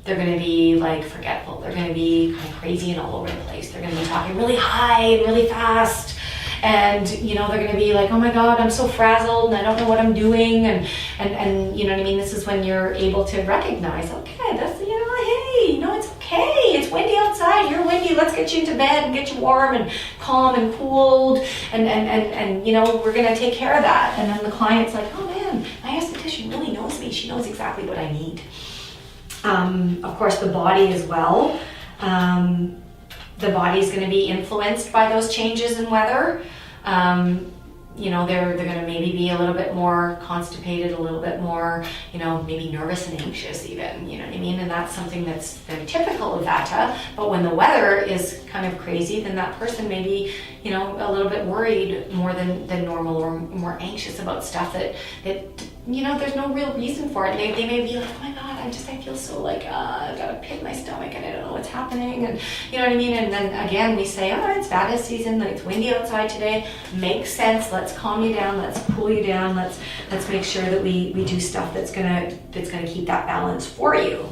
They're going to be like forgetful. They're going to be kind of crazy and all over the place. They're going to be talking really high and really fast. and they're going to be like, oh my God, I'm so frazzled and I don't know what I'm doing, and you know what I mean. This is when you're able to recognize, okay, that's hey, it's okay. It's windy outside. You're windy. Let's get you into bed and get you warm and calm and cooled, and we're going to take care of that. And then the client's like, oh man, my esthetician really knows me. She knows exactly what I need. Of course, the body as well. The body's going to be influenced by those changes in weather. They're going to maybe be a little bit more constipated, a little bit more, maybe nervous and anxious even, you know what I mean? And that's something that's very typical of Vata. But when the weather is kind of crazy, then that person may be, a little bit worried more than normal, or more anxious about stuff that there's no real reason for it. They may be like, oh my God, I feel so like, I've got a pit in my stomach and I don't know what's happening, and you know what I mean? And then again, we say, oh, it's Vata season, like it's windy outside today, makes sense, let's calm you down, let's cool you down, let's make sure that we do stuff that's gonna keep that balance for you.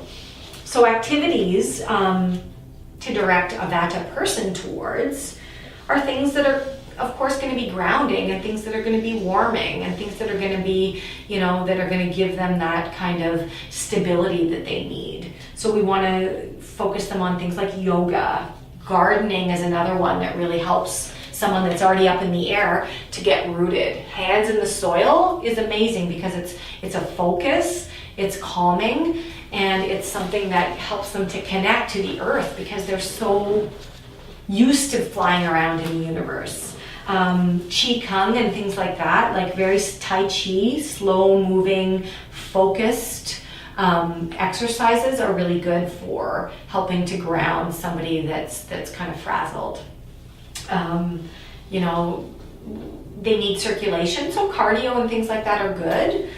So activities to direct a Vata person towards are things that are, of course, going to be grounding, and things that are going to be warming, and things that are going to be, that are going to give them that kind of stability that they need. So we want to focus them on things like yoga. Gardening is another one that really helps someone that's already up in the air to get rooted. Hands in the soil is amazing because it's a focus, it's calming, and it's something that helps them to connect to the earth because they're so used to flying around in the universe. Qi Kung and things like that, like very Tai Chi, slow moving, focused exercises are really good for helping to ground somebody that's kind of frazzled. They need circulation, so cardio and things like that are good.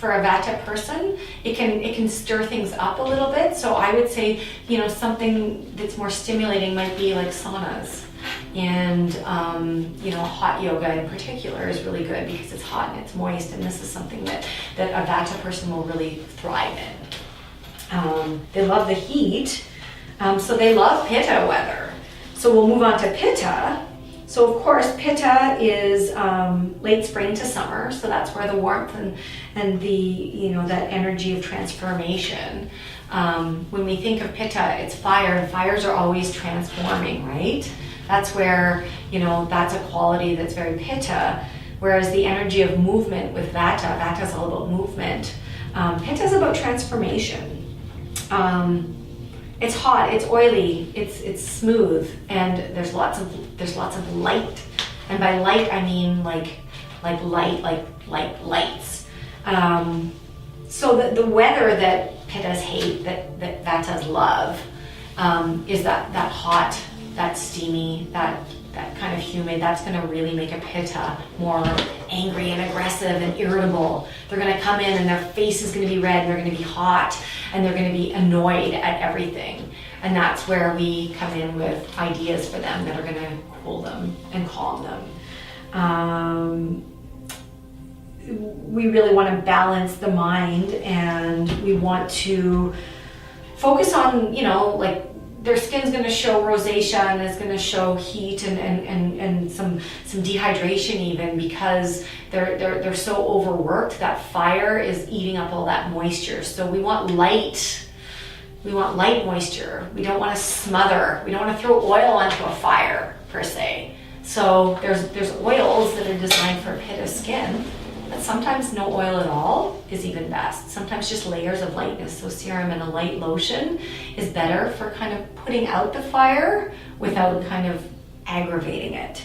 For a Vata person, it can stir things up a little bit. So I would say, something that's more stimulating might be like saunas, and hot yoga in particular is really good because it's hot and it's moist, and this is something that a Vata person will really thrive in. They love the heat, so they love Pitta weather. So we'll move on to Pitta. So of course, Pitta is late spring to summer, so that's where the warmth and the that energy of transformation. When we think of Pitta, it's fire, and fires are always transforming, right? That's where that's a quality that's very Pitta. Whereas the energy of movement with Vata is all about movement. Pitta is about transformation. It's hot, it's oily, it's smooth, and there's lots of light. And by light I mean like lights. So the weather that Pittas hate, that Vattas love, is that hot, that steamy, that kind of humid. That's going to really make a Pitta more angry and aggressive and irritable. They're going to come in and their face is going to be red, and they're going to be hot, and they're going to be annoyed at everything. And that's where we come in with ideas for them that are going to cool them and calm them. We really want to balance the mind, and we want to focus on, like, their skin's going to show rosacea, and it's going to show heat and some dehydration even, because they're so overworked. That fire is eating up all that moisture. So we want light. We want light moisture. We don't want to smother. We don't want to throw oil onto a fire per se. So there's oils that are designed for Pitta skin, but sometimes no oil at all is even best. Sometimes just layers of lightness. So serum and a light lotion is better for kind of putting out the fire without kind of aggravating it.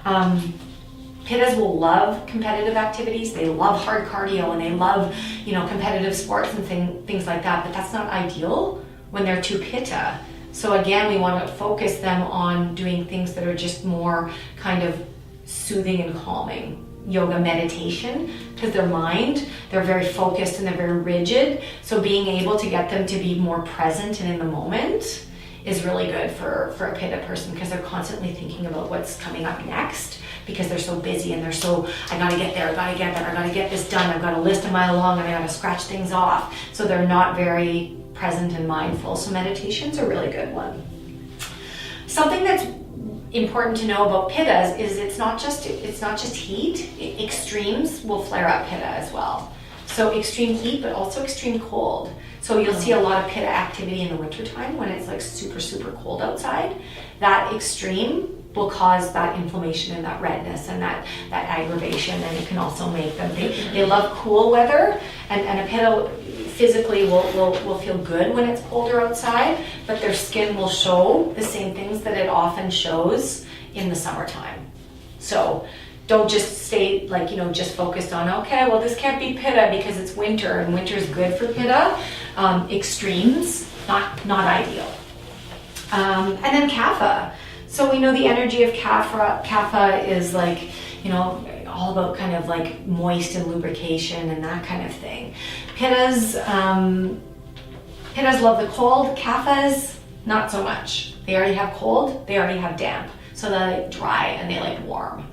Pittas will love competitive activities. They love hard cardio, and they love, competitive sports and things like that, but that's not ideal when they're too Pitta. So again, we want to focus them on doing things that are just more kind of soothing and calming. Yoga, meditation, because their mind, they're very focused and they're very rigid. So being able to get them to be more present and in the moment is really good for a Pitta person, because they're constantly thinking about what's coming up next, because they're so busy and they're so, I gotta get there, I gotta get there, I gotta get this done, I've got a list a mile long and I gotta scratch things off. So they're not very present and mindful. So meditation's a really good one. Something that's important to know about pittas is it's not just heat. Extremes will flare up pitta as well. So extreme heat, but also extreme cold. So you'll see a lot of pitta activity in the wintertime when it's like super, super cold outside. That extreme will cause that inflammation and that redness and that aggravation, and it can also make them, they love cool weather, and a pitta physically will feel good when it's colder outside, but their skin will show the same things that it often shows in the summertime. So don't just stay like, just focused on, okay, well this can't be pitta because it's winter, and winter is good for pitta. Extremes, not ideal. And then kapha. So we know the energy of kapha is like, all about kind of like moist and lubrication and that kind of thing. Pittas love the cold. Kaphas, not so much. They already have cold, they already have damp. So they like dry and they like warm.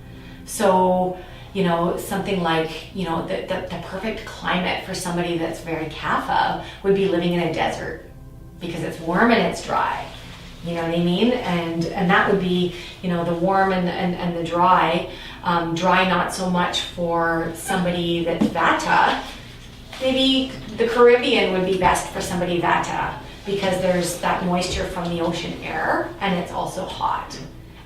So, something like, the perfect climate for somebody that's very kapha would be living in a desert because it's warm and it's dry. You know what I mean? And that would be, the warm and the dry. Dry not so much for somebody that's vata. Maybe the Caribbean would be best for somebody vata because there's that moisture from the ocean air and it's also hot.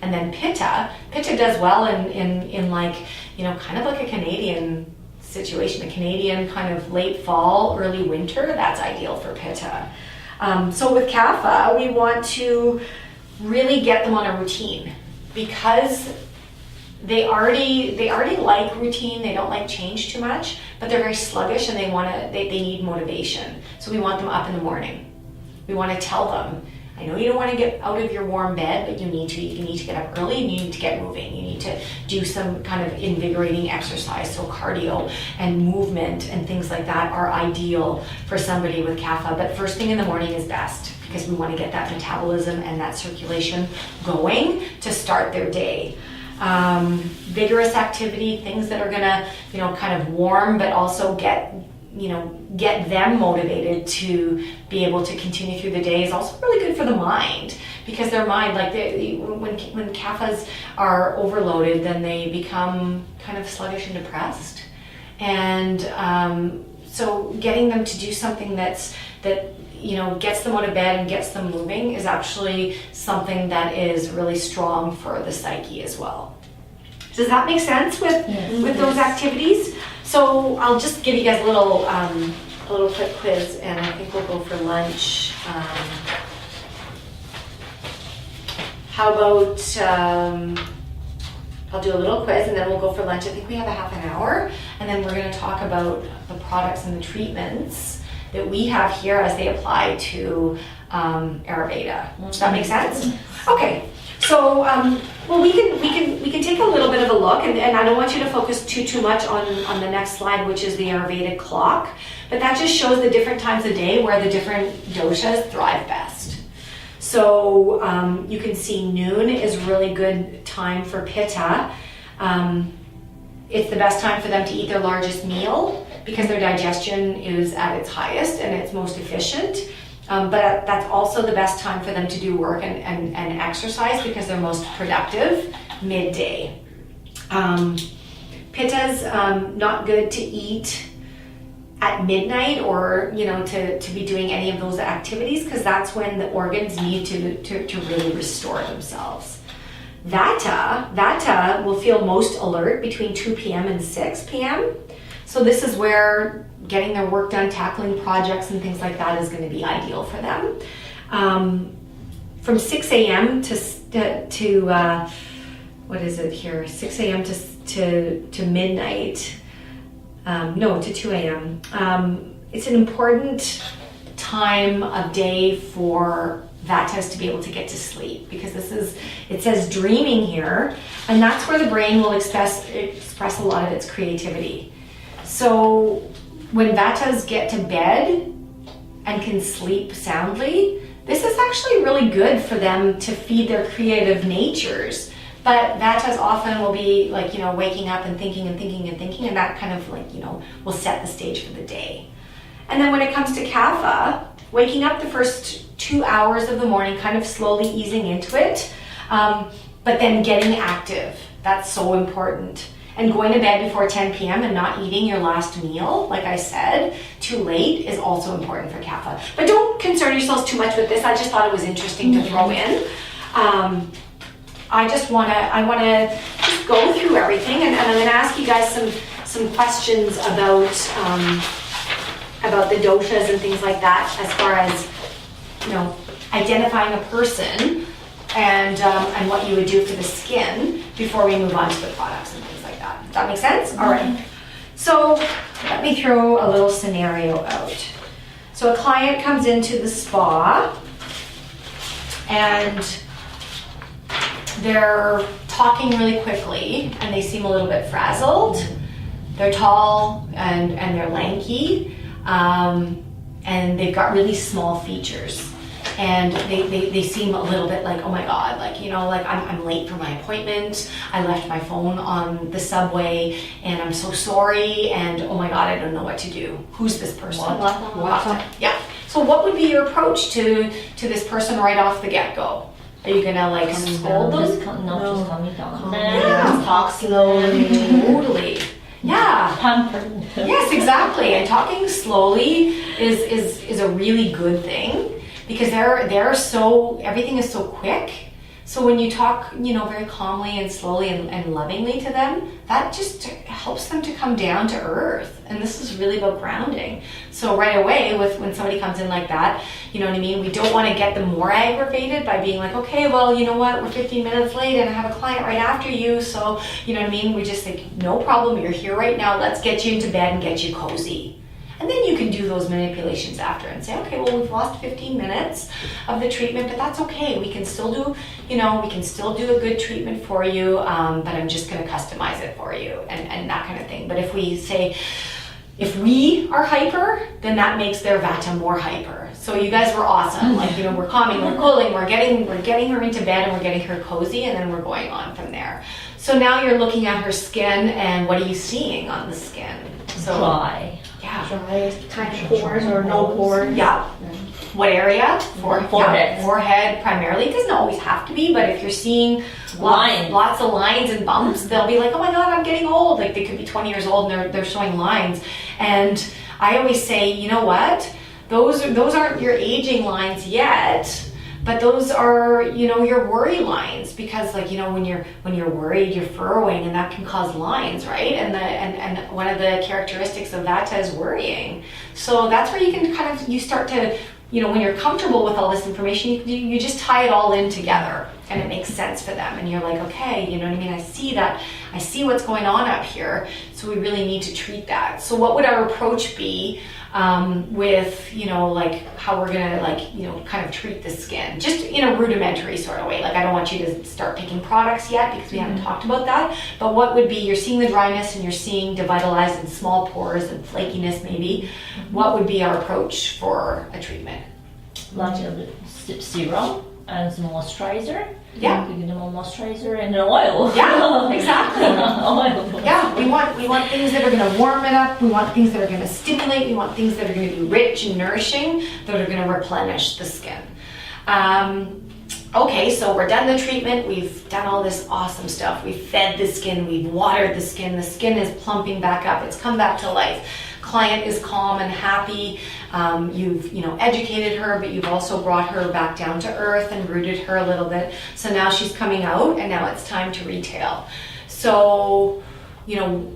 And then pitta does well in like, kind of like a Canadian situation, a Canadian kind of late fall, early winter. That's ideal for pitta. So with kapha, we want to really get them on a routine because they already like routine. They don't like change too much, but they're very sluggish and they need motivation. So we want them up in the morning. We want to tell them, I know you don't want to get out of your warm bed, but you need to get up early and you need to get moving. You need to do some kind of invigorating exercise. So cardio and movement and things like that are ideal for somebody with kapha. But first thing in the morning is best because we want to get that metabolism and that circulation going to start their day. Vigorous activity, things that are gonna, kind of warm, but also get them motivated to be able to continue through the day is also really good for the mind because their mind, like when kaphas are overloaded, then they become kind of sluggish and depressed. And so getting them to do something that gets them out of bed and gets them moving is actually something that is really strong for the psyche as well. Does that make sense with those activities? So I'll just give you guys a little quick quiz, and I think we'll go for lunch. How about I'll do a little quiz, and then we'll go for lunch. I think we have a half an hour, and then we're going to talk about the products and the treatments that we have here as they apply to Ayurveda. Does that make sense? Okay. So, well, we can take a little bit of a look, and I don't want you to focus too much on the next slide, which is the Ayurvedic clock, but that just shows the different times of day where the different doshas thrive best. So you can see noon is really good time for pitta. It's the best time for them to eat their largest meal because their digestion is at its highest and it's most efficient. But that's also the best time for them to do work and exercise because they're most productive midday. Pitta's not good to eat at midnight or to be doing any of those activities because that's when the organs need to really restore themselves. Vata will feel most alert between 2 p.m. and 6 p.m. So this is where getting their work done, tackling projects and things like that is going to be ideal for them. From 6 a.m. to what is it here? 6 a.m. to midnight. To 2 a.m. It's an important time of day for Vatas to be able to get to sleep because it says dreaming here, and that's where the brain will express a lot of its creativity. So when Vatas get to bed and can sleep soundly, this is actually really good for them to feed their creative natures. But Vatas often will be waking up and thinking, and that kind of will set the stage for the day. And then when it comes to Kapha, waking up the first 2 hours of the morning, kind of slowly easing into it, but then getting active, that's so important. And going to bed before 10 p.m. and not eating your last meal, like I said, too late is also important for kapha. But don't concern yourselves too much with this. I just thought it was interesting to throw in. I want to just go through everything, and I'm going to ask you guys some questions about the doshas and things like that, as far as, you know, identifying a person and what you would do for the skin before we move on to the products and things like that. Does that make sense? All right. So let me throw a little scenario out. So a client comes into the spa and they're talking really quickly and they seem a little bit frazzled. They're tall and they're lanky, and they've got really small features. And they seem a little bit like, oh my God, like, you know, like I'm late for my appointment. I left my phone on the subway and I'm so sorry. And oh my God, I don't know what to do. Who's this person? What? Yeah. So what would be your approach to this person right off the get-go? Are you gonna like scold them? Just calm me down. Yeah. Talk slowly. Totally. Yeah. Pampered. Yes, exactly. And talking slowly is a really good thing, because they're so, everything is so quick. So when you talk, you know, very calmly and slowly and lovingly to them, that just helps them to come down to earth. And this is really about grounding. So right away, when somebody comes in like that, you know what I mean? We don't want to get them more aggravated by being like, okay, well, you know what? We're 15 minutes late and I have a client right after you. So, you know what I mean? We just think, no problem. You're here right now. Let's get you into bed and get you cozy. And then you can do those manipulations after and say, okay, well, we've lost 15 minutes of the treatment, but that's okay. We can still do, you know, we can still do a good treatment for you, but I'm just going to customize it for you and that kind of thing. But if we say, if we are hyper, then that makes their vata more hyper. So you guys were awesome. Like, you know, we're calming, we're cooling, we're getting her into bed and we're getting her cozy, and then we're going on from there. So now you're looking at her skin, and what are you seeing on the skin? So Dry. yeah. Dry, tiny pores or no pores. Yeah. What area? Forehead. Forehead. Forehead primarily. It doesn't always have to be, but if you're seeing lots of lines and bumps, they'll be like, oh my God, I'm getting old. Like they could be 20 years old and they're showing lines. And I always say, you know what? Those aren't your aging lines yet. But those are, you know, your worry lines, because like, you know, when you're worried, you're furrowing, and that can cause lines, right? And one of the characteristics of Vata is worrying. So that's where you can kind of, you start to, you know, when you're comfortable with all this information, you just tie it all in together and it makes sense for them. And you're like, okay, you know what I mean? I see what's going on up here. So we really need to treat that. So what would our approach be with, you know, like how we're gonna, like, you know, kind of treat the skin, just in a rudimentary sort of way. Like, I don't want you to start picking products yet because we haven't talked about that, but what would be, you're seeing the dryness and you're seeing devitalized and small pores and flakiness maybe. What would be our approach for a treatment? Like a serum and some moisturizer. Yeah. You give them a moisturizer and an oil. Yeah, exactly. Oil. Yeah, we want things that are going to warm it up. We want things that are going to stimulate. We want things that are going to be rich and nourishing, that are going to replenish the skin. Okay, so we're done the treatment. We've done all this awesome stuff. We've fed the skin. We've watered the skin. The skin is plumping back up. It's come back to life. Client is calm and happy. You've, you know, educated her, but you've also brought her back down to earth and rooted her a little bit. So now she's coming out, and now it's time to retail. So, you know,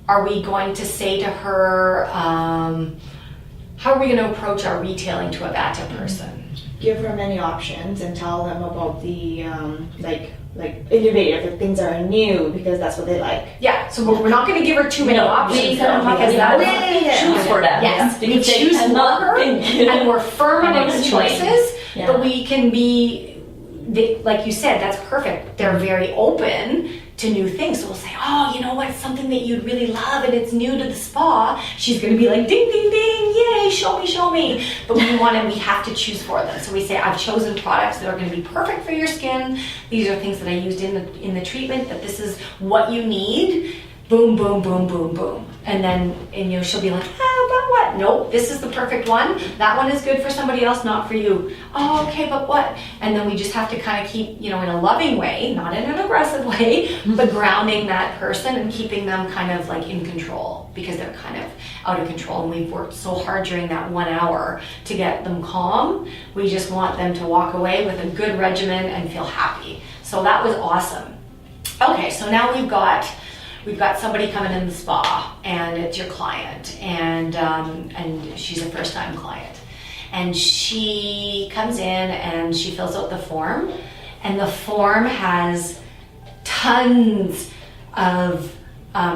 are we going to say to her, how are we going to approach our retailing to a Vata person? Give her many options and tell them about the like innovative, if things are new, because that's what they like. Yeah, so we're not going to give her too many options, we because that's choose for them. Yes, we Because they choose for cannot her, think. and we're firm in those choices, Yeah. but we can be, like you said, that's perfect. They're very open to new things. So we'll say, oh, you know what, something that you'd really love and it's new to the spa. She's going to be like, ding, ding, ding, yay, show me. But we have to choose for them. So we say, I've chosen products that are going to be perfect for your skin. These are things that I used in the treatment, that this is what you need. Boom, boom, boom, boom, boom. And then, and you know, she'll be like, but what? what? Nope, this is the perfect one. That one is good for somebody else, not for you. Oh, okay, but what? And then we just have to kind of keep, in a loving way, not in an aggressive way, but grounding that person and keeping them kind of like in control, because they're kind of out of control. And we've worked so hard during that 1 hour to get them calm. We just want them to walk away with a good regimen and feel happy. So that was awesome. Okay, so now we've got somebody coming in the spa, and it's your client, and she's a first-time client, and she comes in and she fills out the form, and the form has tons of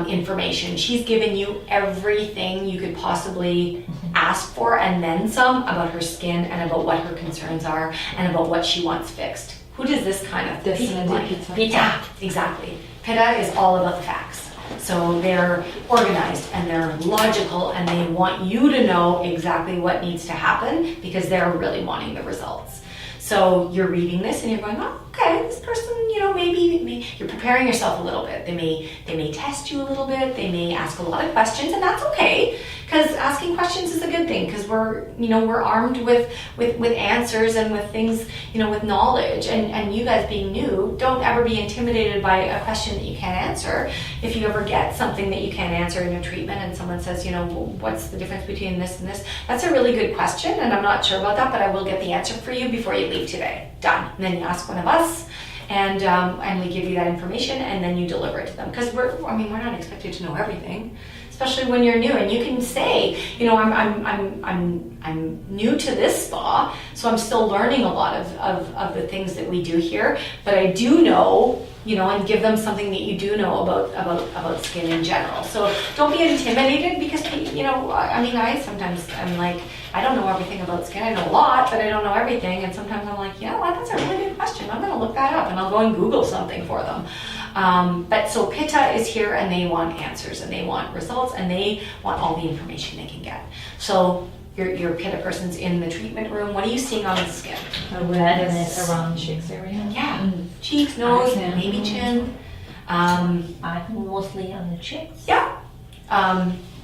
information. She's given you everything you could possibly ask for, and then some, about her skin and about what her concerns are and about what she wants fixed. Who does this kind of Definitely Pitta. Yeah, exactly. Pitta is all about the facts. So they're organized and they're logical, and they want you to know exactly what needs to happen because they're really wanting the results. So you're reading this and you're going, oh, okay, this person, maybe you're preparing yourself a little bit. They may test you a little bit. They may ask a lot of questions, and that's okay, because asking questions is a good thing, because we're armed with answers and with things, with knowledge. And you guys being new, don't ever be intimidated by a question that you can't answer. If you ever get something that you can't answer in your treatment and someone says, what's the difference between this and this? That's a really good question, and I'm not sure about that, but I will get the answer for you before you leave today. Done. And then you ask one of us, and we give you that information, and then you deliver it to them, because we're not expected to know everything, especially when you're new. And you can say, I'm new to this spa, so I'm still learning a lot of the things that we do here, but I do know, and give them something that you do know about skin in general. So don't be intimidated, because I sometimes I'm like, I don't know everything about skin. I know a lot, but I don't know everything. And sometimes I'm like, what? That's a really good question. I'm going to look that up, and I'll go and Google something for them. But so Pitta is here, and they want answers, and they want results, and they want all the information they can get. So your Pitta person's in the treatment room. What are you seeing on the skin? A redness around cheeks area. Yeah, cheeks, nose, Eye, maybe chin. Mostly on the cheeks. Yeah.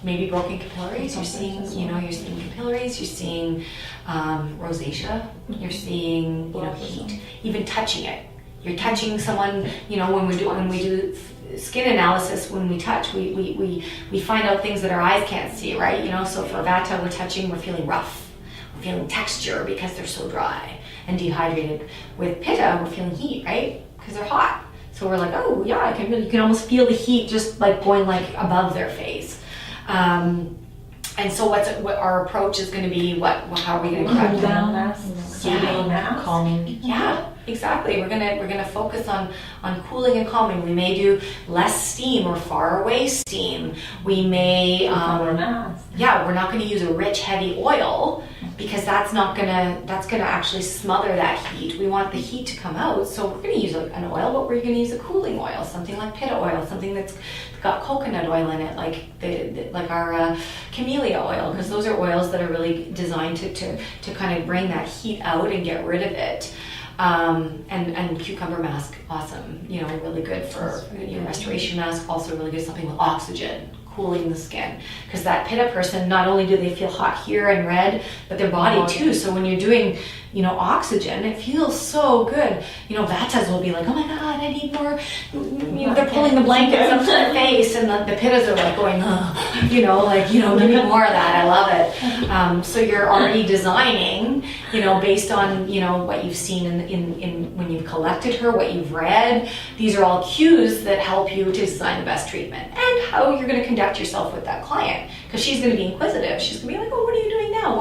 Maybe broken capillaries. You're seeing capillaries. You're seeing rosacea. You're seeing heat. Even touching it. You're touching someone. When we do skin analysis, when we touch, we find out things that our eyes can't see, right? So for Vata, we're feeling rough. We're feeling texture because they're so dry and dehydrated. With Pitta, we're feeling heat, right? Because they're hot. So we're like, oh yeah, you can almost feel the heat just like going like above their face. And so what our approach is going to be, how are we going to correct down, calming. Yeah, exactly. We're gonna focus on cooling and calming. We may do less steam or far away steam. We may we're not going to use a rich heavy oil, because that's gonna actually smother that heat. We want the heat to come out, so we're going to use an oil, but we're going to use a cooling oil, something like Pitta oil, something that's got coconut oil in it, like our camellia oil, because those are oils that are really designed to kind of bring that heat out and get rid of it. And cucumber mask, awesome, really good for your restoration mask, also really good, something with oxygen, cooling the skin, because that Pitta person, not only do they feel hot here and red, but their body too. So when you're doing oxygen, it feels so good. Vatas will be like, oh my god, I need more. They're pulling the blankets up to their face, and the Pittas are like going, give me more of that. I love it. So you're already designing, based on what you've seen in when you've collected her, what you've read. These are all cues that help you to design the best treatment, and how you're going to conduct yourself with that client, because she's going to be inquisitive. She's going to be like, oh, what are you doing now?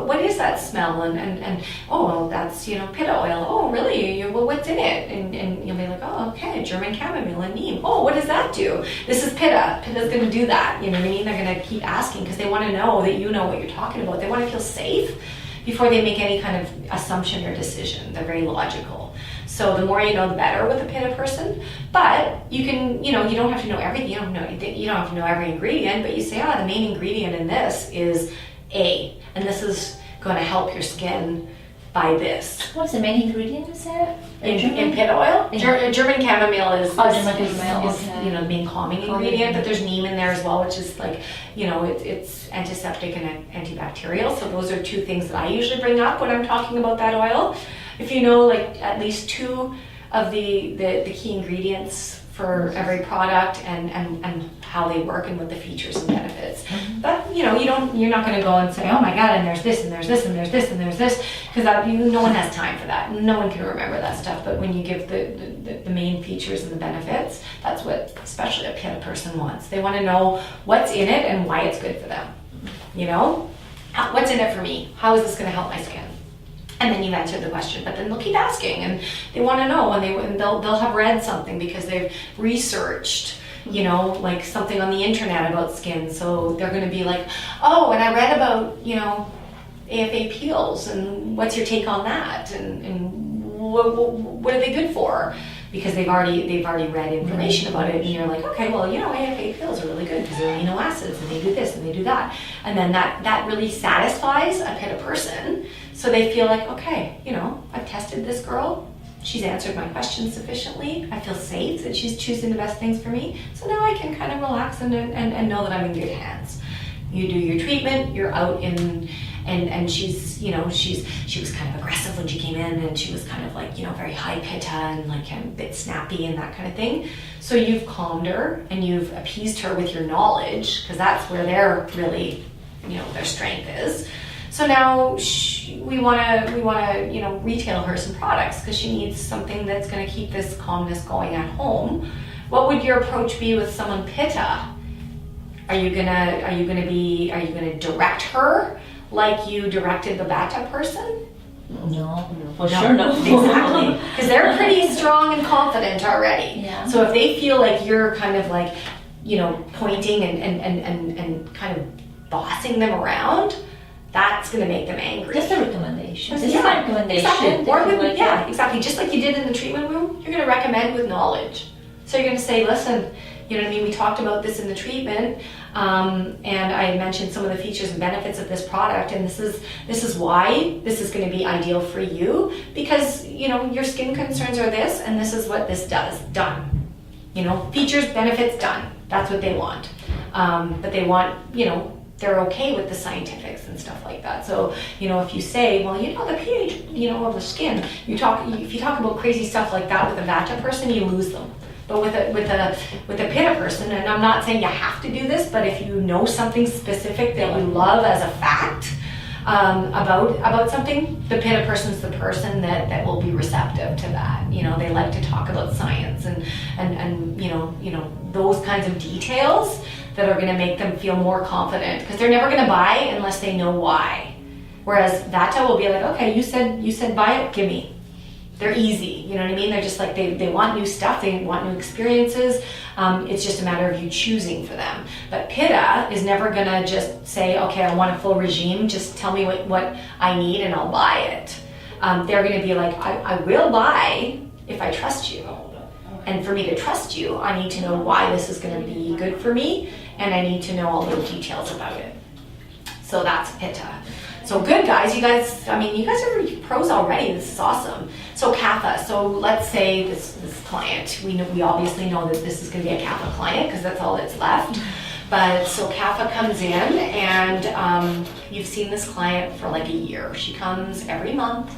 What is that smell? And oh, well, that's Pitta oil. Oh, really? Well, what's in it? And you'll be like, oh, okay, German chamomile and neem. Oh, what does that do? This is Pitta. Pitta's going to do that. You know what I mean? They're going to keep asking, because they want to know that you know what you're talking about. They want to feel safe before they make any kind of assumption or decision. They're very logical. So the more you know, the better with a Pitta person. But you can, you don't have to know everything. You don't have to know every ingredient. But you say, the main ingredient in this is A, and this is going to help your skin buy this. What's the main ingredient you said? In pit oil, German chamomile is German chamomile, okay. you know, the main calming ingredient, but there's neem in there as well, which is like, you know, it's antiseptic and antibacterial. So those are two things that I usually bring up when I'm talking about that oil. If you know like at least two of the key ingredients for every product and how they work and what the features and benefits. But you know, you're not going to go and say, oh my god, and there's this and there's this and there's this and there's this, because no one has time for that. No one can remember that stuff. But when you give the main features and the benefits, that's what especially a pitta person wants. They want to know what's in it and why it's good for them. You know, what's in it for me? How is this going to help my skin? And then you answer the question, but then they'll keep asking, and they want to know, and they'll have read something because they've researched, you know, like something on the internet about skin. So they're going to be like, oh, and I read about, you know, AFA peels, and what's your take on that? And what are they good for? Because they've already read information about it, and you're like, okay, well, you know, AFA pills are really good because they're amino acids, and they do this and they do that, and then that really satisfies a pitta person, so they feel like, okay, you know, I've tested this girl, she's answered my questions sufficiently, I feel safe that she's choosing the best things for me, so now I can kind of relax and know that I'm in good hands. You do your treatment, you're out in. And she's, you know, she was kind of aggressive when she came in, and she was kind of like, you know, very high pitta and like kind of a bit snappy and that kind of thing. So you've calmed her and you've appeased her with your knowledge, because that's where their really, you know, their strength is. So now we want to, you know, retail her some products because she needs something that's going to keep this calmness going at home. What would your approach be with someone pitta? Are you gonna direct her like you directed the Vata person? No, for sure no. Exactly, because they're pretty strong and confident already. Yeah. So if they feel like you're kind of like, you know, pointing and kind of bossing them around, that's going to make them angry. Just a recommendation. Just Yeah, a recommendation. exactly. Or with, Like yeah, exactly. Just like you did in the treatment room, you're going to recommend with knowledge. So you're going to say, listen, you know what I mean? We talked about this in the treatment, and I mentioned some of the features and benefits of this product, and this is why this is going to be ideal for you, because you know your skin concerns are this, and this is what this does. Done. You know, features, benefits, done. That's what they want. But they want, you know, they're okay with the scientifics and stuff like that. So, you know, if you say, well, you know, the pH, you know, of the skin, if you talk about crazy stuff like that with a Vata person, you lose them. But with a Pitta person, and I'm not saying you have to do this, but if you know something specific that you love as a fact about something, the Pitta person's the person that will be receptive to that. You know, they like to talk about science and you know those kinds of details that are going to make them feel more confident, because they're never going to buy unless they know why. Whereas Vata will be like, okay, you said buy it, give me. They're easy, you know what I mean? They're just like, they want new stuff, they want new experiences. It's just a matter of you choosing for them. But Pitta is never gonna just say, okay, I want a full regime, just tell me what I need and I'll buy it. They're gonna be like, I will buy if I trust you. And for me to trust you, I need to know why this is gonna be good for me, and I need to know all the details about it. So that's Pitta. So good, guys. You guys are pros already. This is awesome. So Kapha. So let's say this client. We obviously know that this is going to be a Kapha client because that's all that's left. But so Kapha comes in, and you've seen this client for like a year. She comes every month.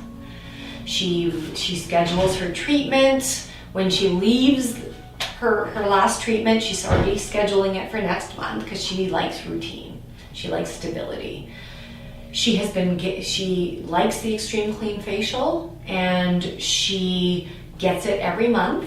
She schedules her treatment. When she leaves her last treatment, she's already scheduling it for next month because she likes routine. She likes stability. She likes the Extreme Clean Facial, and she gets it every month.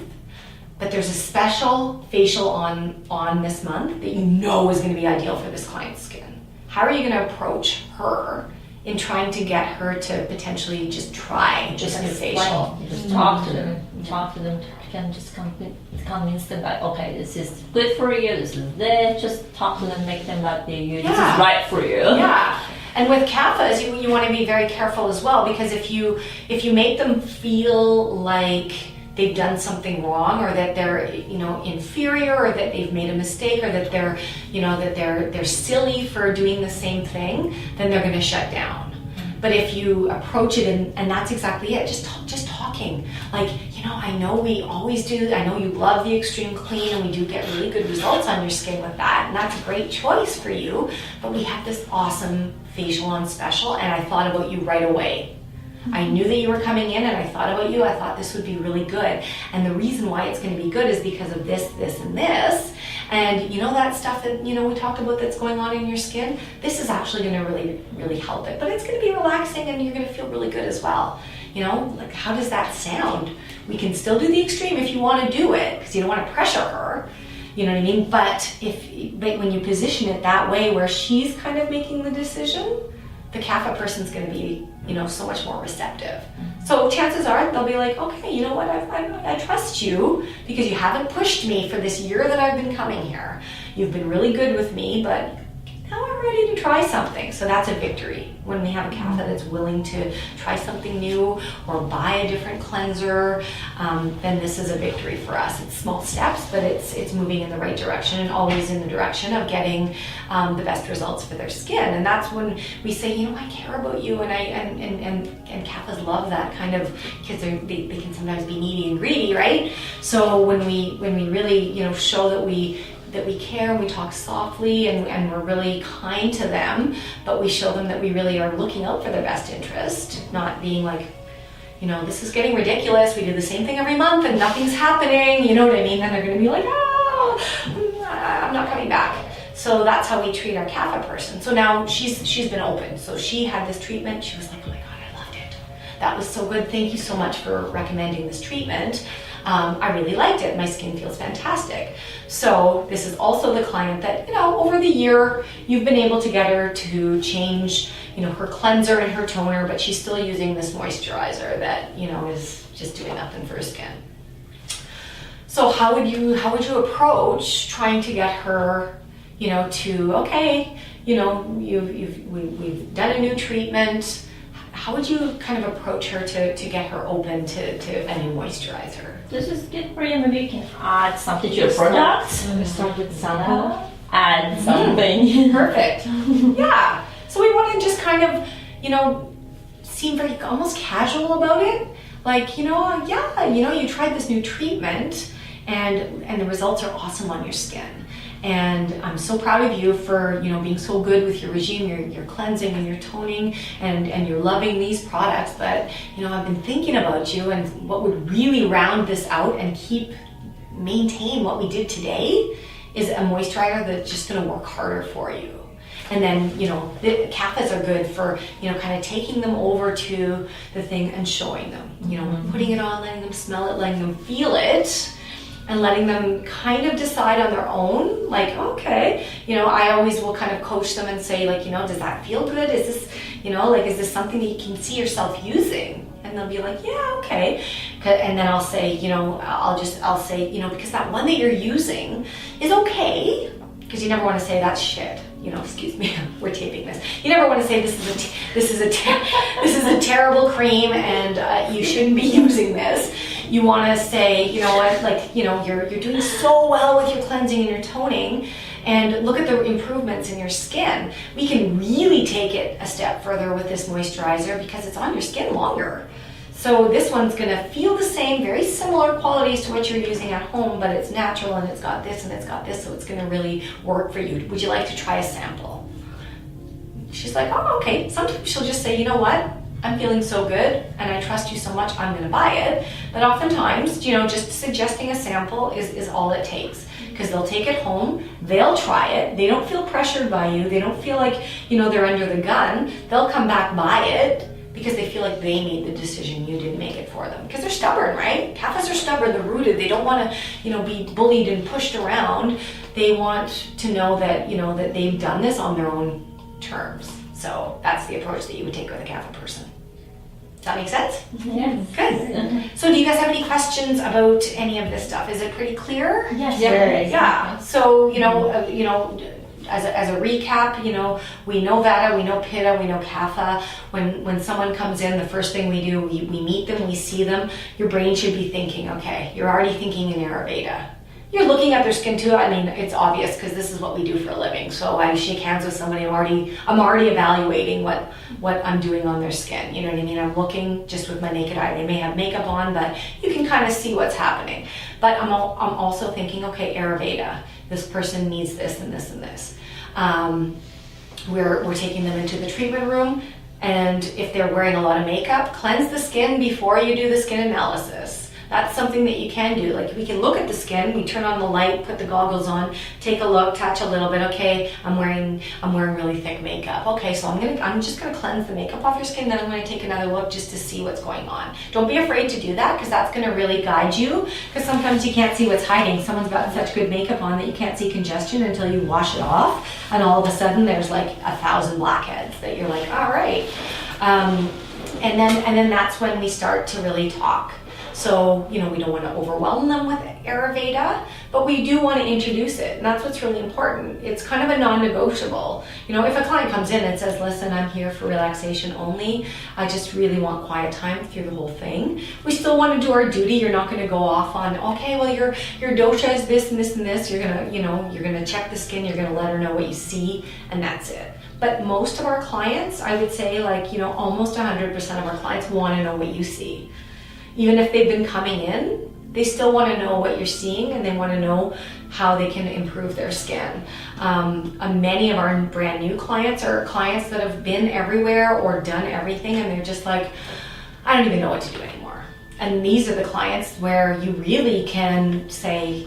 But there's a special facial on this month that you know is going to be ideal for this client's skin. How are you going to approach her in trying to get her to potentially just try this new facial? Just talk to them. Talk to them. You can just convince them that, okay, this is good for you. This is this. Just talk to them, make them like this is right for you. Yeah. And with Kaphas, you want to be very careful as well, because if you make them feel like they've done something wrong, or that they're inferior, or that they've made a mistake, or that they're silly for doing the same thing, then they're going to shut down. But if you approach it, and that's exactly it, just talking. Like, I know we always do, I know you love the extreme clean, and we do get really good results on your skin with that, and that's a great choice for you, but we have this awesome facial on special, and I thought about you right away. I knew that you were coming in, and I thought about you. I thought this would be really good. And the reason why it's going to be good is because of this, this, and this. And that stuff that, we talked about that's going on in your skin, this is actually going to really, really help it. But it's going to be relaxing, and you're going to feel really good as well. Like, how does that sound? We can still do the extreme if you want to do it, because you don't want to pressure her. You know what I mean? But when you position it that way, where she's kind of making the decision, the Kapha person's going to be, so much more receptive. So chances are they'll be like, okay, you know what, I trust you because you haven't pushed me for this year that I've been coming here. You've been really good with me, but now I'm ready to try something. So that's a victory. When we have a Kapha that's willing to try something new or buy a different cleanser, then this is a victory for us. It's small steps, but it's moving in the right direction and always in the direction of getting the best results for their skin. And that's when we say, I care about you, and Kaphas love that kind of, because they can sometimes be needy and greedy, right? So when we really show that we care, and we talk softly, and we're really kind to them, but we show them that we really are looking out for their best interest, not being like, this is getting ridiculous, we do the same thing every month and nothing's happening, you know what I mean? Then they're going to be like, I'm not coming back. So that's how we treat our Kapha person. So now she's been open. So she had this treatment. She was like, oh my God, I loved it. That was so good. Thank you so much for recommending this treatment. I really liked it. My skin feels fantastic. So this is also the client that, over the year, you've been able to get her to change, her cleanser and her toner, but she's still using this moisturizer that, is just doing nothing for her skin. So how would you approach trying to get her, to, okay, we've done a new treatment. How would you kind of approach her to get her open to a new moisturizer? This is good for you. Maybe you can add something to your product. Start with sample. Add something. Perfect. Yeah. So we want to just kind of, seem very almost casual about it. Like, you tried this new treatment and the results are awesome on your skin. And I'm so proud of you for, being so good with your regime, your cleansing and your toning, and you're loving these products. But, I've been thinking about you, and what would really round this out and maintain what we did today is a moisturizer that's just going to work harder for you. And then, the Kaphas are good for, kind of taking them over to the thing and showing them, putting it on, letting them smell it, letting them feel it, and letting them kind of decide on their own, like, okay, I always will kind of coach them and say, like, does that feel good? Is this, is this something that you can see yourself using? And they'll be like, yeah, okay. And then I'll say, I'll say, because that one that you're using is okay, because you never want to say that's shit. Excuse me, we're taping this. You never want to say this is a terrible cream and you shouldn't be using this. You want to say, you're doing so well with your cleansing and your toning, and look at the improvements in your skin. We can really take it a step further with this moisturizer because it's on your skin longer. So this one's going to feel the same, very similar qualities to what you're using at home, but it's natural and it's got this and it's got this, so it's going to really work for you. Would you like to try a sample? She's like, oh, okay. Sometimes she'll just say, you know what? I'm feeling so good and I trust you so much, I'm going to buy it. But oftentimes, just suggesting a sample is all it takes. Because they'll take it home, they'll try it, they don't feel pressured by you, they don't feel like, they're under the gun. They'll come back, buy it, because they feel like they made the decision, you didn't make it for them. Because they're stubborn, right? Kaphas are stubborn, they're rooted, they don't want to, be bullied and pushed around. They want to know that, that they've done this on their own terms. So that's the approach that you would take with a Kapha person. Does that make sense? Yes. Good. So do you guys have any questions about any of this stuff? Is it pretty clear? Yes. Yeah. So, as a recap, we know Vata, we know Pitta, we know Kapha. When someone comes in, the first thing we do, we meet them, we see them. Your brain should be thinking, okay, you're already thinking in Ayurveda. you're looking at their skin too. I mean, it's obvious because this is what we do for a living. So I shake hands with somebody, I'm already evaluating what I'm doing on their skin. You know what I mean? I'm looking just with my naked eye. They may have makeup on, but you can kind of see what's happening. But I'm also thinking, okay, Ayurveda, this person needs this and this and this. We're taking them into the treatment room, and if they're wearing a lot of makeup, cleanse the skin before you do the skin analysis. That's something that you can do. Like, we can look at the skin, we turn on the light, put the goggles on, take a look, touch a little bit. Okay, I'm wearing really thick makeup. Okay, so I'm just gonna cleanse the makeup off your skin, then I'm gonna take another look just to see what's going on. Don't be afraid to do that, because that's gonna really guide you, because sometimes you can't see what's hiding. Someone's got such good makeup on that you can't see congestion until you wash it off, and all of a sudden there's like 1,000 blackheads that you're like, all right. And then that's when we start to really talk. So, we don't want to overwhelm them with Ayurveda, but we do want to introduce it, and that's what's really important. It's kind of a non-negotiable. If a client comes in and says, listen, I'm here for relaxation only, I just really want quiet time through the whole thing, we still want to do our duty. You're not going to go off on, okay, well, your dosha is this and this and this. You're going to, you're going to check the skin, you're going to let her know what you see, and that's it. But most of our clients, I would say almost 100% of our clients want to know what you see. Even if they've been coming in, they still want to know what you're seeing, and they want to know how they can improve their skin. Many of our brand new clients are clients that have been everywhere or done everything, and they're just like, I don't even know what to do anymore. And these are the clients where you really can say,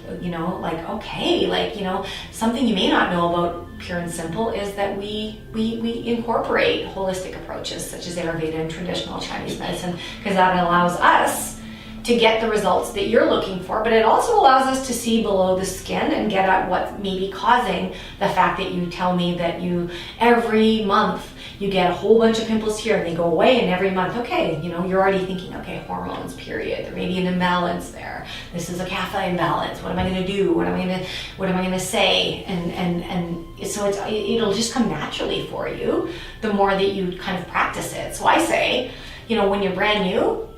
something you may not know about Pure and Simple is that we incorporate holistic approaches such as Ayurveda and traditional Chinese medicine, because that allows us to get the results that you're looking for, but it also allows us to see below the skin and get at what may be causing the fact that you tell me that every month you get a whole bunch of pimples here and they go away, and every month, okay, you're already thinking, okay, hormones, period, there may be an imbalance there. This is a kapha imbalance. What am I going to do? What am I going to say? And so it'll just come naturally for you the more that you kind of practice it. So I say, when you're brand new,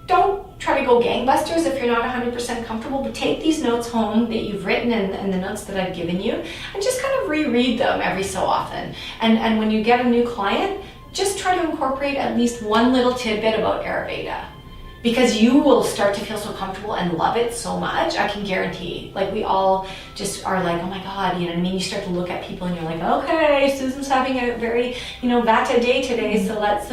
don't try to go gangbusters if you're not 100% comfortable, but take these notes home that you've written and the notes that I've given you, and just kind of reread them every so often. And when you get a new client, just try to incorporate at least one little tidbit about Ayurveda, because you will start to feel so comfortable and love it so much. I can guarantee. We all just are like, oh my God, you know what I mean? You start to look at people and you're like, okay, Susan's having a very, Vata day today, so let's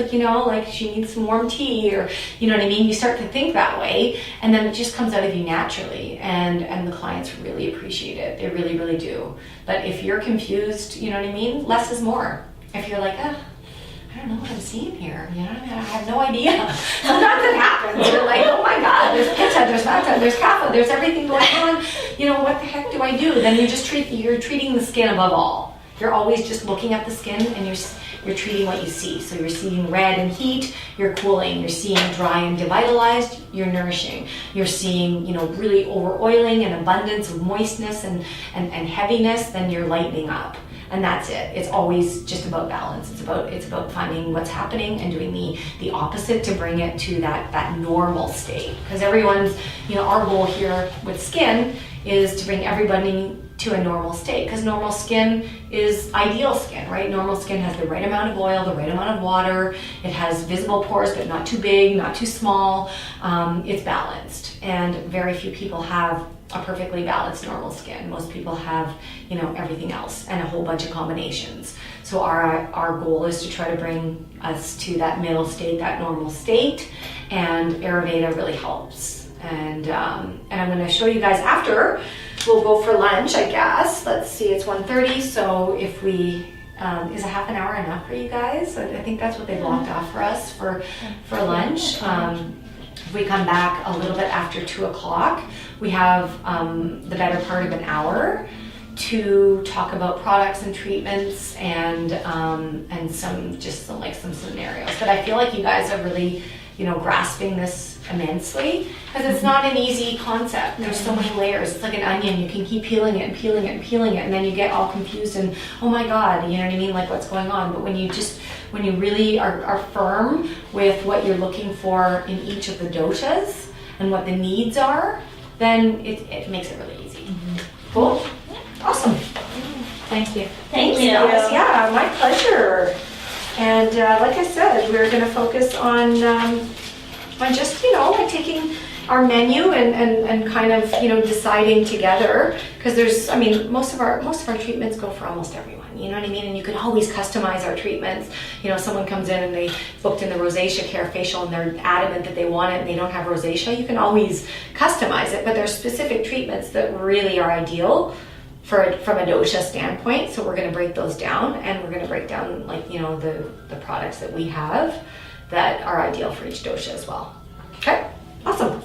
she needs some warm tea, or, you know what I mean? You start to think that way, and then it just comes out of you naturally, and the clients really appreciate it. They really, really do. But if you're confused, you know what I mean? Less is more. If you're like, I don't know what I'm seeing here. I have no idea. Sometimes it happens. You're like, oh my God, there's pitta, there's vata, there's kapha, there's everything going on. What the heck do I do? Then you're treating the skin above all. You're always just looking at the skin, and you're treating what you see. So you're seeing red and heat, you're cooling. You're seeing dry and devitalized, you're nourishing. You're seeing, really over oiling and abundance of moistness and heaviness, then you're lightening up. And that's it. It's always just about balance. It's about finding what's happening and doing the opposite to bring it to that normal state. Because everyone's, our goal here with skin is to bring everybody to a normal state, because normal skin is ideal skin, right? Normal skin has the right amount of oil, the right amount of water. It has visible pores, but not too big, not too small. It's balanced, and very few people have a perfectly balanced normal skin. Most people have, everything else and a whole bunch of combinations. So our goal is to try to bring us to that middle state, that normal state, and Ayurveda really helps. And I'm going to show you guys after. We'll go for lunch, I guess. Let's see, it's 1:30, so if we is a half an hour enough for you guys? I think that's what they blocked off for us for lunch. If we come back a little bit after 2 o'clock, we have the better part of an hour to talk about products and treatments and some scenarios. But I feel like you guys are really, grasping this immensely, because it's not an easy concept. There's so many layers. It's like an onion. You can keep peeling it and peeling it and peeling it, and then you get all confused and, oh my God, you know what I mean? Like, what's going on? But when you really are firm with what you're looking for in each of the doshas and what the needs are, then it makes it really easy. Cool. Awesome. Thank you. Thank you. Guys. Yeah, my pleasure. And like I said, we're going to focus on just, like taking our menu and kind of, deciding together, because most of our treatments go for almost everyone, you know what I mean? And you can always customize our treatments. Someone comes in and they booked in the rosacea care facial and they're adamant that they want it and they don't have rosacea, you can always customize it, but there's specific treatments that really are ideal from a dosha standpoint. So we're going to break those down, and we're going to break down the products that we have that are ideal for each dosha as well. Okay, awesome.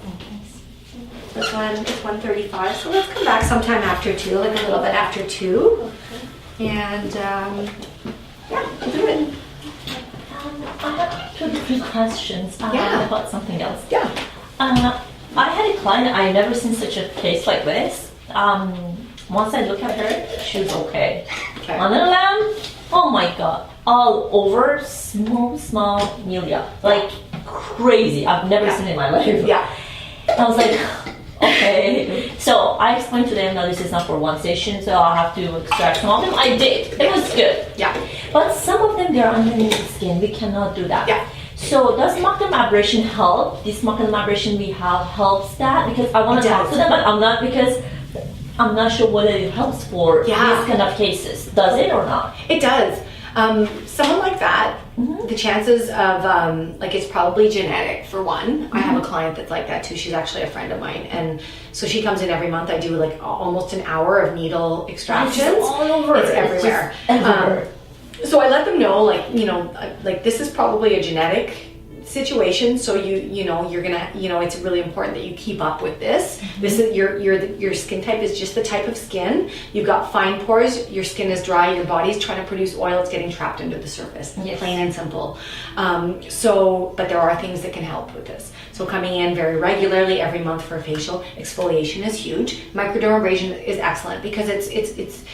This one is 1:35, so let's come back sometime after 2, like a little bit after 2, and we'll do it. I have 2 or 3 questions about something else. Yeah. I had a client, I never seen such a case like this. Once I look at her, she was okay. Another lamb, oh my god, all over, small milia, like crazy. I've never seen it in my life. Yeah. I was like, okay. So I explained to them that this is not for one session, so I'll have to extract some of them. I did. It was good. Yeah. But some of them, they're underneath the skin. We cannot do that. Yeah. So does macadam abrasion help? This macadam abrasion we have helps that? Because I want to talk to them, but I'm not sure whether it helps for these kind of cases. Does it or not? It does. Someone like that, the chances of, it's probably genetic for one. I have a client that's like that too. She's actually a friend of mine. And so she comes in every month. I do almost an hour of needle extractions. It's all over. It's everywhere. Everywhere. So I let them know, this is probably a genetic situation, so you're gonna, it's really important that you keep up with this. This is your skin type is just the type of skin. You've got fine pores, your skin is dry, your body's trying to produce oil, it's getting trapped under the surface. Yes. Plain and simple. But there are things that can help with this. So coming in very regularly every month for a facial, exfoliation is huge. Microdermabrasion is excellent because it's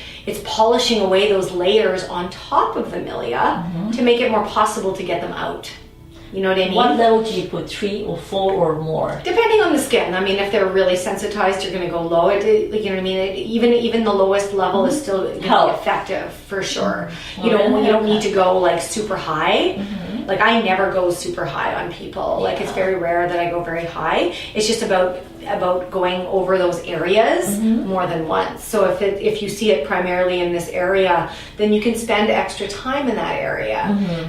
polishing away those layers on top of the milia to make it more possible to get them out. You know what I mean? What level do you put? 3 or 4 or more? Depending on the skin. If they're really sensitized, you're going to go low. You know what I mean? Even the lowest level is still going to be effective for sure. You don't need to go super high. I never go super high on people. It's very rare that I go very high. It's just about going over those areas more than once. So if you see it primarily in this area, then you can spend extra time in that area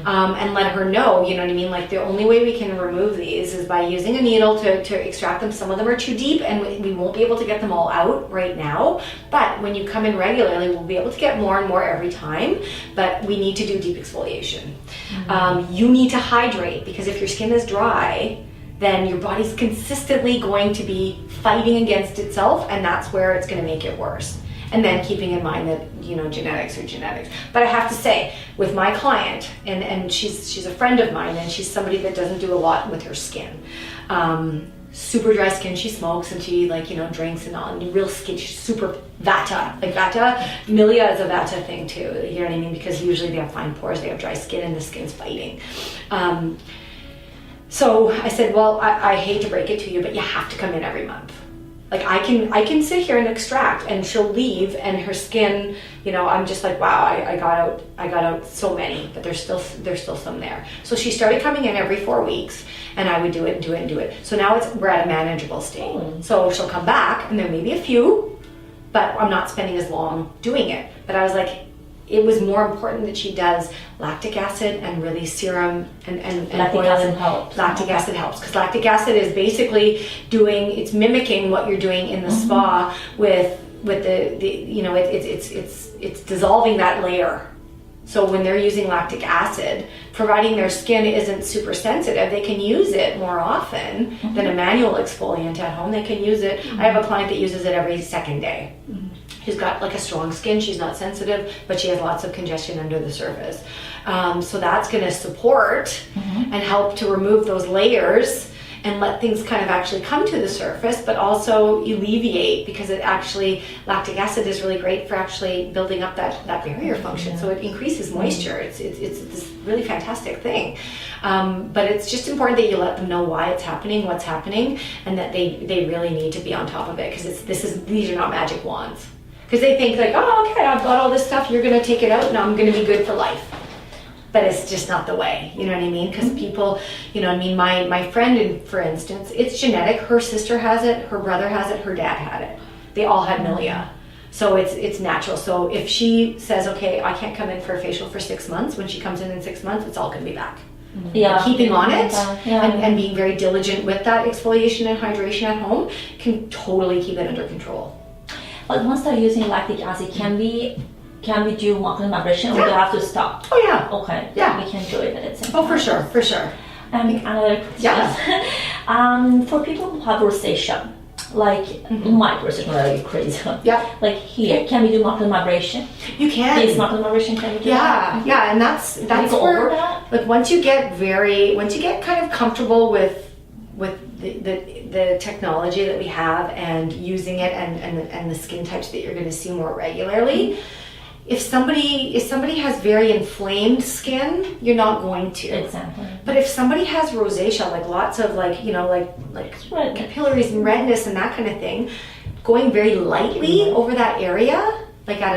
and let her know, you know what I mean? The only way we can remove these is by using a needle to extract them. Some of them are too deep and we won't be able to get them all out right now. But when you come in regularly, we'll be able to get more and more every time. But we need to do deep exfoliation. You need to hydrate, because if your skin is dry, then your body's consistently going to be fighting against itself, and that's where it's going to make it worse. And then keeping in mind that, genetics are genetics. But I have to say, with my client, and she's a friend of mine, and she's somebody that doesn't do a lot with her skin. Super dry skin, she smokes and she drinks and all, and real skin, she's super vata. Milia is a vata thing too, you know what I mean? Because usually they have fine pores, they have dry skin, and the skin's fighting. So I said, well, I hate to break it to you, but you have to come in every month. I can sit here and extract, and she'll leave, and her skin, I'm just like, wow, I got out so many, but there's still some there. So she started coming in every 4 weeks, and I would do it and do it and do it. So now we're at a manageable state. So she'll come back, and there may be a few, but I'm not spending as long doing it. But I was like, it was more important that she does lactic acid and really serum and lactic oil. acid helps. Lactic acid helps, because lactic acid is basically it's mimicking what you're doing in the spa with it's dissolving that layer. So when they're using lactic acid, providing their skin isn't super sensitive, they can use it more often than a manual exfoliant at home. They can use it. I have a client that uses it every second day. She's got a strong skin, she's not sensitive, but she has lots of congestion under the surface. So that's going to support and help to remove those layers and let things kind of actually come to the surface, but also alleviate, because lactic acid is really great for actually building up that barrier function. So it increases moisture. It's this really fantastic thing. But it's just important that you let them know why it's happening, what's happening, and that they really need to be on top of it, because these are not magic wands. Because they think like, oh, okay, I've got all this stuff, you're gonna take it out and I'm gonna be good for life. But it's just not the way, you know what I mean? Because people, you know, I mean, my friend, for instance, it's genetic. Her sister has it, her brother has it, her dad had it. They all had milia. So it's natural. So if she says, okay, I can't come in for a facial for 6 months, when she comes in 6 months, it's all gonna be back. Yeah. But keeping on it Yeah. and being very diligent with that exfoliation and hydration at home can totally keep it under control. But once they're using lactic acid, can we do microneedling or do we have to stop? Oh yeah. Okay. Yeah. We can do it at the same time. Oh, for sure, for sure. Another question. Yeah. For people who have rosacea, like my rosacea, like crazy. Yeah. Like here, can we do microneedling? You can. This microneedling can we do? Yeah, and that's Can we go where, over that? like once you get kind of comfortable with the technology that we have and using it and the skin types that you're going to see more regularly. If somebody has very inflamed skin, you're not going to. Exactly. But if somebody has rosacea, like lots of like capillaries and redness and that kind of thing, going very lightly over that area, like at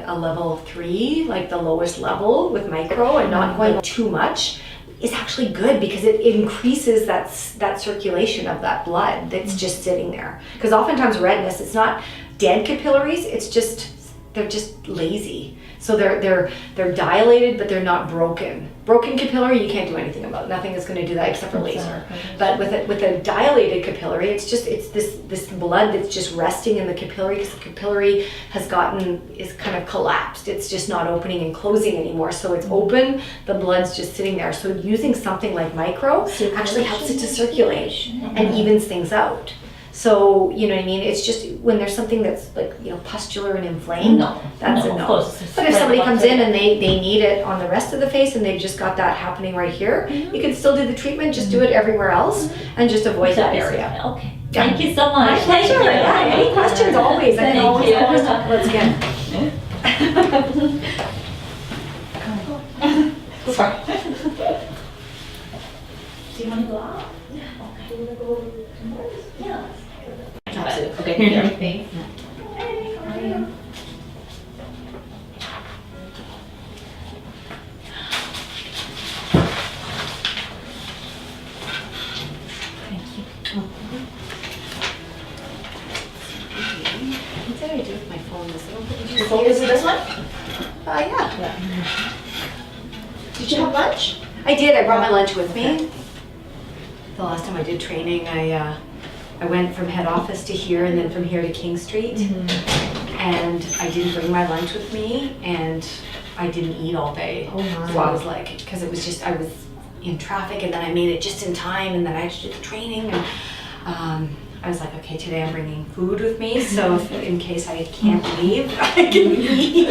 a level 3, like the lowest level with micro, and not going too much, is actually good because it increases that circulation of that blood that's just sitting there. Because oftentimes redness, it's not dead capillaries, it's just they're just lazy. So they're dilated, but they're not broken. Broken capillary, you can't do anything about. Nothing is going to do that except for laser. But with a dilated capillary, it's this blood that's just resting in the capillary because the capillary is kind of collapsed. It's just not opening and closing anymore. So it's open, the blood's just sitting there. So using something like micro actually helps it to circulate and evens things out. So, you know what I mean? It's just when there's something that's like, you know, pustular and inflamed, that's a no. Of course. But if somebody comes in and they need it on the rest of the face and they've just got that happening right here, you can still do the treatment, just do it everywhere else and just avoid that area. Okay. Yeah. Thank you so much. My pleasure. Yeah, any questions always. I can always talk about skin. Sorry. Do you want to go out? Yeah. Okay. Do you want to go Yeah. Okay, thanks. What did I do with my phone? Is it this one? Yeah. Did you have lunch? I did. I brought my lunch with me. The last time I did training, I went from head office to here and then from here to King Street. And I didn't bring my lunch with me and I didn't eat all day. Oh my. So I was like, because it was just, I was in traffic and then I made it just in time and then I had to do the training. And I was like, okay, today I'm bringing food with me. So if, in case I can't leave, I can eat.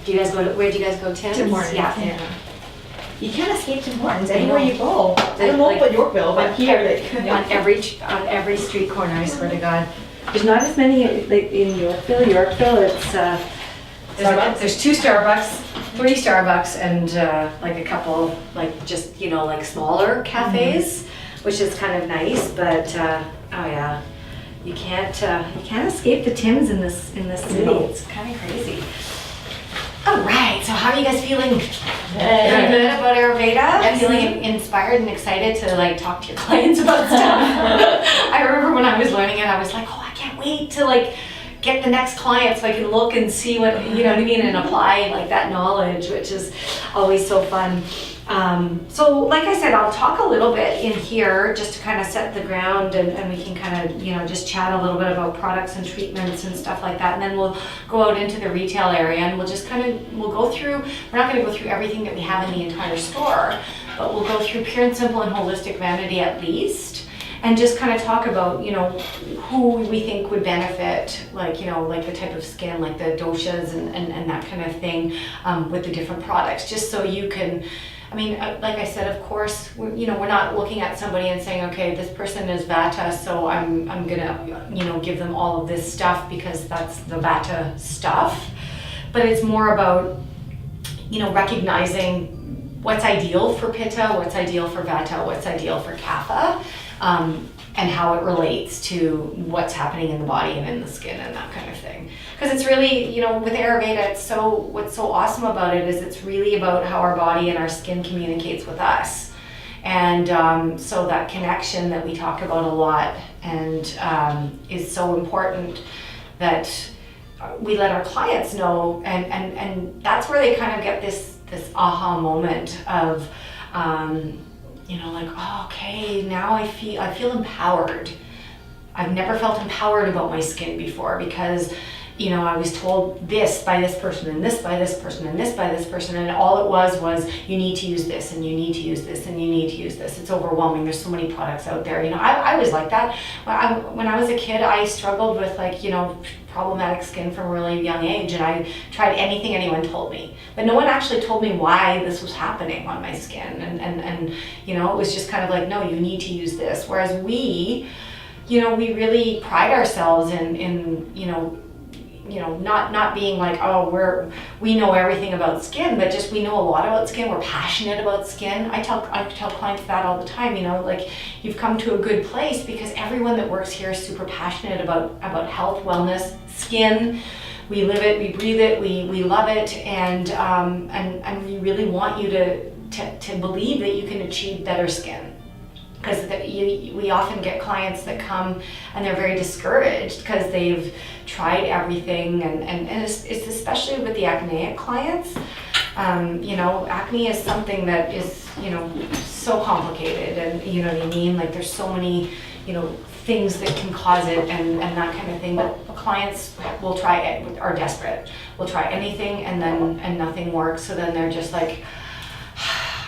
Where do you guys go, Tim? Tim Hortons. Yeah. You can't escape Tim Hortons anywhere you go. I don't know about Yorkville, but here, on every street corner, I swear to God. There's not as many like in Yorkville. Yorkville, it's there's 2 Starbucks, 3 Starbucks, and like a couple like just like smaller cafes, which is kind of nice. But oh yeah, you can't escape the Tims in this city. It's kind of crazy. All right, so how are you guys feeling? Feeling good about Ayurveda? Feeling inspired and excited to like talk to your clients about stuff? I remember when I was learning it, I was like, oh, I can't wait to like get the next client so I can look and see what, you know what I mean, and apply like that knowledge, which is always so fun. So like I said, I'll talk a little bit in here just to kind of set the ground and we can kind of, just chat a little bit about products and treatments and stuff like that. And then we'll go out into the retail area and we'll just we'll go through, we're not going to go through everything that we have in the entire store, but we'll go through Pure and Simple and Holistic Vanity at least. And just kind of talk about, who we think would benefit, like the type of skin, like the doshas and that kind of thing with the different products, just so you can, like I said, of course, we're not looking at somebody and saying, okay, this person is Vata, so I'm gonna, give them all of this stuff because that's the Vata stuff. But it's more about, recognizing what's ideal for Pitta, what's ideal for Vata, what's ideal for Kapha. and how it relates to what's happening in the body and in the skin and that kind of thing. Because it's really, you know, with Ayurveda, what's so awesome about it is it's really about how our body and our skin communicates with us. And so that connection that we talk about a lot and is so important that we let our clients know, and that's where they kind of get this aha moment of, you know, like, oh, okay, now I feel empowered. I've never felt empowered about my skin before because, you know, I was told this by this person and this by this person and this by this person, and all it was you need to use this and you need to use this and you need to use this. It's overwhelming. There's so many products out there. You know, I was like that. When I was a kid, I struggled with, like, you know, problematic skin from a really young age, and I tried anything anyone told me. But no one actually told me why this was happening on my skin. And you know, it was just kind of like, no, you need to use this. Whereas we, you know, we really pride ourselves in you know, not being like, oh, we know everything about skin, but just we know a lot about skin. We're passionate about skin. I tell clients that all the time, you know, like, you've come to a good place because everyone that works here is super passionate about health, wellness, skin. We live it, we breathe it, we love it, and we really want you to believe that you can achieve better skin. Because we often get clients that come and they're very discouraged because they've tried everything, and it's especially with the acneic clients. You know, acne is something that is, you know, so complicated, and you know what I mean? Like, there's so many, you know, things that can cause it and that kind of thing. But clients will try it, are desperate. Will try anything and nothing works. So then they're just like,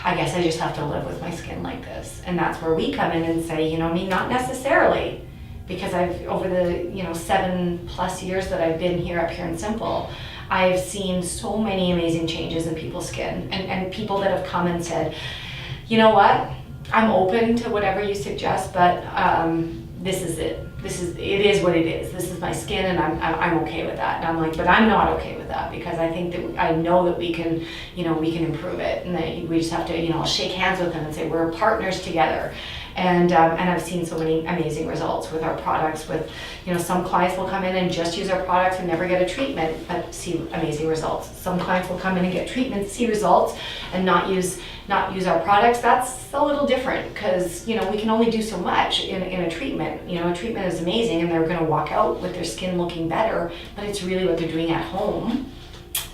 I guess I just have to live with my skin like this. And that's where we come in and say, you know, I mean, not necessarily, because I've, over the, you know, 7+ years that I've been here at Pure and Simple, I've seen so many amazing changes in people's skin, and people that have come and said, you know what, I'm open to whatever you suggest, but this is it. It is what it is. This is my skin, and I'm okay with that. And I'm like, but I'm not okay with that, because I think that I know that we can, you know, we can improve it, and that we just have to, you know, shake hands with them and say we're partners together. And I've seen so many amazing results with our products. With, you know, some clients will come in and just use our products and never get a treatment, but see amazing results. Some clients will come in and get treatment, see results, and not use our products. That's a little different, because, you know, we can only do so much in a treatment. You know, a treatment is amazing, and they're going to walk out with their skin looking better, but it's really what they're doing at home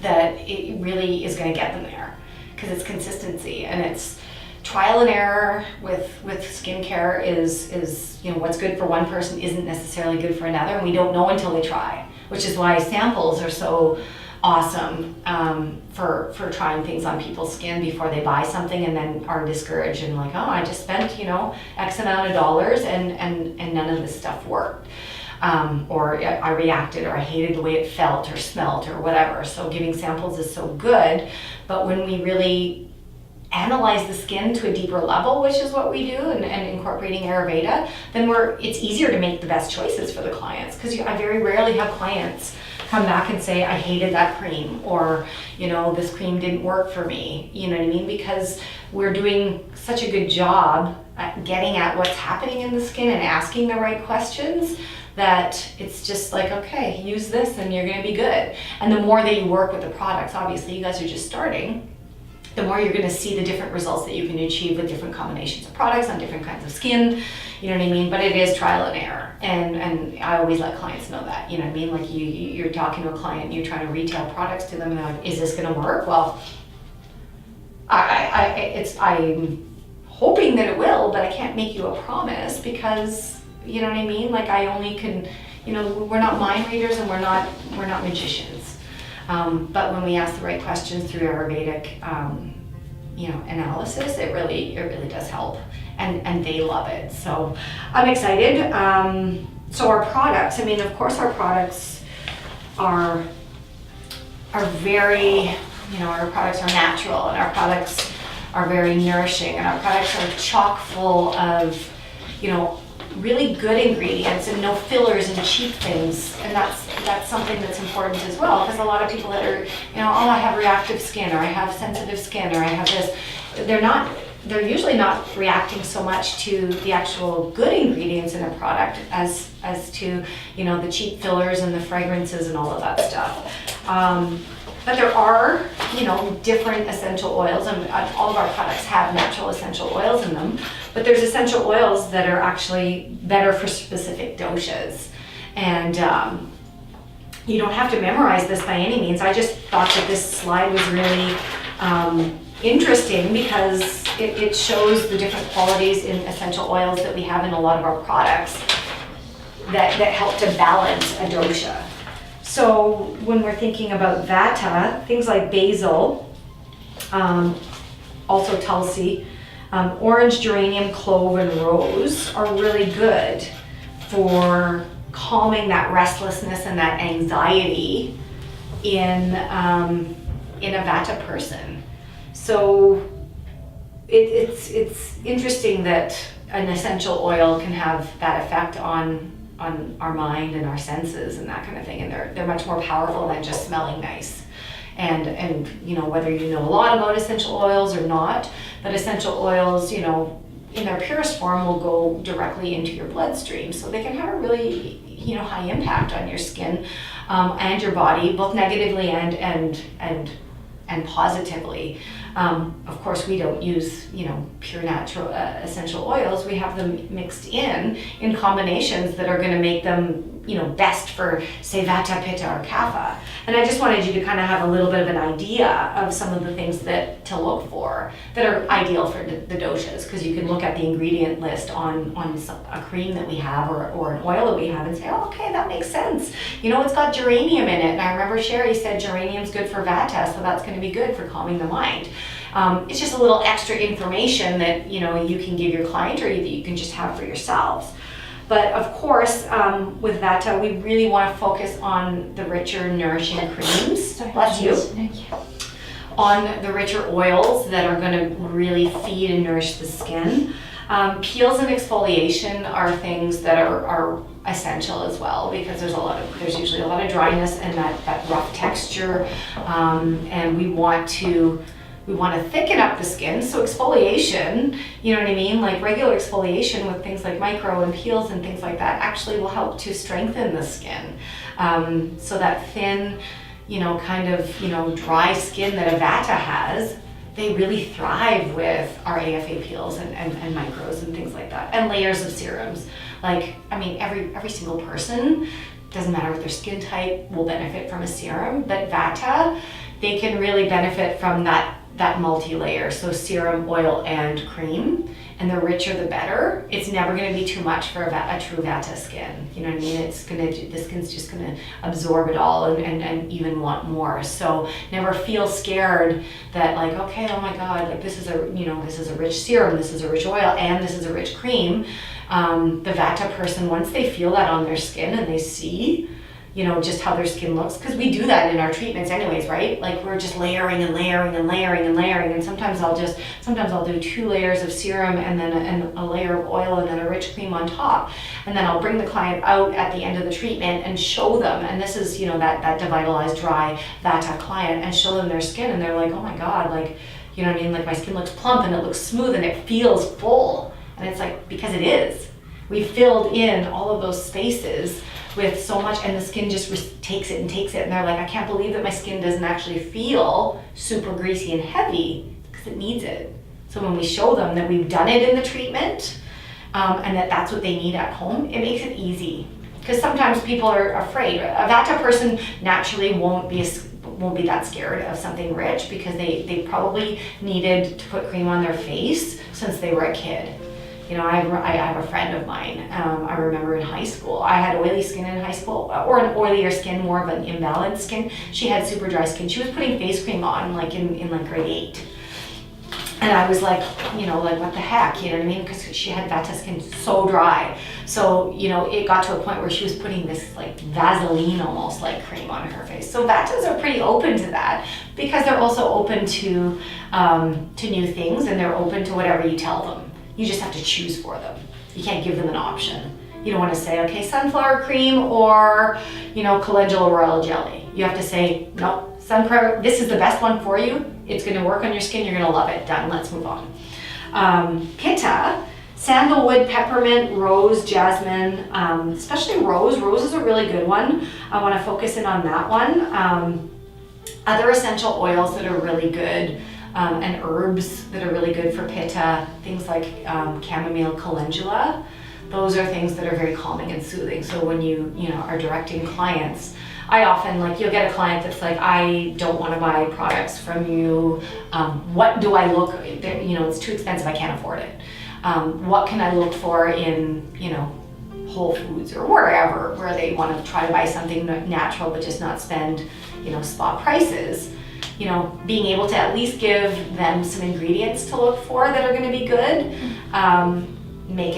that it really is going to get them there, because it's consistency, and it's trial and error with skincare is, you know, what's good for one person isn't necessarily good for another, and we don't know until they try, which is why samples are so awesome for trying things on people's skin before they buy something and then are discouraged and like, oh, I just spent, you know, X amount of dollars and none of this stuff worked. Or I reacted, or I hated the way it felt or smelled or whatever. So giving samples is so good, but when we really analyze the skin to a deeper level, which is what we do, and incorporating Ayurveda, then it's easier to make the best choices for the clients. Because I very rarely have clients come back and say, I hated that cream, or, you know, this cream didn't work for me. You know what I mean? Because we're doing such a good job at getting at what's happening in the skin and asking the right questions, that it's just like, okay, use this and you're going to be good. And the more that you work with the products, obviously you guys are just starting, the more you're going to see the different results that you can achieve with different combinations of products on different kinds of skin. You know what I mean? But it is trial and error, and I always let clients know that. You know what I mean? Like, you're talking to a client, and you're trying to retail products to them, and they're like, is this going to work? Well, I'm hoping that it will, but I can't make you a promise, because, you know what I mean? Like, I only can, you know, we're not mind readers, and we're not magicians. But when we ask the right questions through Ayurvedic, you know, analysis, it really does help, and they love it. So I'm excited. So our products, I mean, of course, our products are very, you know, our products are natural, and our products are very nourishing, and our products are chock full of, you know, really good ingredients and no fillers and cheap things. And that's something that's important as well, because a lot of people that are, you know, oh, I have reactive skin, or I have sensitive skin, or I have this, they're not they're usually not reacting so much to the actual good ingredients in a product as to, you know, the cheap fillers and the fragrances and all of that stuff. But there are, you know, different essential oils, and all of our products have natural essential oils in them, but there's essential oils that are actually better for specific doshas. And you don't have to memorize this by any means. I just thought that this slide was really interesting because it shows the different qualities in essential oils that we have in a lot of our products that help to balance a dosha. So when we're thinking about vata, things like basil, also tulsi, orange, geranium, clove, and rose are really good for calming that restlessness and that anxiety in a vata person. So it's interesting that an essential oil can have that effect on our mind and our senses and that kind of thing, and they're much more powerful than just smelling nice. And you know, whether you know a lot about essential oils or not, but essential oils, you know, in their purest form will go directly into your bloodstream, so they can have a really, you know, high impact on your skin and your body, both negatively and positively. Of course, we don't use, you know, pure natural essential oils. We have them mixed in combinations that are going to make them, you know, best for, say, vata, pitta, or kapha. And I just wanted you to kind of have a little bit of an idea of some of the things that to look for that are ideal for the doshas, because you can look at the ingredient list on a cream that we have or an oil that we have and say, oh, okay, that makes sense. You know, it's got geranium in it, and I remember Sherry said geranium's good for vata, so that's going to be good for calming the mind. It's just a little extra information that, you know, you can give your client or that you can just have for yourselves. But of course, with Vata, we really want to focus on the richer, nourishing creams. Bless you. Thank you. On the richer oils that are going to really feed and nourish the skin. Peels and exfoliation are things that are essential as well, because there's usually a lot of dryness and that rough texture, and we want to thicken up the skin. So exfoliation, you know what I mean? Like regular exfoliation with things like micro and peels and things like that actually will help to strengthen the skin. So that thin, you know, kind of, you know, dry skin that a Vata has, they really thrive with our AFA peels and micros and things like that. And layers of serums. Like, I mean, every single person, doesn't matter what their skin type, will benefit from a serum, but Vata, they can really benefit from that multi-layer, so serum, oil, and cream, and the richer the better. It's never going to be too much for a true Vata skin. You know what I mean? The skin's just going to absorb it all and even want more. So never feel scared that, like, okay, oh my God, like this is a rich serum, this is a rich oil, and this is a rich cream. The Vata person, once they feel that on their skin and they see, you know, just how their skin looks, because we do that in our treatments anyways, right? Like we're just layering and layering and layering and layering, and sometimes I'll do 2 layers of serum and then a layer of oil and then a rich cream on top, and then I'll bring the client out at the end of the treatment and show them, and this is, you know, that devitalized dry Vata client, and show them their skin, and they're like, oh my God, like, you know what I mean, like my skin looks plump and it looks smooth and it feels full, and it's like, because it is. We filled in all of those spaces with so much, and the skin just takes it, and they're like, I can't believe that my skin doesn't actually feel super greasy and heavy, because it needs it. So when we show them that we've done it in the treatment, and that's what they need at home, it makes it easy. Because sometimes people are afraid. A Vata person naturally won't be that scared of something rich, because they probably needed to put cream on their face since they were a kid. You know, I have a friend of mine, I remember in high school, I had oily skin in high school, or an oilier skin, more of an imbalanced skin. She had super dry skin. She was putting face cream on like in like grade 8. And I was like, you know, like what the heck, you know what I mean? Because she had Vata skin so dry. So, you know, it got to a point where she was putting this like Vaseline almost like cream on her face. So Vatas are pretty open to that, because they're also open to new things, and they're open to whatever you tell them. You just have to choose for them. You can't give them an option. You don't want to say, okay, sunflower cream or, you know, calendula royal jelly. You have to say, no, sunflower, this is the best one for you. It's going to work on your skin. You're going to love it. Done. Let's move on. Pitta, sandalwood, peppermint, rose, jasmine, especially rose. Rose is a really good one. I want to focus in on that one. Other essential oils that are really good, and herbs that are really good for Pitta, things like chamomile, calendula. Those are things that are very calming and soothing. So when you are directing clients, I often, like, you'll get a client that's like, I don't want to buy products from you. What do I look, it's too expensive, I can't afford it. What can I look for in, Whole Foods or wherever, where they want to try to buy something natural but just not spend, spot prices. Being able to at least give them some ingredients to look for that are going to be good, make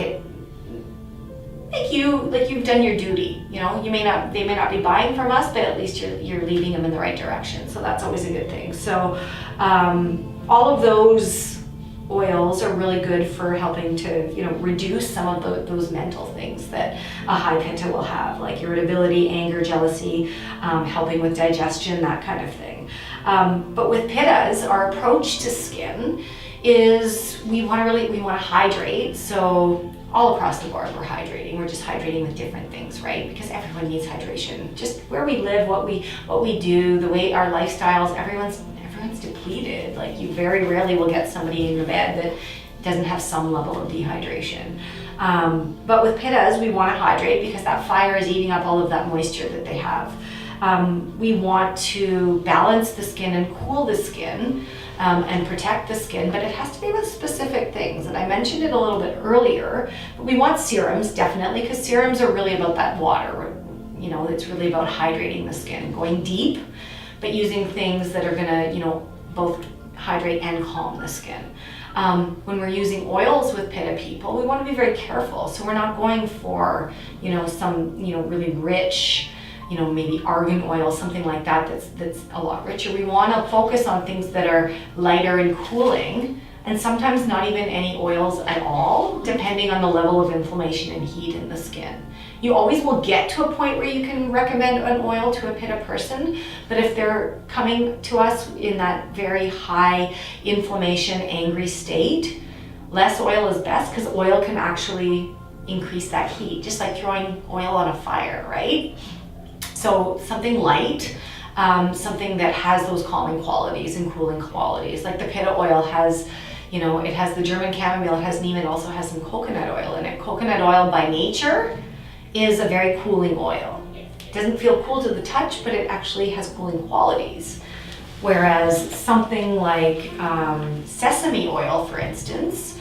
you like you've done your duty. They may not be buying from us, but at least you're leading them in the right direction. So that's always a good thing. So all of those oils are really good for helping to reduce some of those mental things that a high Pitta will have, like irritability, anger, jealousy, helping with digestion, that kind of thing. But with Pittas, our approach to skin is we want to hydrate. So all across the board, we're hydrating. We're just hydrating with different things, right? Because everyone needs hydration. Just where we live, what we do, the way our lifestyles, everyone's depleted. Like, you very rarely will get somebody in your bed that doesn't have some level of dehydration. But with Pittas, we want to hydrate because that fire is eating up all of that moisture that they have. We want to balance the skin and cool the skin and protect the skin, but it has to be with specific things. And I mentioned it a little bit earlier, but we want serums, definitely, because serums are really about that water. It's really about hydrating the skin, going deep, but using things that are gonna, both hydrate and calm the skin. When we're using oils with Pitta people, we want to be very careful. So we're not going for, some, really rich, maybe argan oil, something like that that's a lot richer. We want to focus on things that are lighter and cooling, and sometimes not even any oils at all, depending on the level of inflammation and heat in the skin. You always will get to a point where you can recommend an oil to a Pitta person, but if they're coming to us in that very high inflammation, angry state, less oil is best, because oil can actually increase that heat, just like throwing oil on a fire, right? So something light, something that has those calming qualities and cooling qualities. Like the Pitta oil has, it has the German chamomile, it has neem, it also has some coconut oil in it. Coconut oil by nature is a very cooling oil. It doesn't feel cool to the touch, but it actually has cooling qualities. Whereas something like sesame oil, for instance,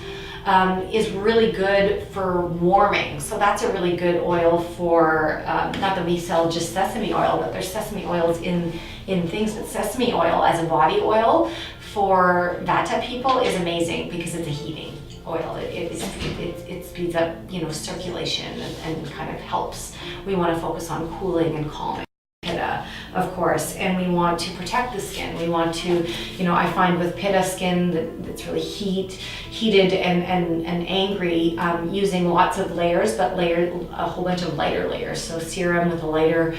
is really good for warming. So that's a really good oil for, not that we sell just sesame oil, but there's sesame oils in things, but sesame oil as a body oil for Vata people is amazing because it's a heating oil. It speeds up, circulation and kind of helps. We want to focus on cooling and calming, Pitta, of course, and we want to protect the skin. We want to, I find with Pitta skin that's really heated and angry, using lots of layers, but a whole bunch of lighter layers. So serum with a lighter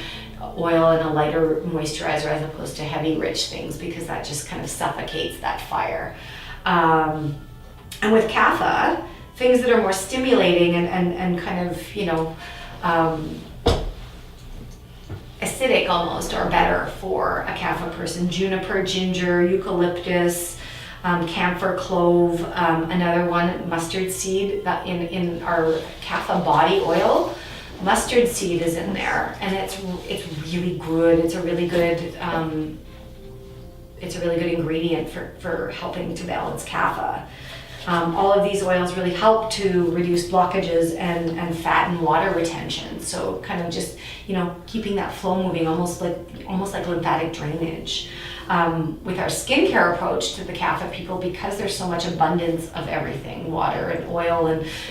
oil and a lighter moisturizer as opposed to heavy, rich things, because that just kind of suffocates that fire. And with Kapha, things that are more stimulating and kind of, acidic almost are better for a Kapha person. Juniper, ginger, eucalyptus, camphor, clove, another one, mustard seed. That in our Kapha body oil, mustard seed is in there, and it's really good. It's a really good ingredient for helping to balance Kapha. All of these oils really help to reduce blockages and fat and water retention. So kind of just, keeping that flow moving, almost like lymphatic drainage. With our skincare approach to the Kapha people, because there's so much abundance of everything, water and oil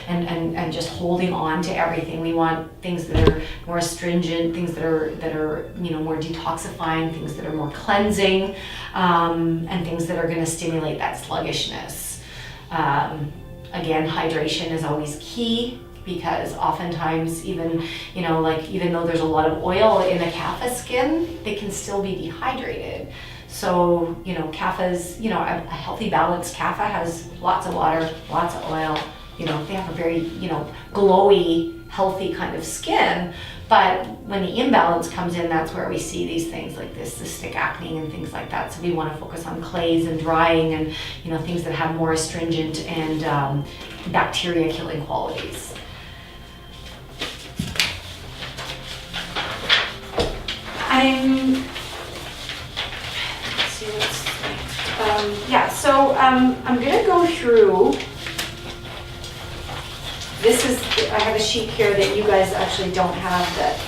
and just holding on to everything, we want things that are more astringent, things that are more detoxifying, things that are more cleansing, and things that are going to stimulate that sluggishness. Again, hydration is always key, because oftentimes even though there's a lot of oil in a Kapha skin, they can still be dehydrated. So, kapha's, a healthy balanced kapha has lots of water, lots of oil, they have a very, glowy, healthy kind of skin. But when the imbalance comes in, that's where we see these things like this cystic acne and things like that. So we want to focus on clays and drying and, things that have more astringent and bacteria killing qualities. I'm going to go through. I have a sheet here that you guys actually don't have that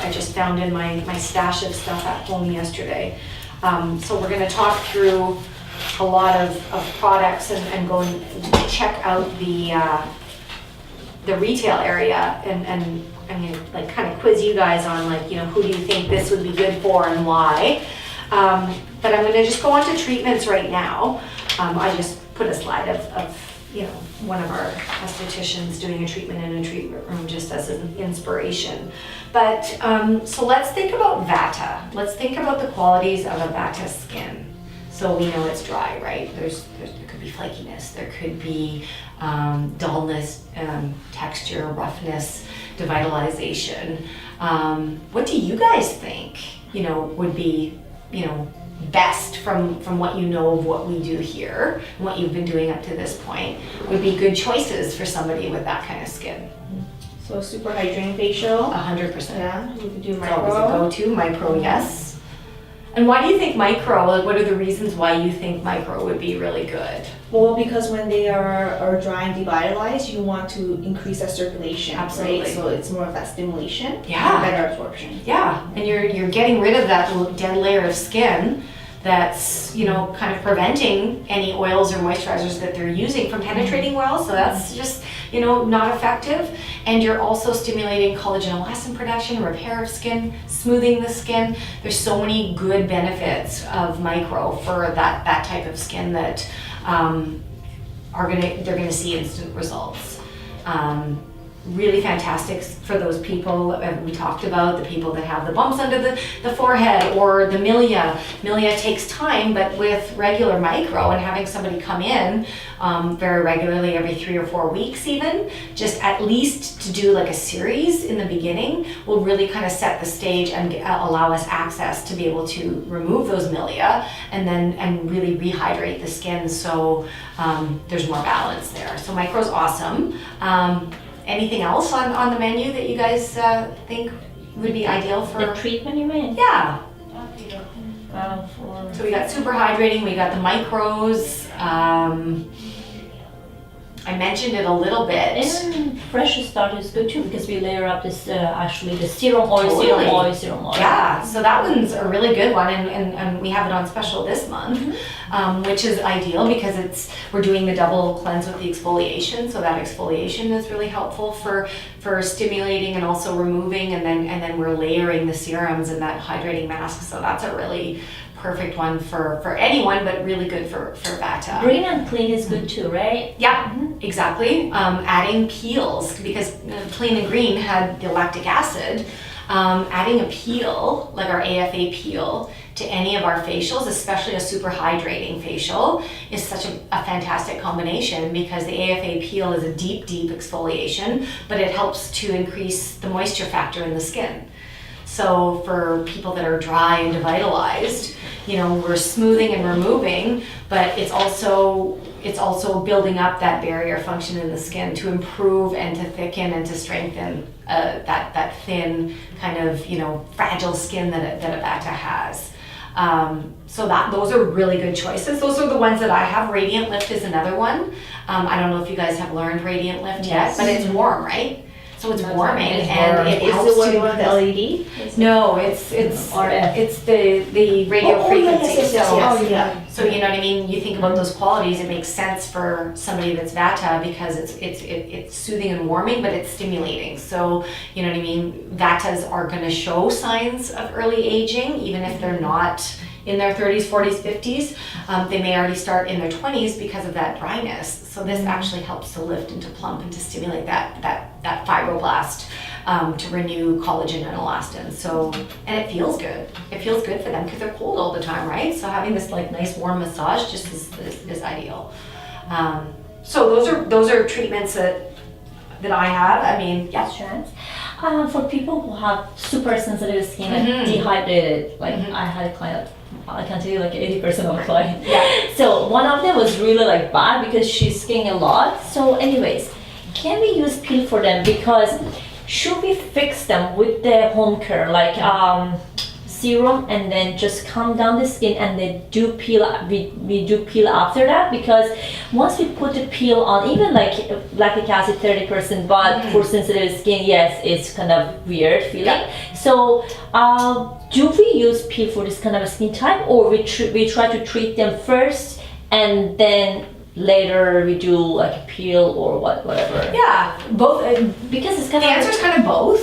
I just found in my stash of stuff at home yesterday. So we're going to talk through a lot of products and go and check out the retail area and I'm going to kind of quiz you guys on who do you think this would be good for and why. But I'm going to just go on to treatments right now. I just put a slide of one of our estheticians doing a treatment in a treatment room just as an inspiration. But so let's think about Vata. Let's think about the qualities of a Vata skin. So we know it's dry, right? There could be flakiness, there could be dullness, texture, roughness, devitalization. What do you guys think, would be, best from what you know of what we do here and what you've been doing up to this point would be good choices for somebody with that kind of skin? So super hydrating facial. 100%. Yeah, we could do It's micro. always a go-to. Micro, yes. And why do you think micro? What are the reasons why you think micro would be really good? Well, because when they are dry and devitalized, you want to increase that circulation. Absolutely. Right? So it's more of that stimulation. Yeah. And better absorption. Yeah, and you're getting rid of that little dead layer of skin that's, kind of preventing any oils or moisturizers that they're using from penetrating well. So that's just, not effective. And you're also stimulating collagen elastin production, repair of skin, smoothing the skin. There's so many good benefits of micro for that type of skin that they're gonna see instant results. Really fantastic for those people we talked about, the people that have the bumps under the forehead or the milia. Milia takes time, but with regular micro and having somebody come in very regularly, every 3 or 4 weeks even, just at least to do like a series in the beginning will really kind of set the stage and allow us access to be able to remove those milia and really rehydrate the skin so there's more balance there. So micro's awesome. Anything else on the menu that you guys think would be ideal for? The treatment you mean? Yeah. For So we got super hydrating, we got the micros. I mentioned it a little bit. and fresh start is good too because we layer up this actually the serum oil, Totally. serum oil. Yeah, so that one's a really good one, and we have it on special this month, which is ideal because we're doing the double cleanse with the exfoliation, so that exfoliation is really helpful for stimulating and also removing, and then we're layering the serums and that hydrating mask, so that's a really perfect one for anyone, but really good for Vata. Green and clean is good too, right? Yeah, exactly. Adding peels, because plain and green had the lactic acid. Adding a peel, like our AFA peel, to any of our facials, especially a super hydrating facial, is such a fantastic combination because the AFA peel is a deep exfoliation, but it helps to increase the moisture factor in the skin. So for people that are dry and devitalized, we're smoothing and removing, but it's also building up that barrier function in the skin to improve and to thicken and to strengthen that thin kind of fragile skin that a Vata has. So those are really good choices. Those are the ones that I have. Radiant Lift is another one. I don't know if you guys have learned Radiant Lift yet, but it's warm, right? So it's warming and it helps Is it to one with LED? No, it's RF. it's the radio Oh, frequency. yes. So, Oh, yeah. so you know what I mean? You think about those qualities, it makes sense for somebody that's Vata because it's soothing and warming, but it's stimulating. So you know what I mean? Vatas are going to show signs of early aging, even if they're not in their 30s, 40s, 50s. They may already start in their 20s because of that dryness. So this actually helps to lift and to plump and to stimulate that fibroblast to renew collagen and elastin. So, and it feels good. It feels good for them because they're cold all the time, right? So having this like nice warm massage just is ideal. So those are treatments that I have. I mean, yeah. Questions. For people who have super sensitive skin, like dehydrated, like I had a client, I can tell you like 80% of my client. Yeah. So one of them was really like bad because she's skiing a lot. So anyways, can we use peel for them? Because should we fix them with the home care, like serum, and then just calm down the skin and then do peel, we do peel after that? Because once we put the peel on, even like lactic acid 30%, but for sensitive skin, yes, it's kind of weird feeling. So do we use peel for this kind of a skin type, or we try to treat them first and then later we do like a peel or whatever? Yeah, both. Because it's kind The of answer is kind of both,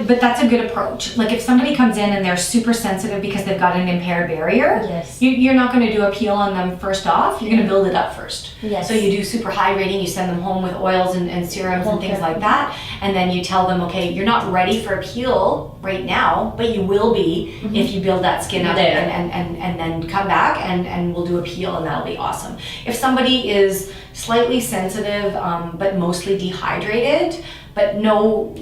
but that's a good approach. Like if somebody comes in and they're super sensitive because they've got an impaired barrier, Yes. you're not going to do a peel on them first off. You're going to build it up first. Yes. So you do super hydrating, you send them home with oils and serums and things Okay. like that, and then you tell them, okay, you're not ready for a peel right now, but you will be if you build that skin up There. and then come back and we'll do a peel, and that'll be awesome. If somebody is slightly sensitive but mostly dehydrated, but no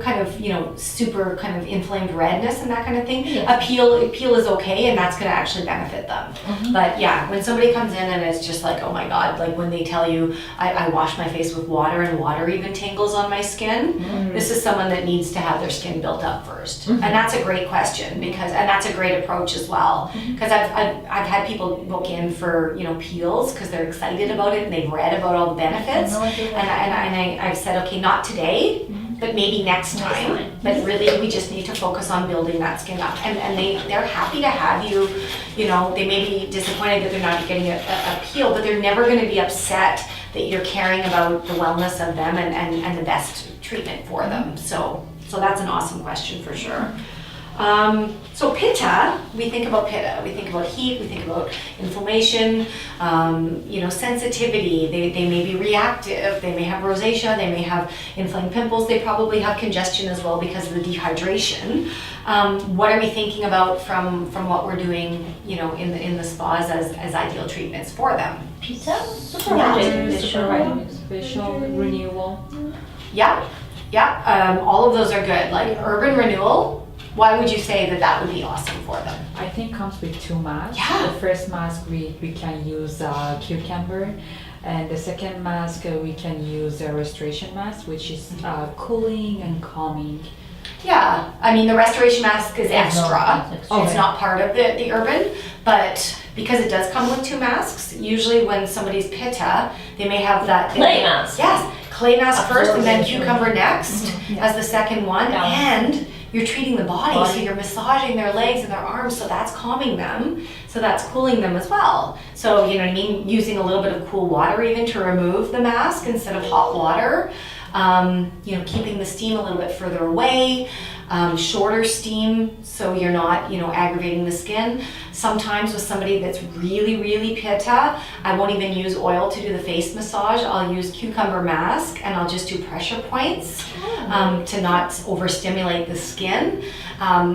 kind of super kind of inflamed redness and that kind of thing, Yes. a peel is okay, and that's going to actually benefit them. But yeah, when somebody comes in and it's just like, oh my god, like when they tell you I wash my face with water and water even tingles on my skin, this is someone that needs to have their skin built up first. And that's a great question, and that's a great approach as well, because I've had people book in for peels because they're excited about it and they've read about all the benefits, No, I do that. and I've said, okay, not today, but maybe next time. But really, we just need to focus on building that skin up. And they're happy to have you. They may be disappointed that they're not getting a peel, but they're never going to be upset that you're caring about the wellness of them and the best treatment for them. So that's an awesome question for sure. So pitta, we think about pitta. We think about heat. We think about inflammation. Sensitivity. They may be reactive. They may have rosacea. They may have inflamed pimples. They probably have congestion as well because of the dehydration. What are we thinking about from what we're doing, in the spas as ideal treatments for them? Pizza? Super Yeah. hydrated. Facial vitamin, facial renewal. Yeah. All of those are good. Like urban renewal. Why would you say that would be awesome for them? I think comes with two masks. Yeah. The first mask we can use cucumber, and the second mask we can use a restoration mask, which is cooling and calming. Yeah, I mean the restoration mask is Yeah, no, extra. it's extra. It's not part of the urban, but because it does come with two masks, usually when somebody's pitta, they may have that Clay mask. Yes, clay mask first, and then Absorption. cucumber next as the second one, Yeah. and you're treating the body, so Body. you're massaging their legs and their arms, so that's calming them, so that's cooling them as well. So you know what I mean, using a little bit of cool water even to remove the mask instead of hot water. Keeping the steam a little bit further away, shorter steam so you're not, aggravating the skin. Sometimes with somebody that's really, really pitta, I won't even use oil to do the face massage. I'll use cucumber mask and I'll just do pressure points to not overstimulate the skin.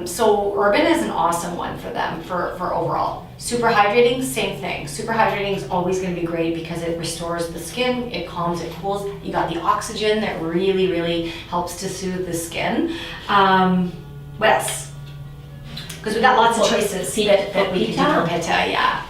So urban is an awesome one for them for overall. Super hydrating, same thing. Super hydrating is always going to be great because it restores the skin, it calms, it cools. You got the oxygen that really, really helps to soothe the skin. What else? Because we got lots of choices that we can do for pitta, yeah.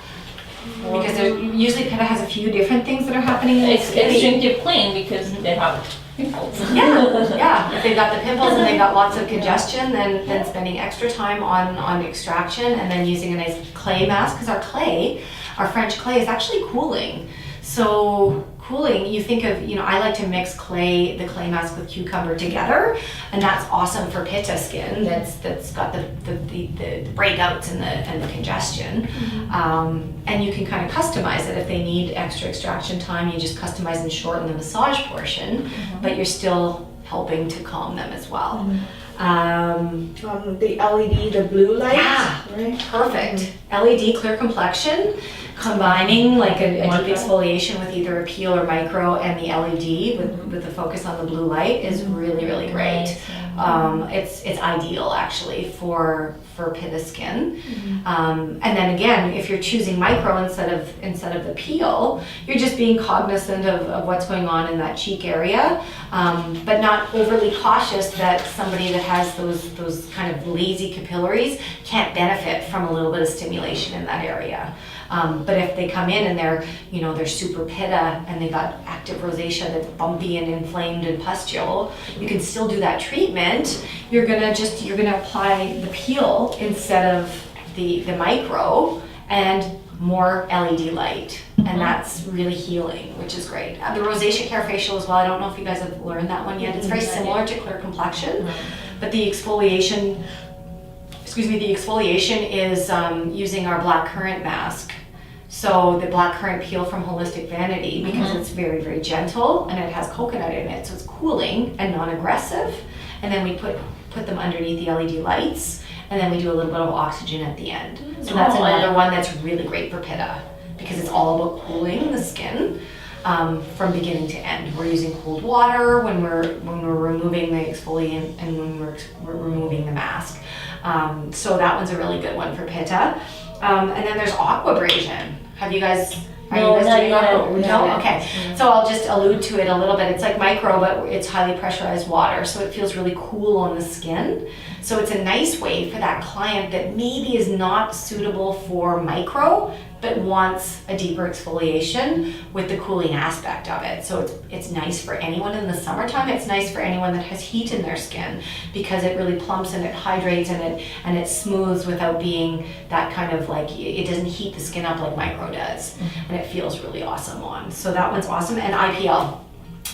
Because there usually pitta has a few different things that are happening in the It's skin. extremely clean because they have pimples. Yeah. If they've got the pimples and they've got lots of congestion, then spending extra time on extraction and then using a nice clay mask, because our French clay is actually cooling. So cooling, you think of, I like to mix the clay mask with cucumber together, and that's awesome for pitta skin that's got the breakouts and the congestion. And you can kind of customize it if they need extra extraction time. You just customize and shorten the massage portion, but you're still helping to calm them as well. The LED, the blue light, Yeah. right? Perfect. LED clear complexion, combining like a deep exfoliation with either a peel or micro and the LED with the focus on the blue light is really, really great. It's ideal actually for pitta skin. And then again, if you're choosing micro instead of the peel, you're just being cognizant of what's going on in that cheek area, but not overly cautious that somebody that has those kind of lazy capillaries can't benefit from a little bit of stimulation in that area. But if they come in and they're super pitta and they've got active rosacea that's bumpy and inflamed and pustule, you can still do that treatment. You're gonna apply the peel instead of the micro and more LED light. And that's really healing, which is great. The rosacea care facial as well. I don't know if you guys have learned that one yet. It's very similar to clear complexion, but the exfoliation is using our blackcurrant mask. So the blackcurrant peel from Holistic Vanity, because it's very, very gentle and it has coconut in it, so it's cooling and non-aggressive. And then we put them underneath the LED lights, and then we do a little bit of oxygen at the end. So that's another one that's really great for pitta, because it's all about cooling the skin from beginning to end. We're using cold water when we're removing the exfoliant and when we're removing the mask. So that one's a really good one for pitta. And then there's aquabrasion. Are you guys doing aqua? No? Okay. So I'll just allude to it a little bit. It's like micro, but it's highly pressurized water, so it feels really cool on the skin. So it's a nice way for that client that maybe is not suitable for micro, but wants a deeper exfoliation with the cooling aspect of it. So it's nice for anyone in the summertime. It's nice for anyone that has heat in their skin, because it really plumps and it hydrates and it smooths without being that kind of like, it doesn't heat the skin up like micro does. And it feels really awesome on. So that one's awesome. And IPL,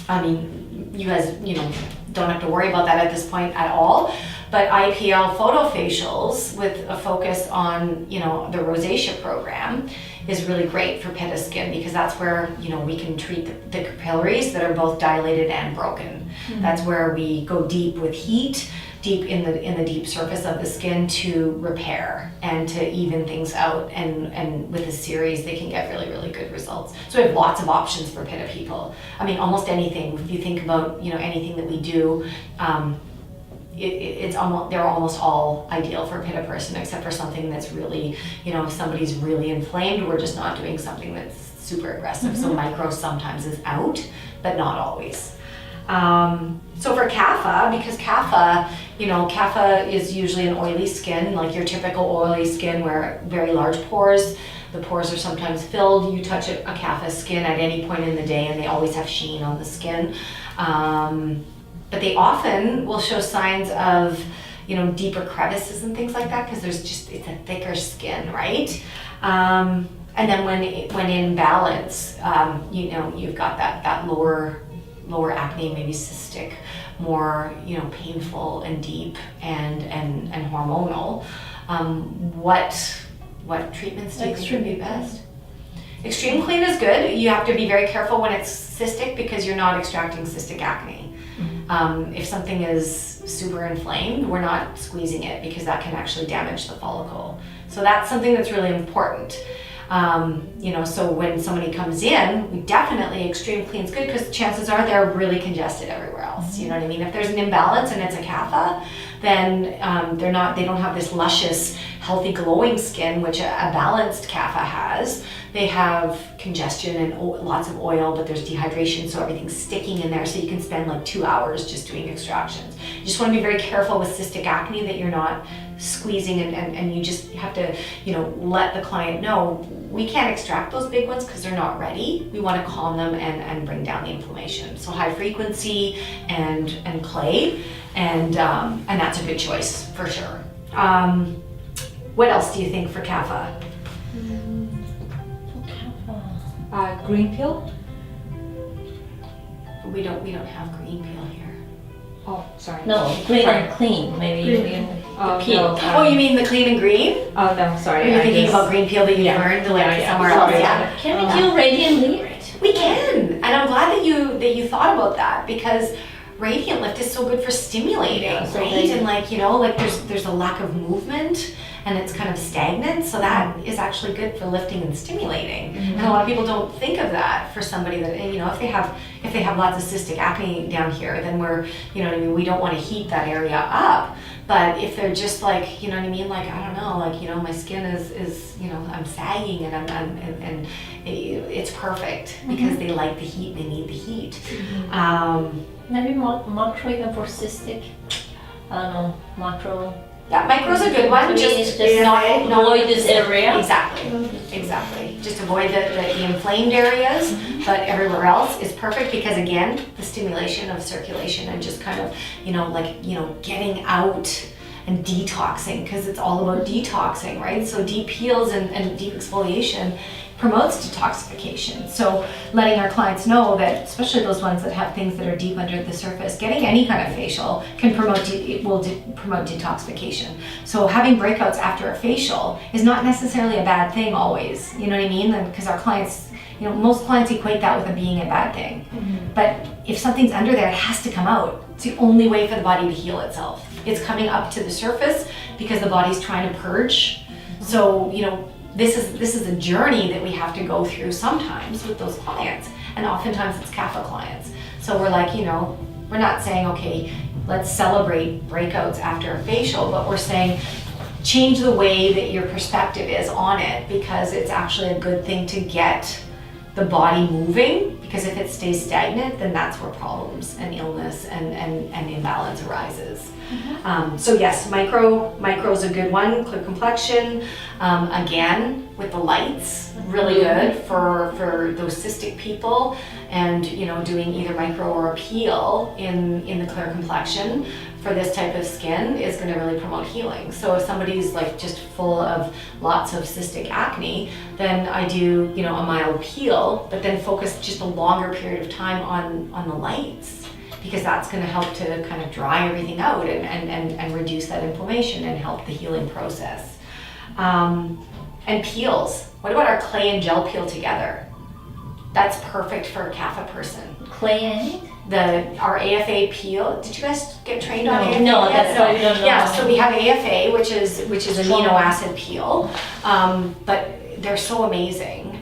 I mean, you guys, don't have to worry about that at this point at all. But IPL photofacials with a focus on, the rosacea program is really great for pitta skin, because that's where, we can treat the capillaries that are both dilated and broken. That's where we go deep with heat, deep in the deep surface of the skin to repair and to even things out. And with a series, they can get really, really good results. So we have lots of options for pitta people. I mean, almost anything. If you think about, anything that we do, they're almost all ideal for a pitta person, except for something that's really, if somebody's really inflamed, we're just not doing something that's super aggressive. So micro sometimes is out, but not always. So for kapha, because kapha is usually an oily skin, like your typical oily skin where very large pores, the pores are sometimes filled. You touch a kapha skin at any point in the day and they always have sheen on the skin. But they often will show signs of, deeper crevices and things like that, because it's a thicker skin, right? And then when in balance, you've got that lower acne, maybe cystic, more, painful and deep and hormonal. What treatments do you think would be best? Extreme clean is good. You have to be very careful when it's cystic, because you're not extracting cystic acne. If something is super inflamed, we're not squeezing it, because that can actually damage the follicle. So that's something that's really important. So when somebody comes in, we definitely extreme clean is good, because chances are they're really congested everywhere else. You know what I mean? If there's an imbalance and it's a kapha, then they don't have this luscious, healthy, glowing skin, which a balanced kapha has. They have congestion and lots of oil, but there's dehydration, so everything's sticking in there, so you can spend like 2 hours just doing extractions. You just want to be very careful with cystic acne that you're not squeezing and you just have to, let the client know we can't extract those big ones because they're not ready. We want to calm them and bring down the inflammation. So high frequency and clay, and that's a good choice for sure. What else do you think for kapha? Green peel? We don't have green peel here. Oh, sorry. No, green and clean, maybe green. Oh, peel. no, Oh, you mean the clean and green? Oh, no, sorry. Are you thinking about green peel that you learned somewhere else? Sorry. Yeah. Can we do radiant lead? We can, and I'm glad that you thought about that, because radiant lift is so good for stimulating, Yeah, so right? they- And like, you know, like there's a lack of movement and it's kind of stagnant, so that is actually good for lifting and stimulating. And a lot of people don't think of that for somebody that, you know, if they have lots of cystic acne down here, then we're, you know what I mean, we don't want to heat that area up. But if they're just like, you know what I mean, like, I don't know, like, you know, my skin is you know, I'm sagging and and it's perfect because they like the heat, they need the heat. Maybe macro even for cystic. I don't know, macro. Yeah, micro's a good one. To me, Just it's just not avoid this area. Exactly. Just avoid the inflamed areas, but everywhere else is perfect because again, the stimulation of circulation and just kind of, you know, like, you know, getting out and detoxing, because it's all about detoxing, right? So deep heals and deep exfoliation promotes detoxification. So letting our clients know that, especially those ones that have things that are deep under the surface, getting any kind of facial can promote promote detoxification. So having breakouts after a facial is not necessarily a bad thing always. You know what I mean? Because our clients, you know, most clients equate that with it being a bad thing. But if something's under there, it has to come out. It's the only way for the body to heal itself. It's coming up to the surface because the body's trying to purge. So, you know, this is a journey that we have to go through sometimes with those clients, and oftentimes it's CAFA clients. So we're like, you know, we're not saying, okay, let's celebrate breakouts after a facial, but we're saying change the way that your perspective is on it, because it's actually a good thing to get the body moving, because if it stays stagnant, then that's where problems and illness and imbalance arises. So yes, micro's a good one. Clear complexion, again with the lights, really good for those cystic people, and you know, doing either micro or a peel in the clear complexion for this type of skin is going to really promote healing. So if somebody's like just full of lots of cystic acne, then I do, you know, a mild peel, but then focus just a longer period of time on the lights, because that's going to help to kind of dry everything out and reduce that inflammation and help the healing process. And peels. What about our clay and gel peel together? That's perfect for a CAFA person. Clay and Our AFA peel. Did you guys get trained on AFA? No, yet? that's why we don't know. Yeah, so we have AFA, which is amino acid peel, but they're so amazing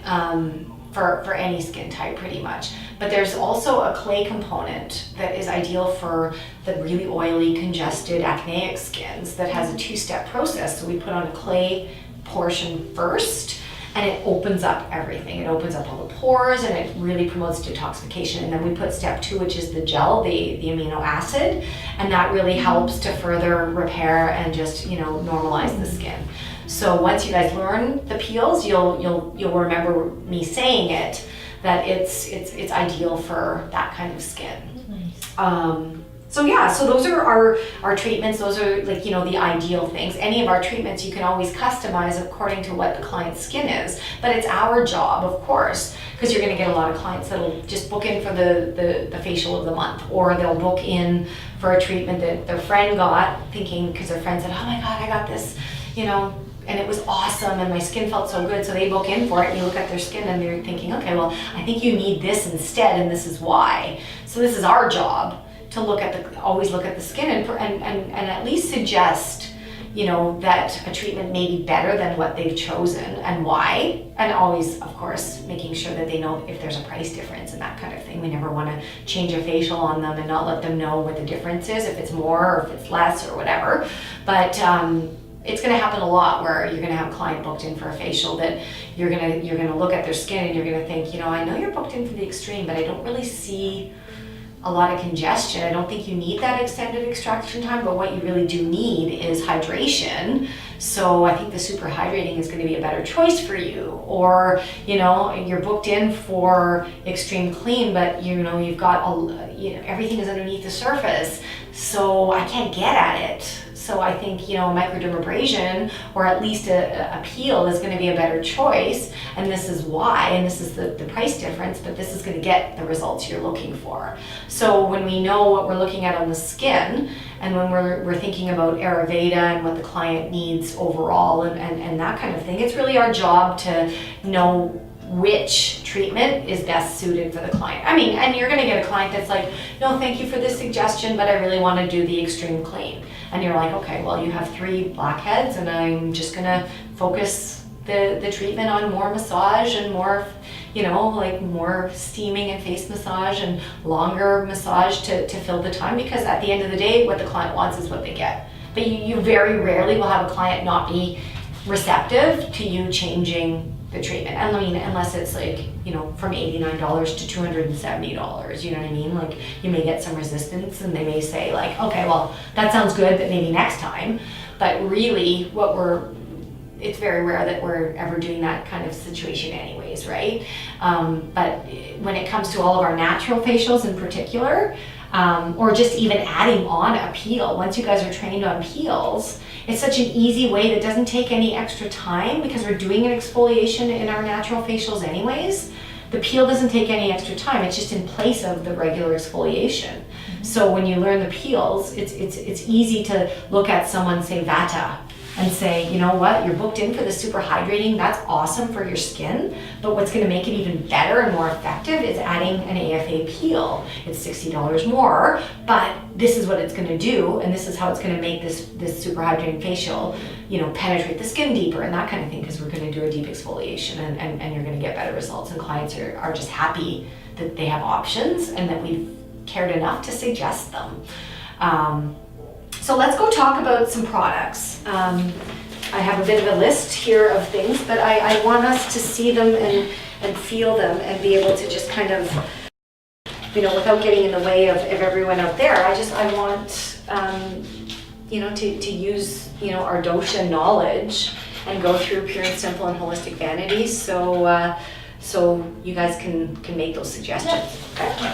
for any skin type pretty much. But there's also a clay component that is ideal for the really oily, congested, acneic skins that has a two-step process. So we put on a clay portion first, and it opens up everything. It opens up all the pores, and it really promotes detoxification. And then we put step 2, which is the gel, the amino acid, and that really helps to further repair and just, you know, normalize the skin. So once you guys learn the peels, you'll remember me saying it, that it's ideal for that kind of skin. So yeah, so those are our treatments. Those are, like, you know, the ideal things. Any of our treatments you can always customize according to what the client's skin is, but it's our job, of course, because you're going to get a lot of clients that'll just book in for the facial of the month, or they'll book in for a treatment that their friend got, thinking, because their friend said, oh my God, I got this, you know, and it was awesome and my skin felt so good, so they book in for it, and you look at their skin and they're thinking, okay, well, I think you need this instead, and this is why. So this is our job, to always look at the skin and at least suggest, you know, that a treatment may be better than what they've chosen and why, and always, of course, making sure that they know if there's a price difference and that kind of thing. We never want to change a facial on them and not let them know what the difference is, if it's more or if it's less or whatever. But it's going to happen a lot where you're going to have a client booked in for a facial that you're going to look at their skin and you're going to think, you know, I know you're booked in for the extreme, but I don't really see a lot of congestion. I don't think you need that extended extraction time, but what you really do need is hydration. So I think the super hydrating is going to be a better choice for you. Or, you know, you're booked in for extreme clean, but you know, you've got everything is underneath the surface, so I can't get at it. So I think, you know, microdermabrasion or at least a peel is going to be a better choice, and this is why, and this is the price difference, but this is going to get the results you're looking for. So when we know what we're looking at on the skin, and when we're thinking about Ayurveda and what the client needs overall and that kind of thing, it's really our job to know which treatment is best suited for the client. I mean, and you're gonna get a client that's like, no, thank you for this suggestion, but I really wanna do the extreme clean. And you're like, okay, well, you have 3 blackheads and I'm just gonna focus the treatment on more massage and more, like more steaming and face massage and longer massage to fill the time, because at the end of the day, what the client wants is what they get. But you very rarely will have a client not be receptive to you changing the treatment. I mean, unless it's like, from $89 to $270, you know what I mean? Like, you may get some resistance and they may say like, okay, well, that sounds good, but maybe next time. But really it's very rare that we're ever doing that kind of situation anyways, right? But when it comes to all of our natural facials in particular, or just even adding on a peel, once you guys are trained on peels, it's such an easy way that doesn't take any extra time, because we're doing an exfoliation in our natural facials anyways. The peel doesn't take any extra time, it's just in place of the regular exfoliation. So when you learn the peels, it's easy to look at someone, say Vata, and say, you know what, you're booked in for the super hydrating, that's awesome for your skin, but what's gonna make it even better and more effective is adding an AFA peel. It's $60 more, but this is what it's gonna do, and this is how it's gonna make this super hydrating facial, penetrate the skin deeper and that kind of thing, because we're gonna do a deep exfoliation and you're gonna get better results, and clients are just happy that they have options and that we've cared enough to suggest them. So let's go talk about some products. I have a bit of a list here of things, but I want us to see them and feel them and be able to just kind of, without getting in the way of everyone out there. I want, to use, our dosha knowledge and go through Pure and Simple and Holistic Vanities, so you guys can make those suggestions. Okay?